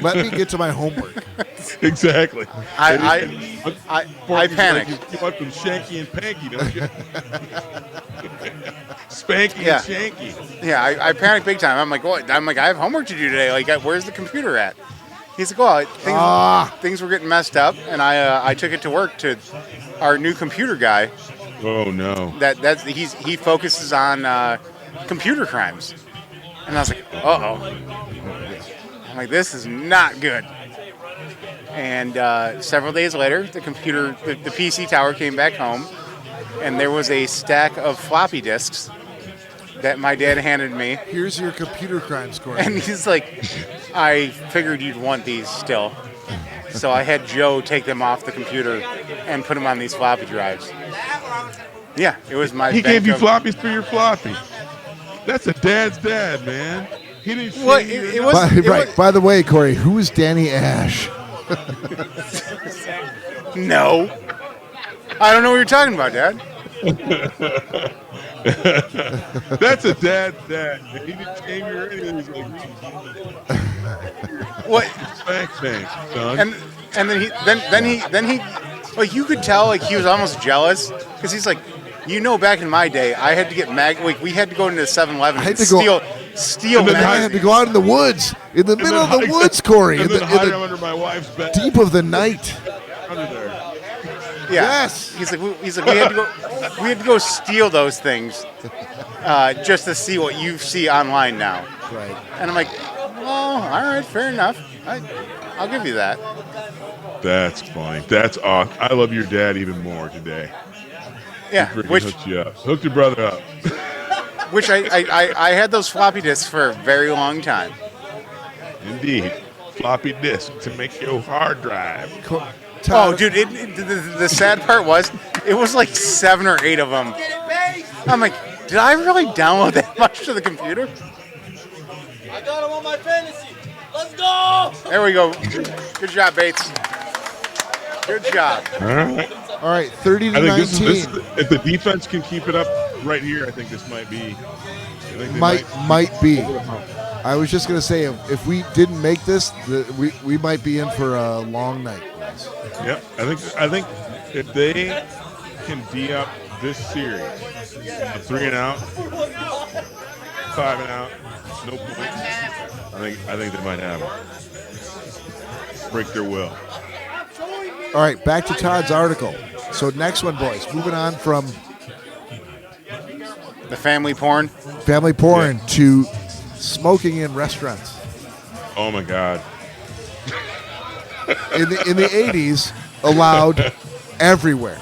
Let me get to my homework." Exactly. I panicked. You want some Shanky and Panky, don't you? Spanky Yeah. and Shanky. Yeah, I panicked big time. I'm like, what? I'm like, I have homework to do today. Like, where's the computer at? He's like, well, things were getting messed up, and I took it to work to our new computer guy. Oh no. He focuses on computer crimes, and I was like, uh-oh. I'm like, this is not good. And several days later, the PC tower came back home, and there was a stack of floppy disks that my dad handed me. Here's your computer crimes, Corey. And he's like, I figured you'd want these still. So I had Joe take them off the computer and put them on these floppy drives. Yeah, it was my He bank gave you of- floppies for your floppy. That's a dad's dad, man. He didn't say Well, you it or was- nothing. Right. By the way, Corey, who is Danny Ash? No. I don't know what you're talking about, Dad. That's a dad's dad. He didn't shame you or anything. He's like, What? thanks, son. And then he like, you could tell like he was almost jealous because he's like, back in my day, I had to get we had to go into 7-Eleven I had and to go- steal And then I had to go out in the woods, in the middle of the hide- woods, Corey, and in then hide the him under my wife's bed. deep of the night. Under there. Yeah. Yes. He's like we had to go steal those things just to see what you see online now. Right. And I'm like, well, all right, fair enough. I'll give you that. That's funny. That's awesome. I love your dad even more today. Yeah. Freaking Which hooked you up. Hooked your brother up. I had those floppy disks for a very long time. Indeed. Floppy disk to make your hard drive. Oh, dude, the sad part was, it was like 7 or 8 of them. I'm like, did I really download that much to the computer? I got him on my fantasy. Let's go! There we go. Good job, Bates. Good job. All right. All right, 30 to I think 19. this if the defense can keep it up right here, I think this might be. I think they might be. I was just gonna say if we didn't make this, we might be in for a long night, guys. Yep. I think if they can D up this series, a 3 and out, 5 and out, no points. I think they might have it. Break their will. All right, back to Todd's article. So next one, boys. Moving on from The family porn. family porn to smoking in restaurants. Oh my God. In the 80s, allowed everywhere.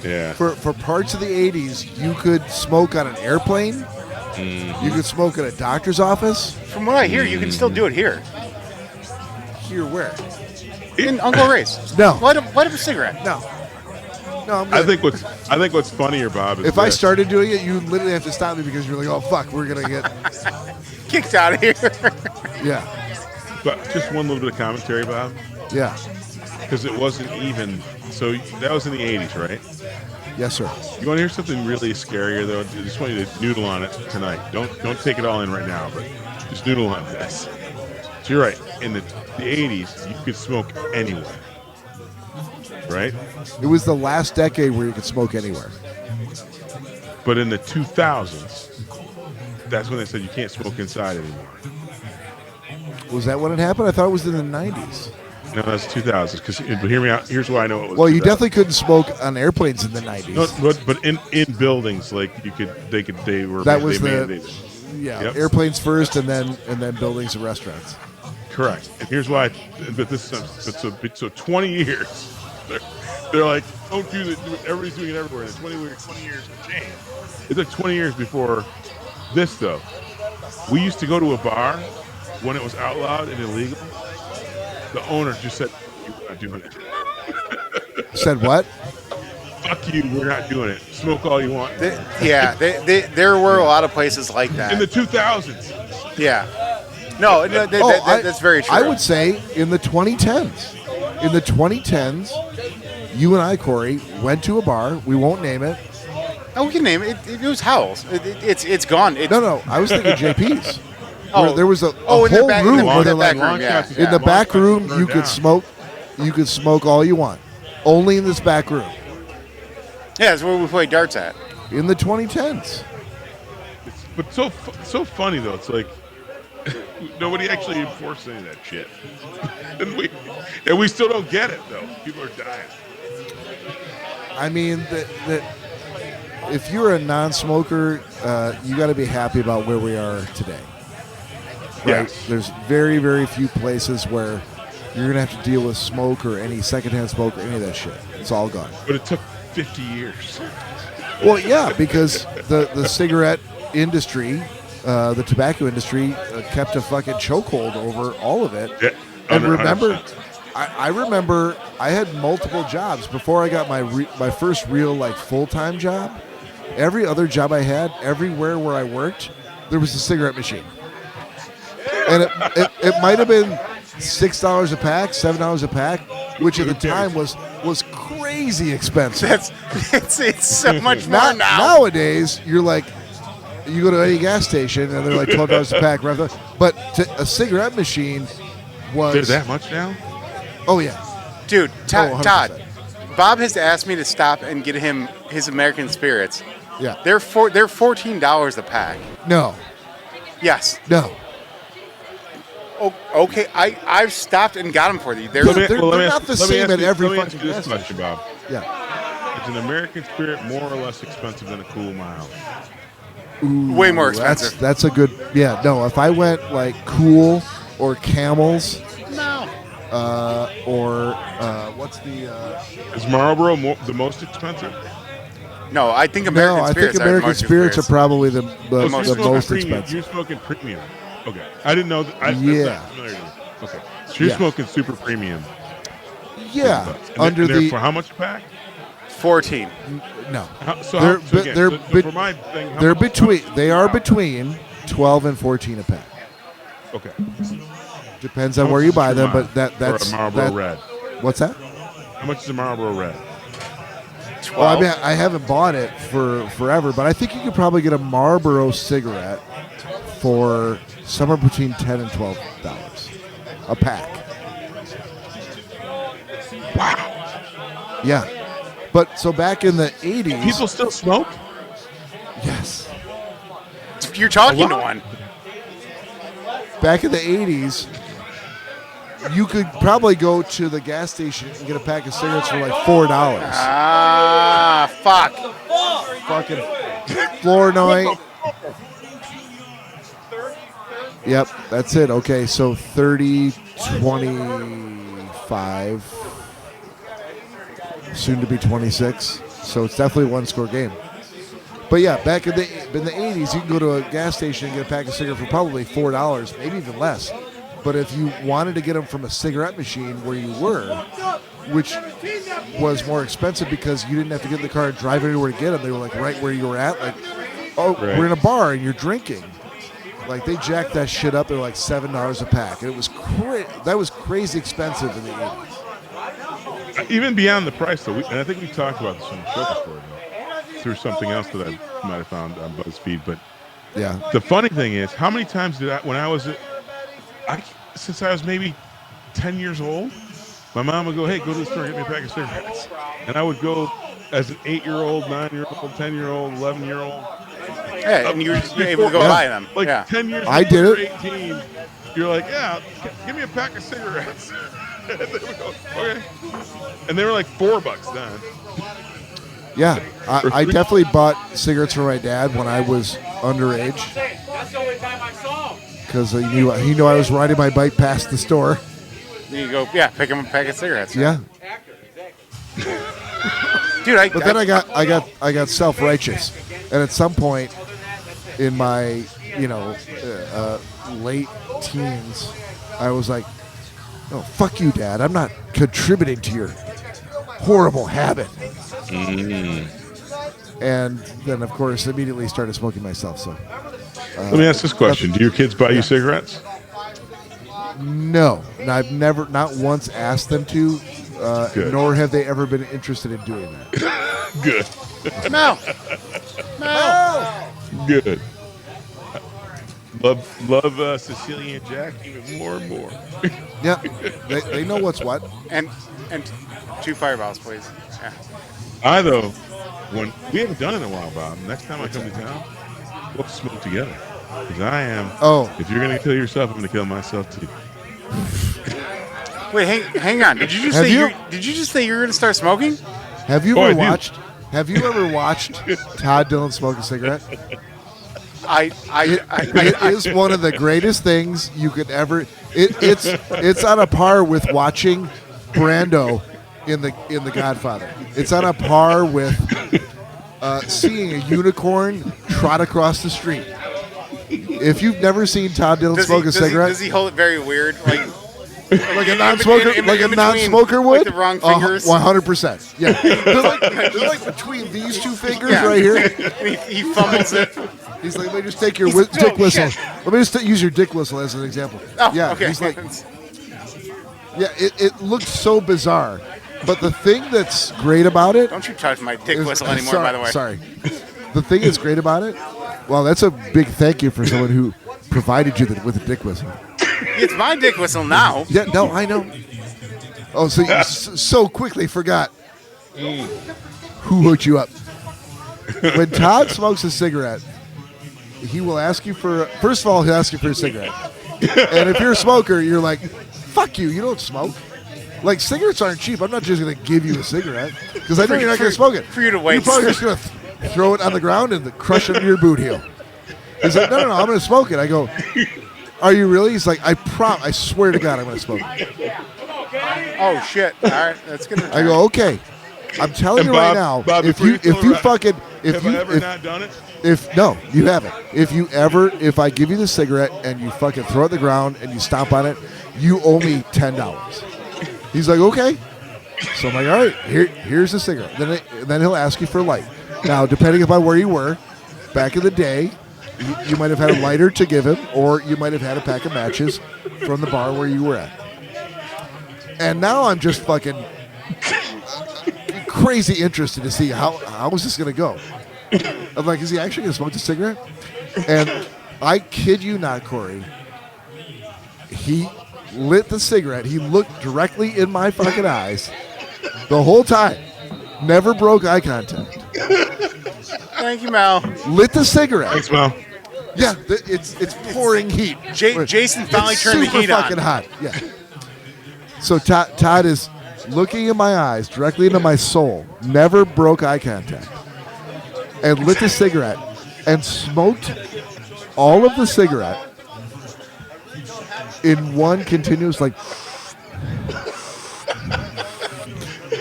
Yeah. For parts of the 80s, you could smoke on an airplane. Mm-hmm. You could smoke in a doctor's office. From what I hear, you can still do it here. Here, where? In Uncle Ray's. No. Light up a cigarette. No, I'm I good. think what's funnier, Bob, is If I this. started doing it, you literally have to stop me because you're like, oh fuck, we're gonna get Kicked out of here. yeah, But just one little bit of commentary, Bob, yeah, because it wasn't even. So that was in the 80s, right? yes sir. You want to hear something really scarier, though? I just want you to noodle on it tonight. Don't take it all in right now, but just noodle on this. So you're right. In the 80s, you could smoke anywhere, right? It was the last decade where you could smoke anywhere. But in the 2000s, that's when they said you can't smoke inside anymore. Was that when it happened? I thought it was in the 90s. No, that's 2000s. Because hear me out. Here's why I know it was. Well, you 2000s. definitely couldn't smoke on airplanes in the 90s. No, but in buildings, like they were That was they the- mandated. Yeah, Yep. airplanes first, and then buildings and restaurants. Correct. And here's why. But this so 20 years. They're like, don't do this. Everybody's doing it everywhere. And 20 years of change. It took 20 years before this, though. We used to go to a bar when it was outlawed and illegal. The owner just said, "You're not doing it." Said what? Fuck you. We're not doing it. Smoke all you want. There were a lot of places like that. In the 2000s. Yeah. No, that's very true. I would say in the 2010s. In the 2010s, You and I, Corey, went to a bar. We won't name it. Oh, we can name it. It was Howell's. It's gone. No. I was thinking JP's. Oh. Where there was a in whole the back, room in where the they're back like, room. Yeah. in the back room, burned you could down. smoke. You could smoke all you want. Only in this back room. Yeah, that's where we play darts at. In the 2010s. But so funny though. It's like nobody actually enforced any of that shit, and we still don't get it though. People are dying. I mean, if you're a non-smoker, you got to be happy about where we are today. Right? Yes. There's very, very few places where you're going to have to deal with smoke or any secondhand smoke or any of that shit. It's all gone. But it took 50 years. Well, yeah, because the cigarette industry, the tobacco industry, kept a fucking chokehold over all of it. Yeah, And 100%. remember, I remember I had multiple jobs before I got my first real like full-time job. Every other job I had, everywhere where I worked, there was a cigarette machine, and it might have been $6 a pack, $7 a pack, which at the time was crazy expensive. It's so much more now. Nowadays, you're like, you go to any gas station and they're like $12 a pack. Right? But a cigarette machine was There's that much now? Oh yeah, Dude, Oh, 100%. Todd, Bob has asked me to stop and get him his American Spirits. yeah. They're $14 a pack. No, Yes. no. Oh, okay. I've stopped and got them for you. They're They're not the same at every let me ask fucking you gas this question, Bob. Yeah. Is an American Spirit more or less expensive than a Cool Mile? way more expensive. That's a good. Yeah. No. If I went like Cool or Camels. No. Or what's the? Is Marlboro the most expensive? No, I think American No, I Spirits think American are Spirits are probably the Oh, so you're smoking most premium. expensive. You're smoking premium. Okay, I didn't know that. That's Yeah. not familiar to me. Okay, so you're Yeah. smoking super premium. Yeah, And under they're the for how much a pack? 14. no. So They're how, so again, they're so bet- for my thing, how They're much- between. They are between 12 and 14 a pack. Okay, Depends on How where much you is buy your them, Mile? but that's or a Marlboro that- Red. What's that? How much is a Marlboro Red? 12. Well, I mean, I haven't bought it for forever, but I think you could probably get a Marlboro cigarette for somewhere between $10 and $12 a pack. Wow. Yeah, but so back in the 80s, People still smoke? yes, You're talking to lot. one. back in the 80s, you could probably go to the gas station and get a pack of cigarettes for like $4. Ah, fuck. Fucking Flournoy. Yep, that's it. Okay, so 30, 25, soon to be 26. So it's definitely a one-score game. But yeah, back in the 80s, you can go to a gas station and get a pack of cigarettes for probably $4, maybe even less. But if you wanted to get them from a cigarette machine where you were, which was more expensive because you didn't have to get in the car and drive anywhere to get them, they were like right where you were at. Like, oh, Right. we're in a bar and you're drinking. Like they jacked that shit up. They're like $7 a pack, and it was that was crazy expensive in the 80s. Even beyond the price, though, and I think we talked about this on the show before, though, through something else that I might have found on BuzzFeed. But Yeah, the funny thing is, how many times did when I was, since I was maybe 10 years old, my mom would go, "Hey, go to the store, get me a pack of cigarettes," and I would go as an 8-year-old, 9-year-old, 10-year-old, 11-year-old. Yeah, and you're able to go Yeah. buy them. Like Yeah. 10 years I old did or it. 18, you're like, "Yeah, give me a pack of cigarettes." And they would go, "Okay," and they were like $4 then. yeah. I definitely bought cigarettes for my dad when I was underage That's the only time I saw him. because he knew I was riding my bike past the store. You go, yeah, pick them a pack of cigarettes. Yeah, Actor, exactly. Dude, but then I got self-righteous, and at some point in my late teens, I was like, "Oh, fuck you, Dad! I'm not contributing to your horrible habit." And then, of course, immediately started smoking myself. So Let me ask this question: do your kids buy you cigarettes? no, and I've never, not once, asked them to. Good. nor have they ever been interested in doing that. Good. Mel. Mel. Good. Love Sicilian Jack even more and more. Yeah, they know what's what. And 2 fireballs, please. Yeah. When we haven't done it in a while, Bob. Next time I come to town, we'll smoke together. Because I am. Oh. If you're gonna kill yourself, I'm gonna kill myself too. Wait, hang on. Did you just say you were gonna start smoking? Have you Oh, ever I do. watched? Have you ever watched Todd Dillon smoke a cigarette? It is one of the greatest things you could ever. It's on a par with watching Brando in the Godfather. It's on a par with seeing a unicorn trot across the street. If you've never seen Todd Dillon smoke a cigarette, does he hold it very weird, like a non-smoker, would? Like the wrong fingers? 100%. Yeah, they're like between these two fingers right here. He fumbles it. He's like, let me just take your dick whistle. Let me just use your dick whistle as an example. Oh, yeah, okay. he's like, yeah, it looked so bizarre. But the thing that's great about it... Don't you touch my dick whistle anymore, by the way. Sorry. The thing that's great about it, well, that's a big thank you for someone who provided you with a dick whistle. It's my dick whistle now. Yeah, no, I know. Oh, so you so quickly forgot who hooked you up. When Todd smokes a cigarette, he will ask you for... First of all, he'll ask you for a cigarette. And if you're a smoker, you're like, fuck you don't smoke. Like, cigarettes aren't cheap. I'm not just going to give you a cigarette because I know you're not going to smoke it. For you to waste. You're probably just going to throw it on the ground and crush it under your boot heel. He's like, no, I'm going to smoke it. I go, are you really? He's like, I swear to God, I'm going to smoke it. Oh, shit. All right. That's good. I go, okay. I'm telling you right now, Bob, if before you throw it fucking... Have I ever not done it? No, you haven't. If I give you the cigarette and you fucking throw it on the ground and you stomp on it, you owe me $10. He's like, okay. So I'm like, all right, here's the cigarette. Then he'll ask you for a light. Now, depending upon where you were, back in the day, you might have had a lighter to give him, or you might have had a pack of matches from the bar where you were at. And now I'm just fucking crazy interested to see how is this going to go. I'm like, is he actually going to smoke the cigarette? And I kid you not, Cory, he lit the cigarette. He looked directly in my fucking eyes the whole time. Never broke eye contact. Thank you, Mel. Lit the cigarette. Thanks, Mel. Yeah, it's pouring heat. Jason finally it's turned the super heat on. fucking hot. Yeah. So Todd is looking in my eyes, directly into my soul. Never broke eye contact. And lit the cigarette and smoked all of the cigarette in one continuous, like,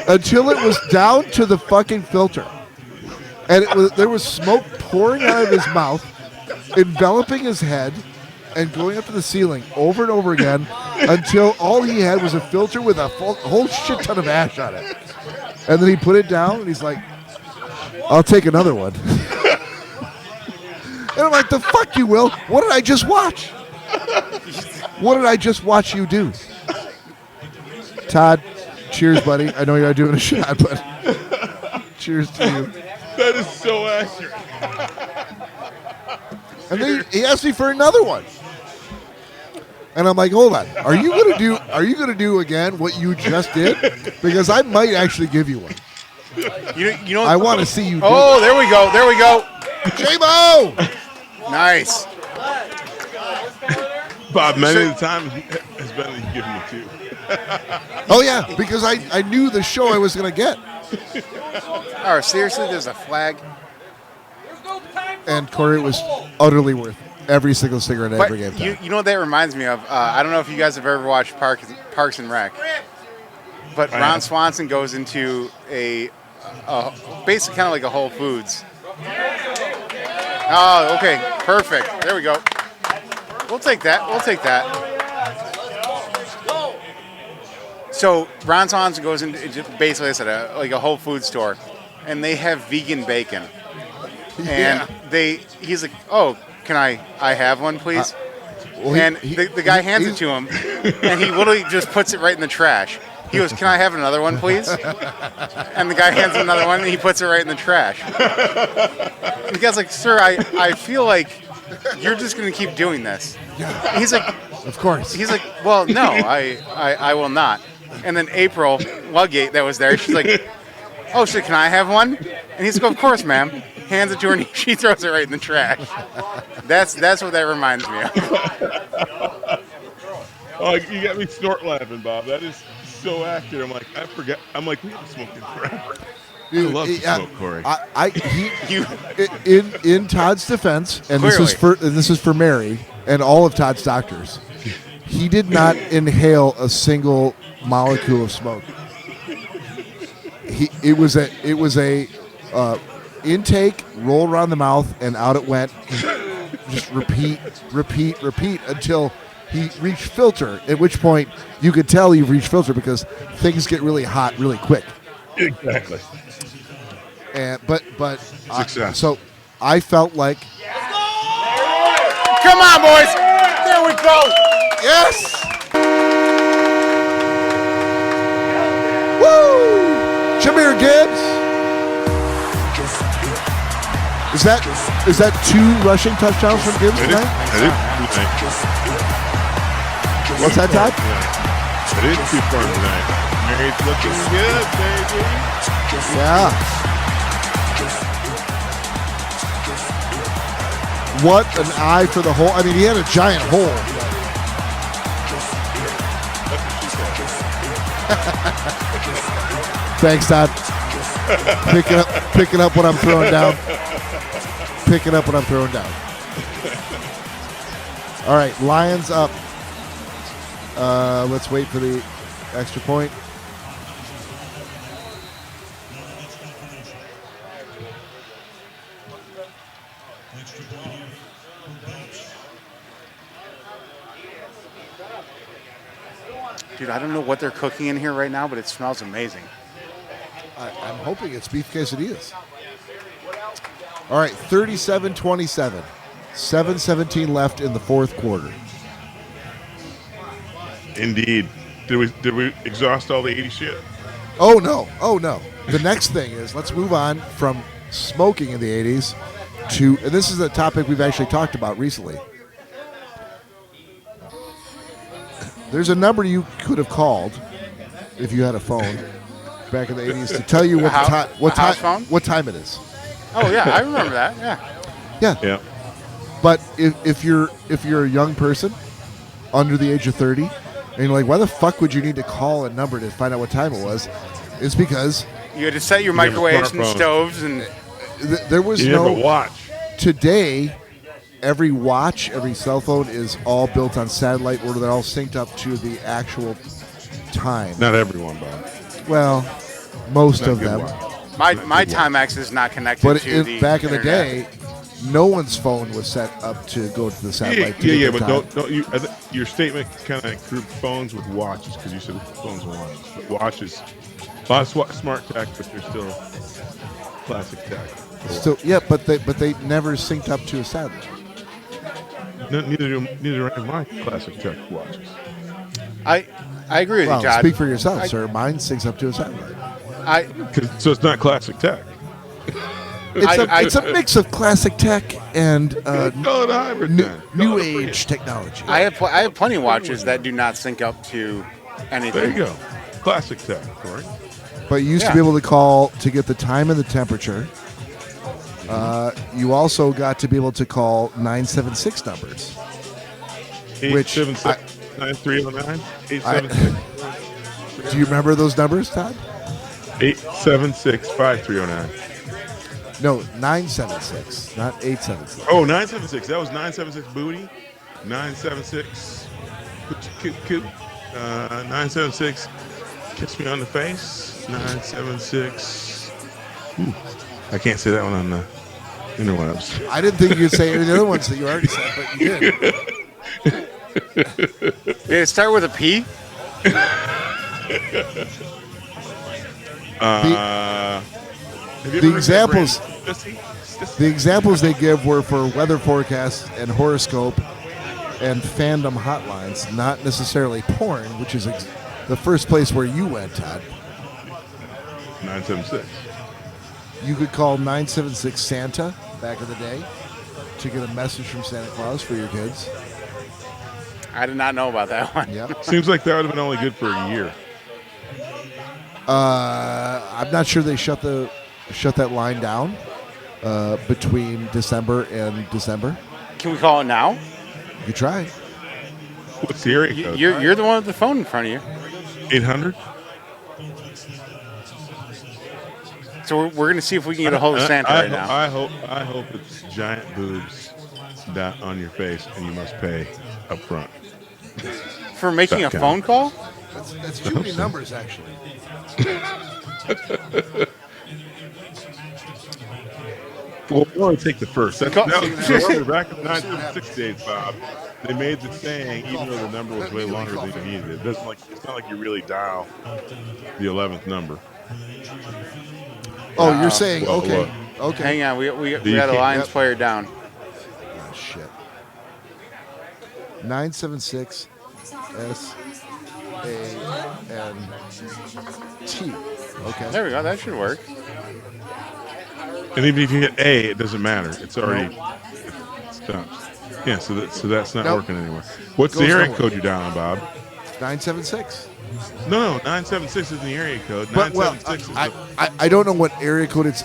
until it was down to the fucking filter. And there was smoke pouring out of his mouth, enveloping his head, and going up to the ceiling over and over again until all he had was a filter with a whole shit ton of ash on it. And then he put it down, and he's like, I'll take another one. And I'm like, the fuck you will? What did I just watch? What did I just watch you do? Todd, cheers, buddy. I know you're not doing a shot, but cheers to you. That is so accurate. And then he asked me for another one. And I'm like, hold on. Are you gonna do again what you just did? Because I might actually give you one. You know. I want to see you do Oh, there we go. There we go. J-Mo! Nice. Bob, many of the time has been that you give me two. Oh, yeah, because I knew the show I was going to get. Oh, seriously? There's a flag? And Cory, was utterly worth every single cigarette I But ever gave Todd. you know what that reminds me of? I don't know if you guys have ever watched Parks and Rec. But Ron Swanson goes into a basically kind of like a Whole Foods. Oh, okay. Perfect. There we go. We'll take that. We'll take that. So Ron Swanson goes into basically, I said, like a Whole Foods store, and they have vegan bacon. And he's like, oh, can I have one, please? Well, and the guy hands it to him, and he literally just puts it right in the trash. He goes, "Can I have another one, please?" And the guy hands him another one, and he puts it right in the trash. And the guy's like, "Sir, I feel like you're just going to keep doing this." Yeah. He's like, Of course. He's like, "Well, no, I will not." And then April Ludgate that was there, she's like, "Oh shit, can I have one?" And he's like, "Of course, ma'am." Hands it to her, and she throws it right in the trash. That's what that reminds me of. Oh, you got me snort laughing, Bob. That is so accurate. I'm like, I forget. I'm like, we haven't smoked in forever. Dude, I love to smoke, Cory. In Todd's defense, and this is for Mary and all of Todd's doctors, he did not inhale a single molecule of smoke. It was a intake, roll around the mouth, and out it went. Just repeat until he reached filter. At which point you could tell you've reached filter because things get really hot really quick. Exactly. And but Success. So I felt like Come on, boys! There we go! yes. Woo! Jameer Gibbs. Is that 2 rushing touchdowns from Gibbs tonight? What's that, Todd? It is 2 for him tonight. Mary's looking good, baby. Yeah. What an eye for the hole. I mean, he had a giant hole. Thanks, Todd. Picking up what I'm throwing down. Picking up what I'm throwing down. All right, Lions up. Let's wait for the extra point. Dude, I don't know what they're cooking in here right now, but it smells amazing. I'm hoping it's beef quesadillas. All right, 37-27. 7:17 left in the fourth quarter. Indeed. Did we exhaust all the 80 shit? Oh no. The next thing is let's move on from smoking in the 80s to, and this is a topic we've actually talked about recently. There's a number you could have called if you had a phone back in the 80s to tell you what time it is. Oh yeah, I remember that. Yeah. Yeah. But if you're a young person under the age of 30, and you're like, why the fuck would you need to call a number to find out what time it was? It's because You had to set your microwaves and stoves and there was You no never watch. Today, every watch, every cell phone is all built on satellite, where they're all synced up to the actual time. Not everyone, Bob. Well, most Not of good them. watch. my Timex is not connected But to the back in the internet. day, no one's phone was set up to go to the satellite. to Yeah, get the but time. don't you? Your statement kind of grouped phones with watches because you said phones and watches. But watches, a lot of smart tech, but they're still classic tech. Still, yeah, but they never synced up to a satellite. No, neither are my classic tech watches. I agree with Well, you, Todd. speak for yourself, sir. Mine syncs up to a satellite. So it's not classic tech. It's a mix of classic tech and Call it a hybrid. new age technology. I have plenty of watches that do not sync up to anything. There you go. Classic tech, Cory. But you used to Yeah. be able to call to get the time and the temperature. You also got to be able to call 976 numbers. 876 9309 876 Do you remember those numbers, Todd? 876 5309. No, 976, not 876. Oh, 976. That was 976 booty. 976 coot. 976 kiss me on the face. 976. Ooh, I can't say that one on the interwebs. I didn't think you'd say any of the other ones that you already said, but you did. Did it start with a P? Have you The ever heard that examples- brand, Stussy? The examples they give were for weather forecasts and horoscope and fandom hotlines, not necessarily porn, which is the first place where you went, Todd. 976. You could call 976 Santa back in the day to get a message from Santa Claus for your kids. I did not know about that one. Yep. Seems like that would have been only good for a year. I'm not sure they shut that line down between December and December. Can we call it now? You could try. What's the area code? You're the one with the phone in front of you. 800? So we're going to see if we can get a hold of Santa right now. I hope it's giant boobs on your face, and you must pay up front. For making a Okay. phone call? That's too many numbers, actually. Well, we'll only take the first. That's, Go- that was, remember, back in the 976 days, Bob, they made the saying, even though the number was way longer than you needed, it's not like you really dial the 11th number. Oh, you're saying, Well, okay. look. Okay. Hang on, we You got a can't- Lions Yep. player down. Oh, shit. 976 SANT. Okay. There we go. That should work. And even if you hit A, it doesn't matter. It's already it's done. Yeah, so that's not Nope. working anymore. What's Goes the area nowhere. code you're dialing, Bob? 976. No, 976 isn't the area code. But, well, 976 is I don't know what area code it's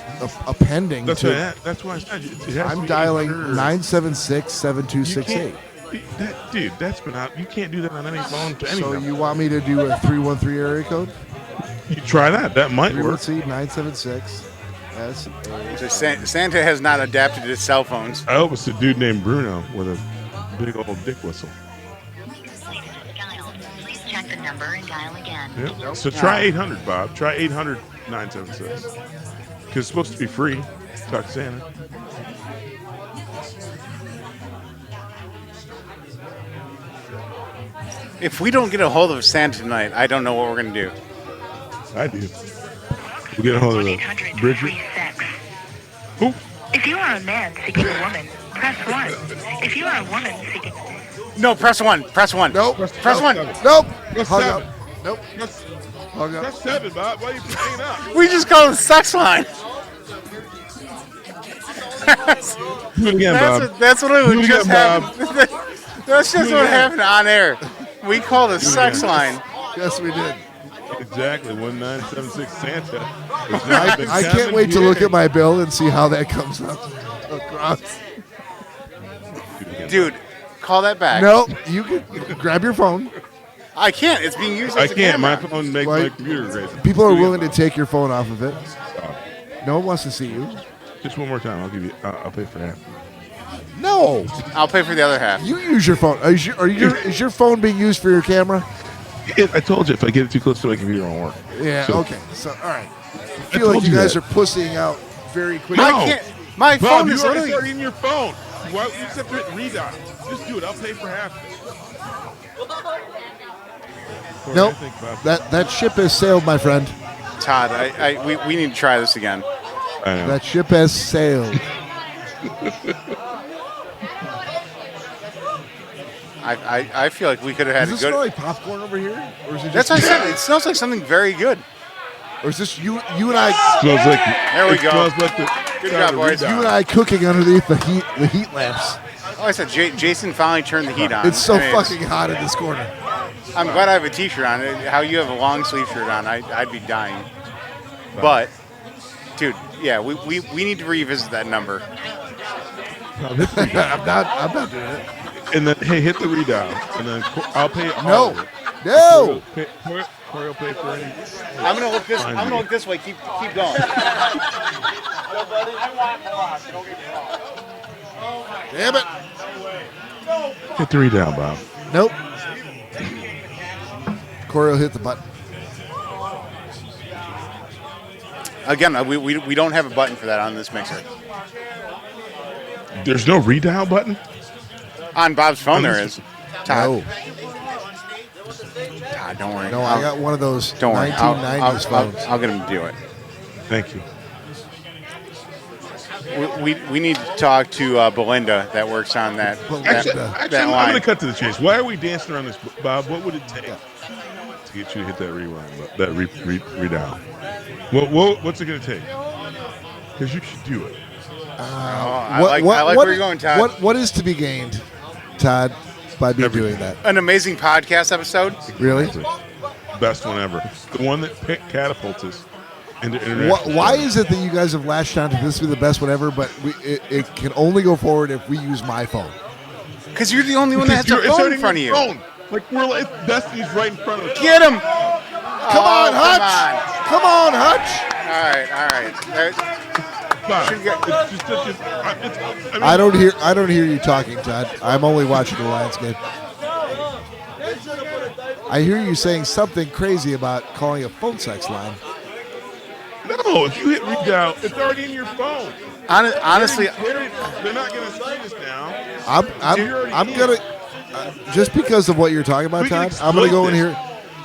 appending that's to. that's why I said it has to I'm be dialing heard. 976 You 7268. can't, dude, that's been out. You can't do that on any phone to any So number. you want me to do a 313 area code? You try that. That might work. 976 SA. So Santa has not adapted his cell phones. I hope it's a dude named Bruno with a big old dick whistle. Please check the number and dial again. Yeah. So try 800, Bob. Try 800 976. Because it's supposed to be free. Talk to Santa. If we don't get a hold of Santa tonight, I don't know what we're going to do. I do. We get a hold of the 1-800 Bridget. free sex. Who? If you are a man seeking a woman, press 1. If you are a woman seeking... No, press 1. Press 1. Nope. Press 1. Nope. Press Hung 7. up. Nope. Press, Hung up. press 7, Bob. Why are you hanging up? We just called the sex line. Do it again, Bob. That's what it Do would it just again, happen. That's just what happened on air. We called a sex line. Yes, we did. Exactly. 1976 Santa. I can't wait to look at my bill and see how that comes up across. Dude, call that back. No, you can grab your phone. I can't. It's being used I as a can't. My camera. phone makes Why- my computer crazy. People are Do it willing to again, take your phone off of it. No one wants to see you. Bob. Just one more time. I'll give you. I'll pay for half. No, I'll pay for the other half. you use your phone. Is your phone being used for your camera? I told you if I get it too close to my computer, it won't work. Yeah. So- Okay. So all right. I feel told like you you guys that. are pussying out very quickly. I No. can't. My Bob, phone you is already literally. started in your phone. Why, you just have to hit redial. Just do it. I'll pay for half of it. Cory, Nope. I think Bob- That ship has sailed, my friend. Todd, we need to try this again. I know. That ship has sailed. I feel like we could have had Does a this smell good. like popcorn over here, or is it That's just? what I said. It smells like something very good. Or is this you and I? Smells like. There we it go. Smells like the. Good time job, to boys. redial. You and I cooking underneath the heat lamps. Oh, I said Jason finally turned the heat on. It's so And fucking hot in this corner. I'm glad I have a T-shirt on. How you have a long sleeve shirt on? I'd be dying. But, dude, yeah, we need to revisit that number. I'm not doing it. And then hey, hit the redial, and then I'll pay. all No, of it. no. Cory will pay for any. I'm gonna look this. I'm gonna look this way. Keep going. Damn it. Hit the redial, Bob. Nope. Cory will hit the button. Again, we don't have a button for that on this mixer. There's no redial button. On Bob's phone, there is. Todd, No, Todd, don't worry. no, I got one of those Don't worry. 1990s phones. I'll get him to do it. Thank you. We need to talk to Belinda that works on that. Belinda. that, Actually, that I'm line. going to cut to the chase. Why are we dancing around this, Bob? What would it take to get you to hit that rewind, that redial. What's it going to take? Because you should do it. I like where you're going, Todd. What is to be gained, Todd, by me doing that? An amazing podcast episode. Really? Best one ever. The one that catapults us into international. Why is it that you guys have latched on to this be the best one ever, but it can only go forward if we use my phone? Because you're the only one that has a phone in front of you. Phone. Like Destiny's right in front of us. Get him! Come on, Hutch! Come on, Hutch! All right. I don't hear you talking, Todd. I'm only watching the Lions game. I hear you saying something crazy about calling a phone sex line. No, if you hit redial, it's already in your phone. Honestly, they're not going to screen us now. I'm gonna just because of what you're talking about, Todd. I'm gonna go in here.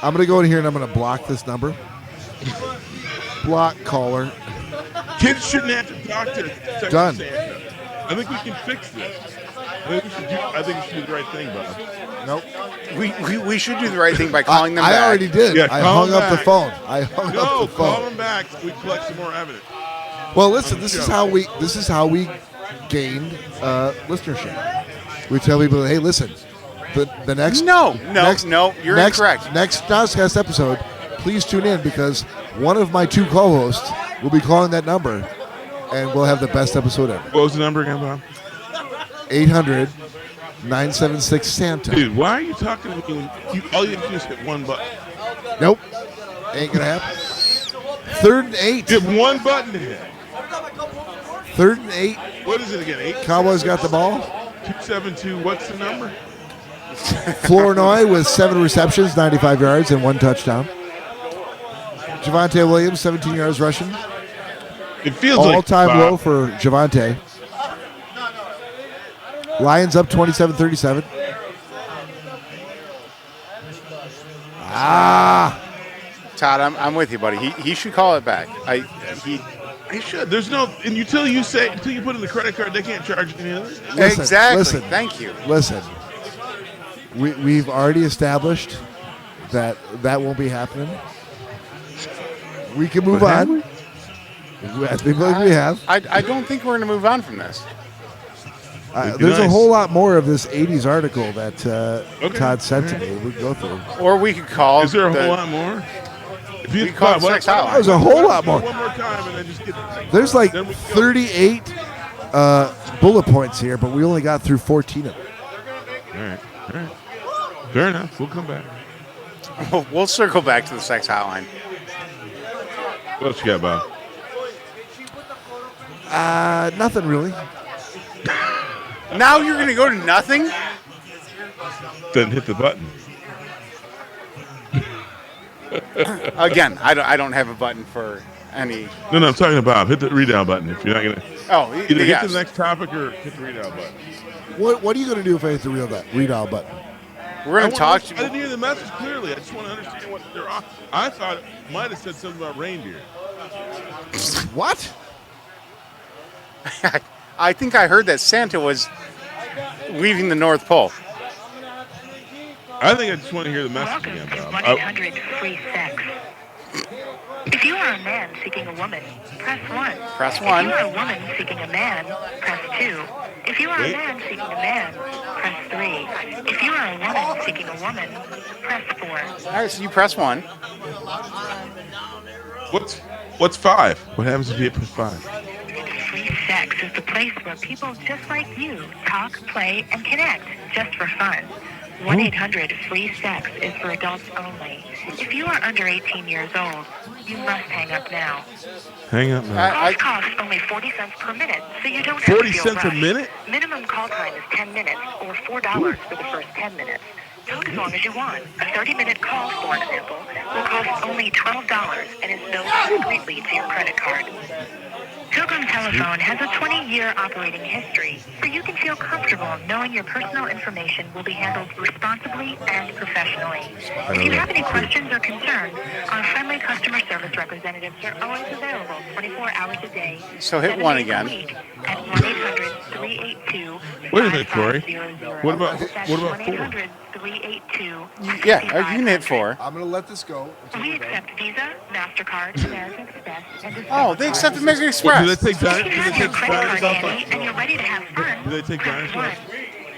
I'm gonna go in here and I'm gonna block this number. Block caller. Kids shouldn't have to talk to Sex Done. Santa. I think we can fix this. I think we should do the right thing, Bob. Nope. We should do the right thing by calling them back. I already did. Yeah, I hung up the back. phone. I hung up the phone. Call them back so we collect some more evidence. Well, listen. This is how we gained listenership. We tell people, hey, listen. The next you're incorrect. Next Nozcast episode, please tune in because one of my two co-hosts will be calling that number, and we'll have the best episode ever. What was the number again, Bob? 800-976-SANTA. Dude, why are you talking to me when all you have to do is hit one button? Nope. Ain't going to happen. 3rd and 8. You have one button to hit. 3rd and 8. What is it again? 8? Cowboys got the ball. 272. What's the number? Flournoy with 7 receptions, 95 yards, and 1 touchdown. Javonte Williams, 17 yards rushing. It feels like all-time low for Javonte. Lions up 27-37. Todd, I'm with you, buddy. He should call it back. He should. There's no, and until you put in the credit card, they can't charge any other. Exactly. Thank you. Listen, we've already established that won't be happening. We can move on. I think we have. I don't think we're going to move on from this. There's a whole lot more of this 80s article that Todd sent to me. We can go through. Or we could call. Is there a whole lot more? If you call sex hotline. There's a whole lot more. One more time and then just get. There's like 38 bullet points here, but we only got through 14 of them. All right. Fair enough. We'll come back. We'll circle back to the sex hotline. What else you got, Bob? Nothing really. Now you're going to go to nothing? Then hit the button. Again, I don't have a button for any. No, I'm talking to Bob. Hit the redial button if you're not going to. Oh, either yes. hit the next topic or hit the redial button. What are you going to do if I hit the redial button? We're going to talk to I didn't hear the message clearly. I just want to understand what they're on. I thought it might have said something about reindeer. What? I think I heard that Santa was leaving the North Pole. I think I just want to hear the message Welcome again, to Bob. 1-800-FREE-SEX. If you are a man seeking a woman, press 1. Press If 1. you are a woman seeking a man, press 2. If you are a man seeking a man, press 3. If you are a woman seeking a woman, press 4. All right, so you press 1. What's 5? What happens if you hit 5? Free Sex is the place where people just like you talk, play, and connect just for fun. 1-800-FREE-SEX is for adults only. If you are under 18 years old, you must hang up now. Hang up now. Calls cost only 40 cents per minute, so you don't have 40 to feel cents a rushed. minute? Minimum call time is 10 minutes, or $4 for the first 10 minutes. Talk as long as you want. A 30-minute call, for example, will cost only $12 and is billed discreetly to your credit card. Pilgrim Telephone has a 20-year operating history, so you can feel comfortable knowing your personal information will be handled responsibly and professionally. If you have any questions or concerns, our friendly customer service representatives are always available 24 hours a day. So hit 1 again. At 1-800-382-5500. Wait a minute, Cory. What about 4? 382. Yeah, you can hit 4. I'm going to let this go. We accept Visa, MasterCard, American Express, and Discover Oh, they accept cards. American Well, do Express. they take If diners? you Do have they your take credit diners card off? handy and you're ready to have fun, Do they take press diners 1.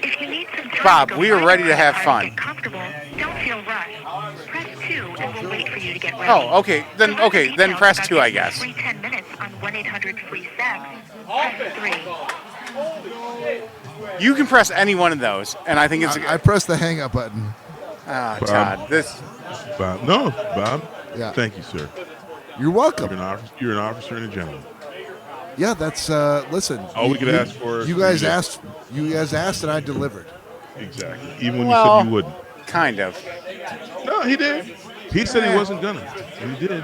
If you need some time Bob, to go we are find ready your to have credit fun. card and get comfortable, don't feel rushed. Press 2 and we'll wait for you to get ready. Oh, okay. Then For further then details press about 2, I getting guess. Free 10 minutes on 1-800-FREE-SEX. Press 3. You can press any one of those, and I think it's. I pressed the hang up button. Todd, this. Bob. No, Bob. Yeah. Thank you, sir. You're welcome. You're an officer and a gentleman. Yeah, that's listen. All we could ask for is You guys for you to- asked. You guys asked, and I delivered. Exactly. Even when you Well- said you wouldn't. Kind of. No, he did. He said he wasn't gonna, and he did.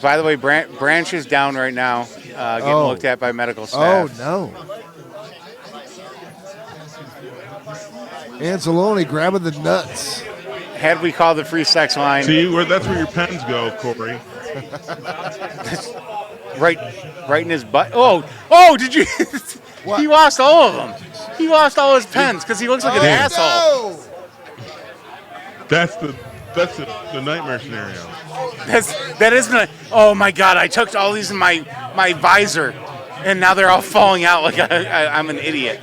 By the way, Branch is down right now, getting Oh. looked at by medical Oh staff. no. Anzalone grabbing the nuts. Had we called the free sex line, See, that's where your pens go, Cory. right in his butt. Oh, did you? What? He lost all of them. He lost all his pens because he looks like an asshole. No. That's the nightmare scenario. That is not. Oh my God! I took all these in my visor, and now they're all falling out like I'm an idiot.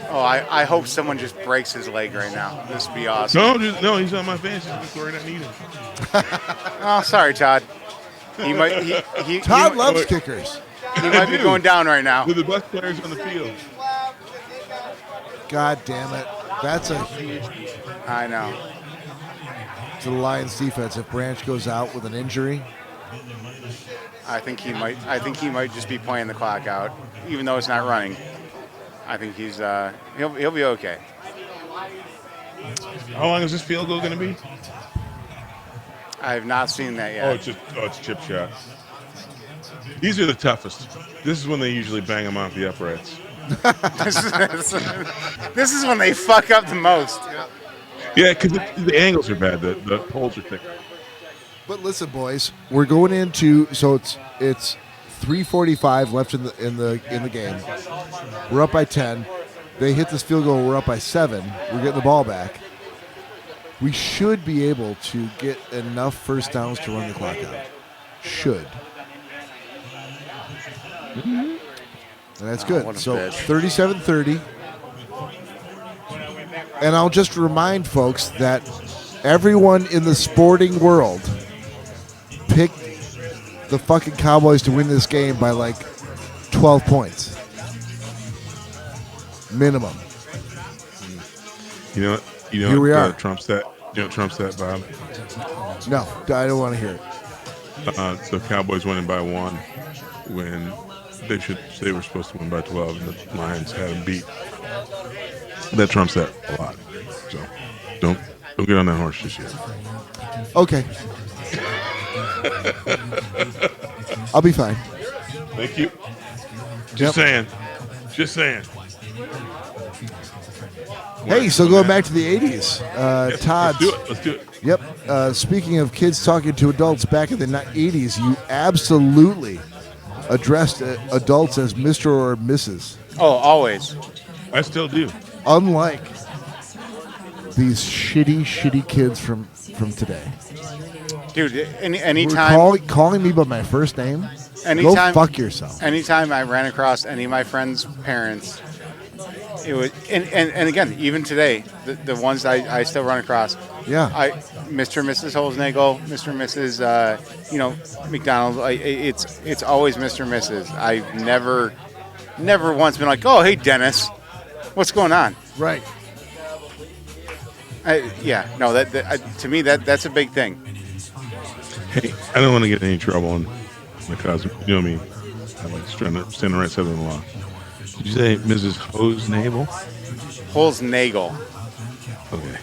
Oh, I hope someone just breaks his leg right now. This would be awesome. No, he's on my fantasy team, Cory. I need him. Oh, sorry, Todd. He might. Todd he, loves kickers. He might be going down right now. They're the best players on the field. God damn it. That's a huge I know. to the Lions defense. If Branch goes out with an injury, I think he might just be playing the clock out, even though it's not running. I think he's he'll be okay. How long is this field goal going to be? I have not seen that Oh, yet. it's chip shot. These are the toughest. This is when they usually bang them off the uprights. This is when they fuck up the most. Yeah, because the angles are bad. The poles are thicker. but listen, boys, we're going into it's 3:45 left in the game. We're up by 10. They hit this field goal. We're up by 7. We're getting the ball back. We should be able to get enough first downs to run the clock out. Should. And that's good. what a So bitch. 37-30. And I'll just remind folks that everyone in the sporting world picked the fucking Cowboys to win this game by like 12 points. Minimum. You know Here we are. Trump's that. You know what Trump's that, Bob? No, I don't want to hear it. So Cowboys winning by 1 when they were supposed to win by 12, and the Lions had them beat. That trumps that a lot. So don't get on that horse just yet. Okay. I'll be fine. Thank you. Yep. Just saying. Hey, so going back to the 80s, Todd. Let's do it. Yep. Speaking of kids talking to adults back in the 80s, you absolutely addressed adults as Mr. or Mrs. Oh, always. I still do. Unlike these shitty kids from today. Dude, Who are anytime calling me by my first name. Anytime- Go fuck yourself. anytime I ran across any of my friends' parents, it was and again, even today, the ones I still run across. Yeah. Mr. and Mrs. Holznagel, Mr. and Mrs. McDonald. It's always Mr. and Mrs. I've never once been like, oh, hey, Dennis, what's going on? Right. To me that's a big thing. Hey, I don't want to get in any trouble because you know me. I'm like trying to stand the right side of the law. Did you say Mrs. Holznagle? Holznagel. Okay.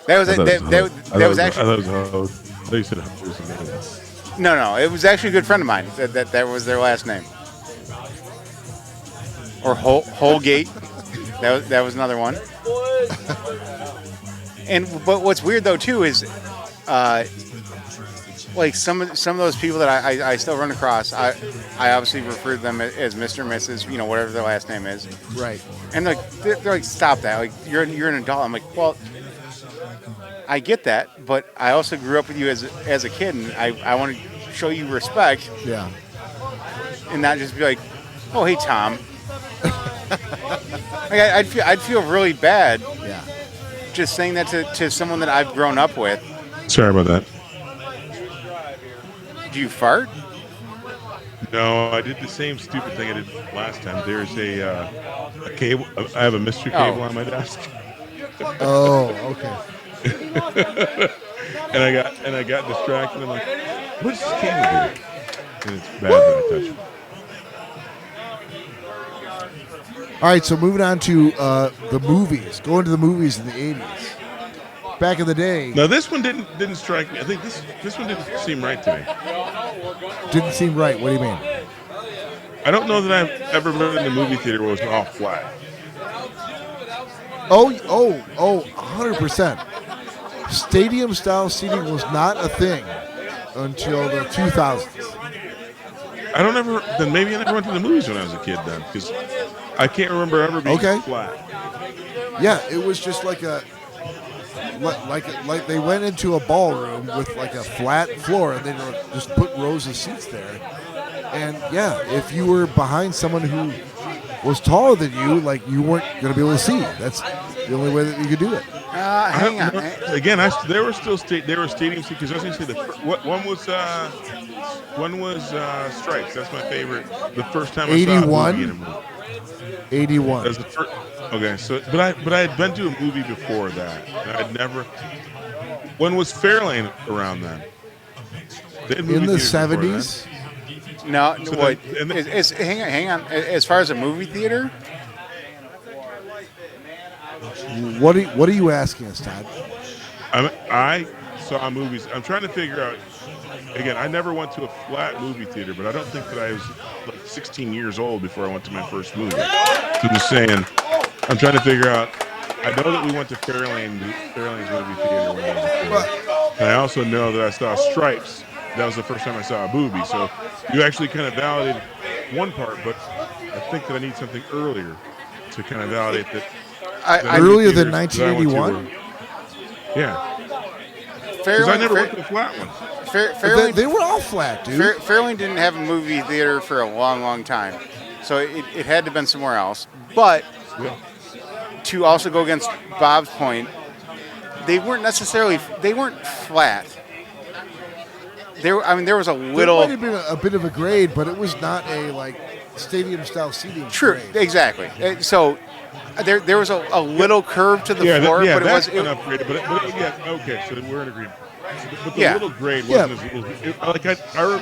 That was it. That was I actually thought it was Hose. I thought you said Holznagel. no. It was actually a good friend of mine. That was their last name. Or Holgate. That was another one. But what's weird though too is like some of those people that I still run across, I obviously refer to them as Mr. and Mrs. Whatever their last name is. Right. And they're like, stop that! Like you're an adult. I'm like, well, I get that, but I also grew up with you as a kid, and I want to show you respect. Yeah. And not just be like, oh hey Tom. Like I'd feel really bad. Yeah. Just saying that to someone that I've grown up with. Sorry about that. Do you fart? No, I did the same stupid thing I did last time. There's a cable. I have a mystery cable on my desk. Oh, okay. and I got distracted. I'm like, what's this cable doing? And it's bad that I touched it. All right, so moving on to the movies. Going to the movies in the 80s. Back in the day. Now this one didn't strike me. I think this one didn't seem right to me. Didn't seem right. What do you mean? I don't know that I've ever been in the movie theater where it was all flat. Oh, 100%. Stadium style seating was not a thing until the 2000s. Then maybe I never went to the movies when I was a kid then, because I can't remember ever being flat. Yeah, it was just like they went into a ballroom with like a flat floor and they just put rows of seats there. And yeah, if you were behind someone who was taller than you, like you weren't going to be able to see. That's the only way that you could do it. Hang on. Again, there were stadium seats because I was going to say one was Stripes. That's my favorite. The first time I saw a movie in a movie. 81. That was the first, okay, so but I had been to a movie before that. And I'd never. When was Fairlane around then? In the 70s. No, So what? then- Hang on. As far as a movie theater, What are you asking us, Todd? I saw movies. I'm trying to figure out. Again, I never went to a flat movie theater, but I don't think that I was like 16 years old before I went to my first movie. So I'm just saying, I'm trying to figure out. I know that we went to Fairlane's movie theater when I was a kid. And I also know that I saw Stripes. That was the first time I saw a movie. So you actually kind of validated one part, but I think that I need something earlier to kind of validate that. Earlier than 1981? Yeah. Because I never went to a flat one. Fairlane, They were all flat, dude. Fairlane didn't have a movie theater for a long, long time, so it had to have been somewhere else. But to also go against Bob's point, they weren't flat. There was a little. There might have been a bit of a grade, but it was not a like stadium style seating. True, grade. exactly. So there was a little curve to the floor, but it was upgraded. Okay, so we're in agreement. But the little grade wasn't as little.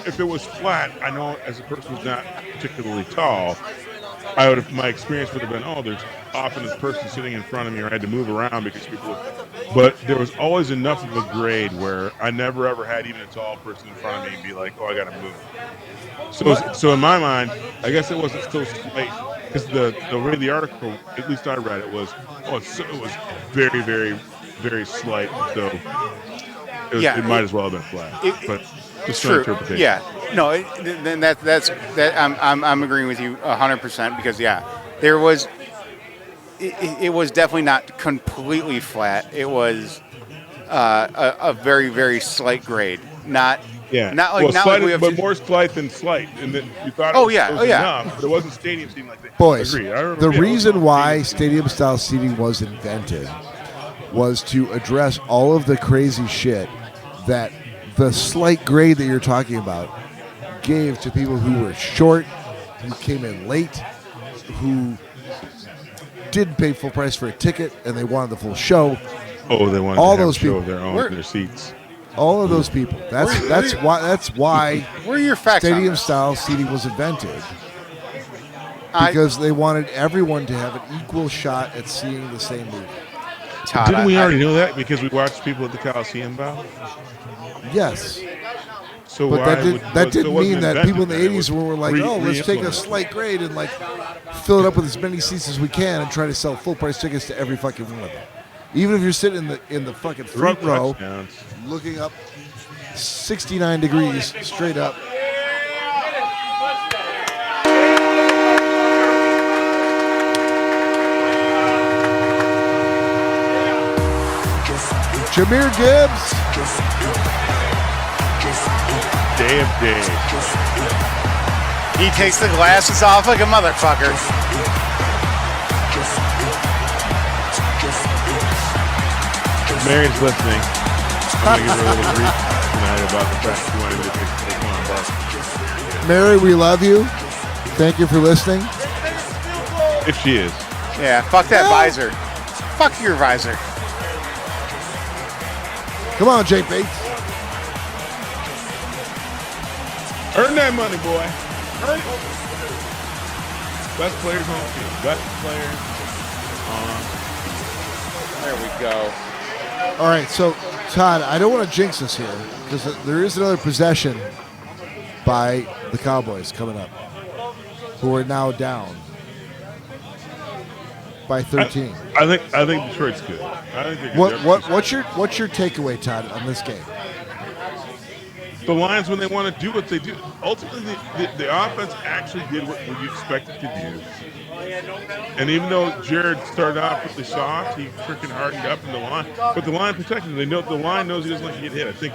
If it was flat, I know as a person who's not particularly tall, my experience would have been, there's often this person sitting in front of me, or I had to move around because people. But there was always enough of a grade where I never ever had even a tall person in front of me be like, I got to move. So in my mind, I guess it wasn't still slight because the way the article, at least I read it, was it was very, very, very slight. So it might as well have been flat. But just an interpretation. Yeah. No. Then that's I'm agreeing with you 100% because there was. It was definitely not completely flat. It was a very, very slight grade. Not like we have but more slight than slight. And then you thought it was enough, but it wasn't stadium seating like that. Boys, I the reason why stadium style seating was invented was to address all of the crazy shit that the slight grade that you're talking about gave to people who were short, who came in late, who didn't pay full price for a ticket, and they wanted the full show. They wanted all to have those a show people. of their seats. All of those people. That's why where are your facts on stadium this? style seating was invented. Because they wanted everyone to have an equal shot at seeing the same movie. Todd, Didn't we already know that because we watched people at the Coliseum, Bob? Yes. So but that didn't mean that people in the 80s was were like, let's take a slight grade and like fill it up with as many seats as we can and try to sell full price tickets to every fucking one of them. Even if you're sitting in the fucking front row, looking up 69 degrees straight up. Jameer Gibbs. Damn day. He takes the glasses off like a motherfucker. Mary's listening. I'm going to give her a little grief tonight about the fact she wanted me to take Saquon Barkley. Mary, we love you. Thank you for listening. If she is. Yeah, fuck that visor. Fuck your visor. Come on, Jake Bates. Earn that money, boy. Earn it. Best players on the field. Best players on. There we go. All right, so, Todd, I don't want to jinx us here because there is another possession by the Cowboys coming up, who are now down by 13. I think Detroit's good. I think What's your takeaway, Todd, on this game? The Lions, when they want to do what they do, ultimately the offense actually did what you expect it to do. And even though Jared started off really soft, he freaking hardened up in the line. But the line protected him. They know the line knows he doesn't like to get hit. I think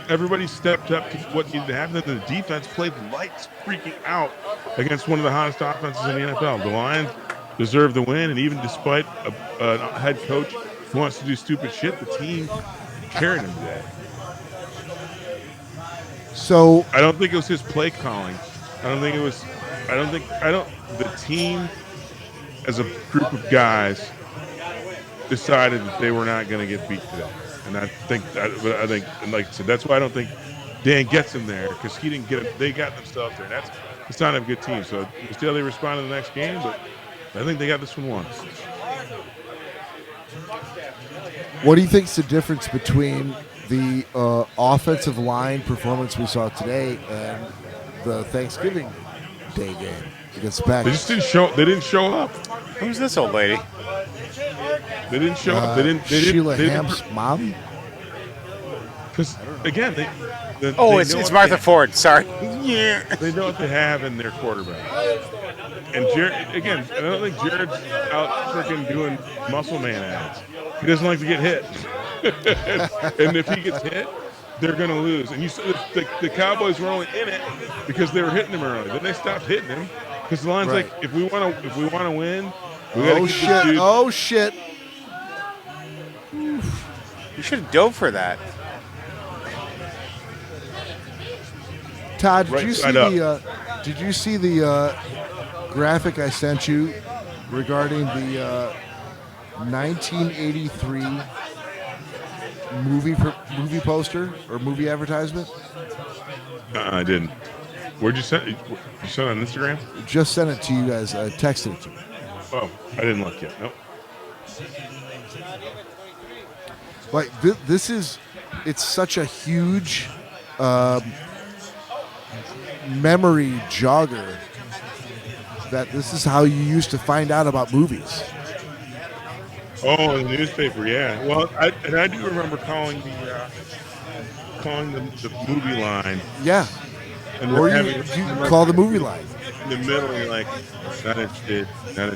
everybody stepped up to what needed to happen. Then the defense played lights freaking out against one of the hottest offenses in the NFL. The Lions deserve the win, and even despite a head coach who wants to do stupid shit, the team carried him today. So I don't think it was his play calling. The team as a group of guys decided that they were not going to get beat today. And I think, and like I said, that's why I don't think Dan gets him there, because he didn't get it. They got themselves there. That's a sign of a good team. So we'll see how they respond in the next game, but I think they got this one won. what do you think's the difference between the offensive line performance we saw today and the Thanksgiving Day game against the Packers? They just didn't show. They didn't show up. Who's this old lady? They didn't show up. They didn't. Sheila Hamp's mom. Because again, it's Martha Ford. Sorry. Yeah. They know what they have in their quarterback. And Jared, again, I don't think Jared's out freaking doing muscle man ads. He doesn't like to get hit. And if he gets hit, they're going to lose. And you said the Cowboys were only in it because they were hitting him early. Then they stopped hitting him because the line's like, if we want to win, we got to get this dude. Oh shit! You should have dove for that. Todd, Right did you see the graphic I sent you regarding the 1983 movie poster or movie advertisement? I didn't. Where'd you send it? You sent it on Instagram? Just sent it to you guys. I texted it to you. Oh, I didn't look yet. Nope. Like it's such a huge memory jogger that this is how you used to find out about movies. Oh, the newspaper, yeah. Well, I do remember calling the movie line. Yeah. And Or you call the movie line. In the middle, you're like, not interested. And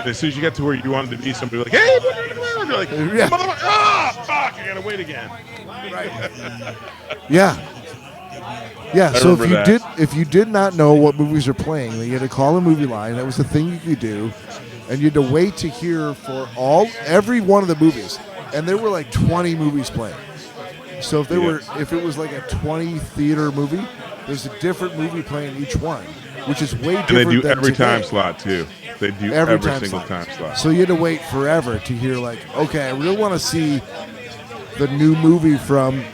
as soon as you get to where you wanted to be, somebody was like, hey, you're like, Yeah. Fuck, I gotta wait again. Yeah. Yeah, so remember if you did not know what movies are playing, then you had to call a movie line. That was the thing you could do, and you had to wait to hear for every one of the movies. And there were like 20 movies playing. So if it was like a 20 theater movie, there's a different movie playing each one, which is way different. And they do than every today. time slot too. They do every single time slot. So you had to wait forever to hear like, okay, I really want to see the new movie from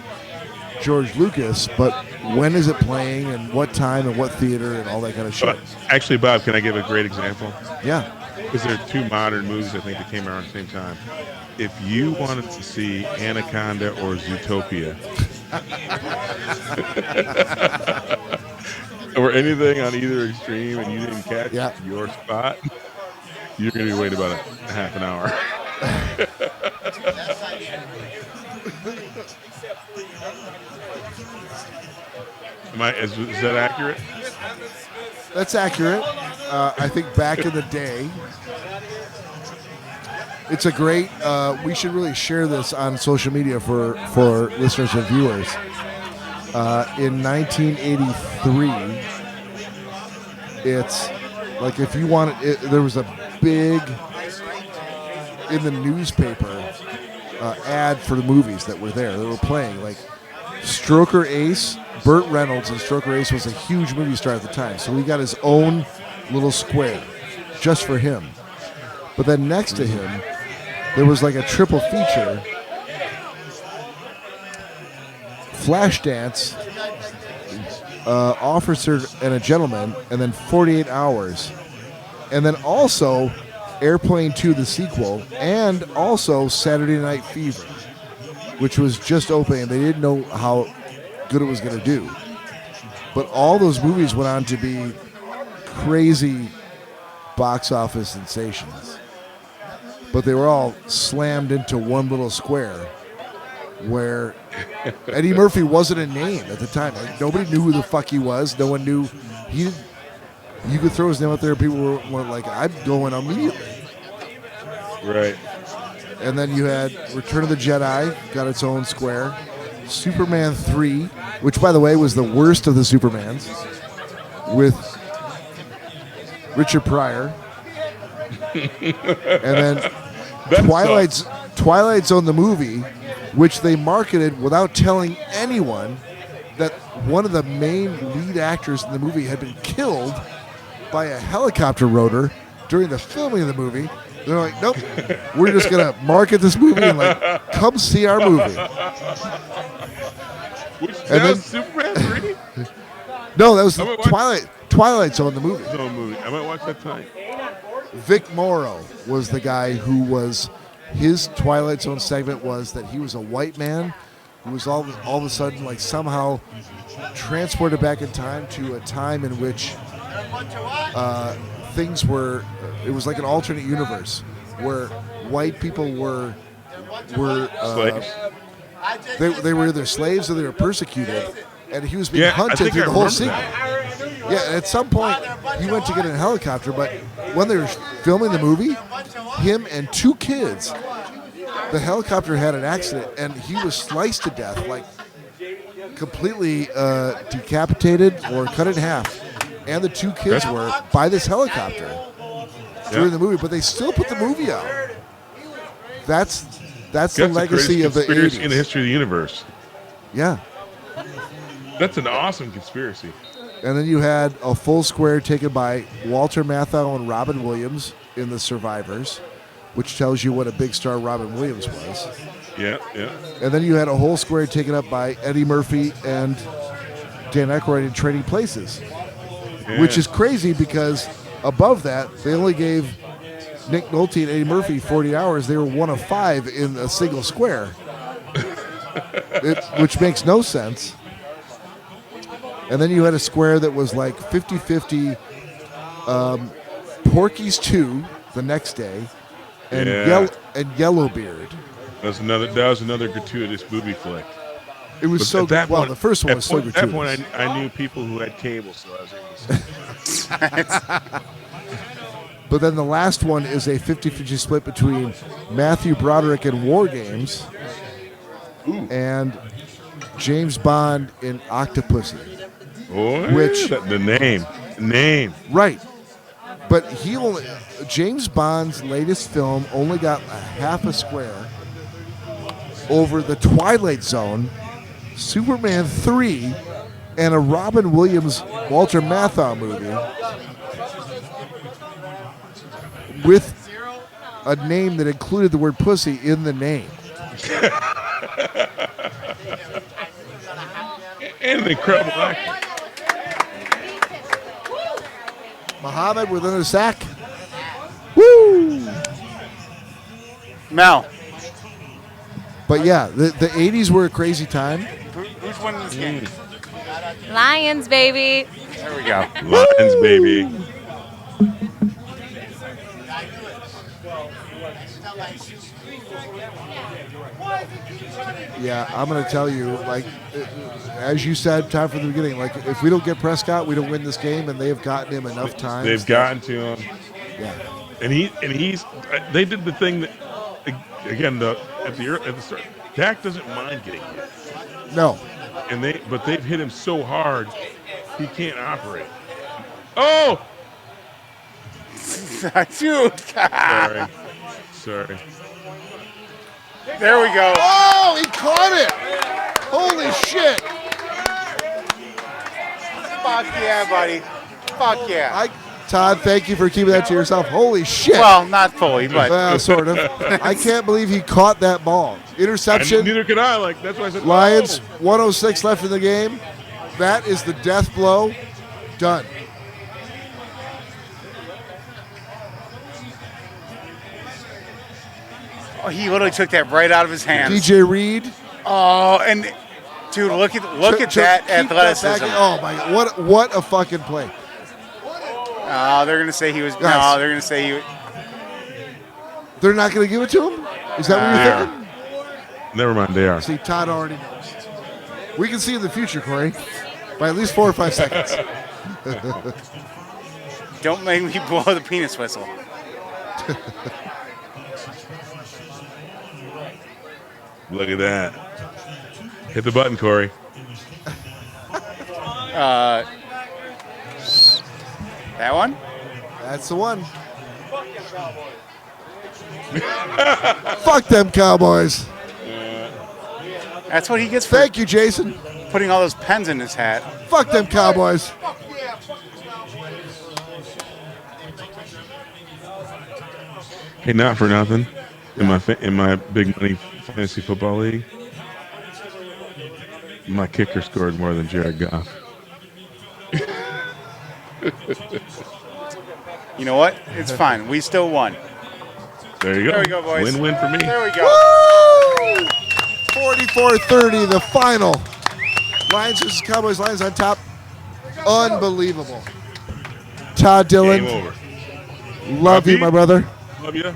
George Lucas, but when is it playing and what time and what theater and all that kind of shit. Actually, Bob, can I give a great example? Yeah. Because there are two modern movies I think that came out at the same time. If you wanted to see Anaconda or Zootopia, or anything on either extreme, and you didn't catch your spot, you're going to be waiting about a half an hour. Is that accurate? That's accurate. I think back in the day, it's a great. We should really share this on social media for listeners and viewers. In 1983, it's like if you wanted, there was a big in the newspaper ad for the movies that were there. They were playing like Stroker Ace. Burt Reynolds and Stroker Ace was a huge movie star at the time, so he got his own little square just for him. But then next to him, there was like a triple feature. Flashdance, Officer and a Gentleman, and then 48 Hours. And then also Airplane 2, the sequel, and also Saturday Night Fever, which was just opening. They didn't know how good it was going to do. But all those movies went on to be crazy box office sensations. But they were all slammed into one little square where Eddie Murphy wasn't a name at the time. Like, nobody knew who the fuck he was. No one knew. You could throw his name out there, people were like, I'm going immediately. Right. And then you had Return of the Jedi, got its own square. Superman 3, which, by the way, was the worst of the Supermans, with Richard Pryor. And then Twilight Zone, the movie, which they marketed without telling anyone that one of the main lead actors in the movie had been killed by a helicopter rotor during the filming of the movie. They're like, nope, we're just going to market this movie and like, come see our movie. That was Superman 3? No, that was Twilight Zone, the movie. I might watch that tonight. Vic Morrow was the guy who was, his Twilight Zone segment was that he was a white man who was all of a sudden like somehow transported back in time to a time in which things were, it was like an alternate universe where white people were slaves. They were either slaves or they were persecuted, and he was being hunted through the whole scene. Yeah, at some point he went to get in a helicopter, but when they were filming the movie, him and two kids, the helicopter had an accident and he was sliced to death, like completely decapitated or cut in half. And the two kids were by this helicopter during the movie, but they still put the movie out. That's the legacy of the 80s. In the history of the universe. Yeah. That's an awesome conspiracy. And then you had a full square taken by Walter Matthau and Robin Williams in The Survivors, which tells you what a big star Robin Williams was. Yeah, yeah. And then you had a whole square taken up by Eddie Murphy and Dan Aykroyd in Trading Places, which is crazy because above that, they only gave Nick Nolte and Eddie Murphy 40 hours. They were one of 5 in a single square, which makes no sense. And then you had a square that was like 50-50 Porky's 2 the next day and Yellowbeard. That was another gratuitous movie flick. It was so good. Well, the first one was so gratuitous. At that point, I knew people who had cable, so I was able to see it. But then the last one is a 50-50 split between Matthew Broderick in War Games and James Bond in Octopussy. Oh, which the name. Right. But James Bond's latest film only got a half a square over The Twilight Zone, Superman 3, and a Robin Williams, Walter Matthau movie with a name that included the word pussy in the name. And an incredible actor. Muhammad within the sack. Woo! Mel. But yeah, the 80s were a crazy time. Who's winning this game? Lions, baby. There we go. Lions, baby. Yeah, I'm going to tell you, like, as you said, Todd, from the beginning, like, if we don't get Prescott, we don't win this game, and they have gotten him enough times. They've gotten to him. Yeah. And he's. They did the thing that, again, at the start, Dak doesn't mind getting hit. No. But they've hit him so hard, he can't operate. Oh! Dude. Sorry. There we go. Oh, he caught it. Holy shit. Fuck yeah, buddy. Fuck yeah. Todd, thank you for keeping that to yourself. Holy shit. Well, not fully, but. Sort of. I can't believe he caught that ball. Interception. Neither can I. Like, that's why I said, Lions, 106 left in the game. That is the death blow. Done. Oh, he literally took that right out of his hands. DJ Reed. Oh, and dude, look at that athleticism. Oh my God! What a fucking play! Oh, they're gonna say he was. Guys. No, they're gonna say he. They're not going to give it to him. Is that what you're thinking? Never mind, they are. See, Todd already knows. We can see in the future, Cory, by at least 4 or 5 seconds. Don't make me blow the penis whistle. Look at that. Hit the button, Cory. That one? That's the one. Fuck them Cowboys. That's what he gets for Thank you, Jason. putting all those pens in his hat. Fuck them Cowboys. Hey, not for nothing. In my big money fantasy football league, my kicker scored more than Jared Goff. You know what? It's fine. We still won. There you go. There we go, boys. Win-win for me. There we go. Woo! 44-30, the final. Lions versus Cowboys. Lions on top. Unbelievable. Todd Dillon. Game over. Love you, my brother. Love you.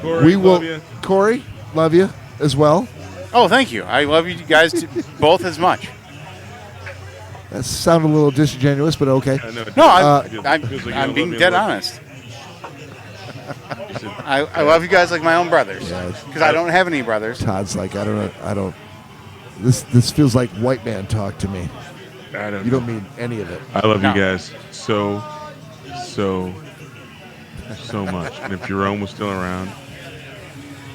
Cory, We will. love you. Cory, love you as well. Oh, thank you. I love you guys both as much. That sounded a little disingenuous, but okay. I know it No, does. I'm being dead honest. I love you guys like my own brothers because I don't have any brothers. Todd's like, I don't. This feels like white man talk to me. You don't mean any of it. I love No. you guys so much. And if Jerome was still around,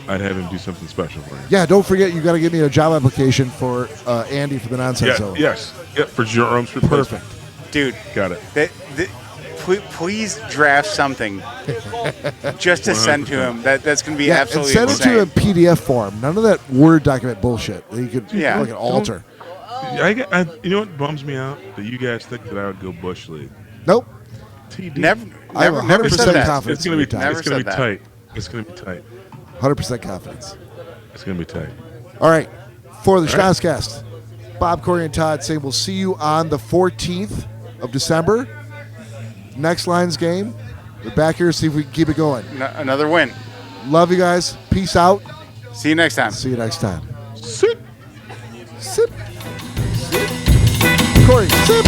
I'd have him do something special for you. Yeah, don't forget, you got to give me a job application for Andy for the Nonsense Zone. Yes. Yep, for Jerome's replacement. Perfect. Dude, Got it. please draft something just to send to him. That's going to be Yeah, and absolutely send insane. it to him PDF form. None of that Word document bullshit that you could like an alter. You know what bums me out? That you guys think that I would go Bush League. Nope. TD. Never I have never 100% said that. confidence. It's gonna be in you, Todd. Never It's gonna be said that. tight. It's gonna be tight. 100% confidence. It's gonna be tight. All right. For the All right. Schnozzcast, Bob, Cory, and Todd saying we'll see you on the 14th of December. Next Lions game. We're back here to see if we can keep it going. Another win. Love you guys. Peace out. See you next time. See you next time. Sit. Sip. Sip. Cory, sip.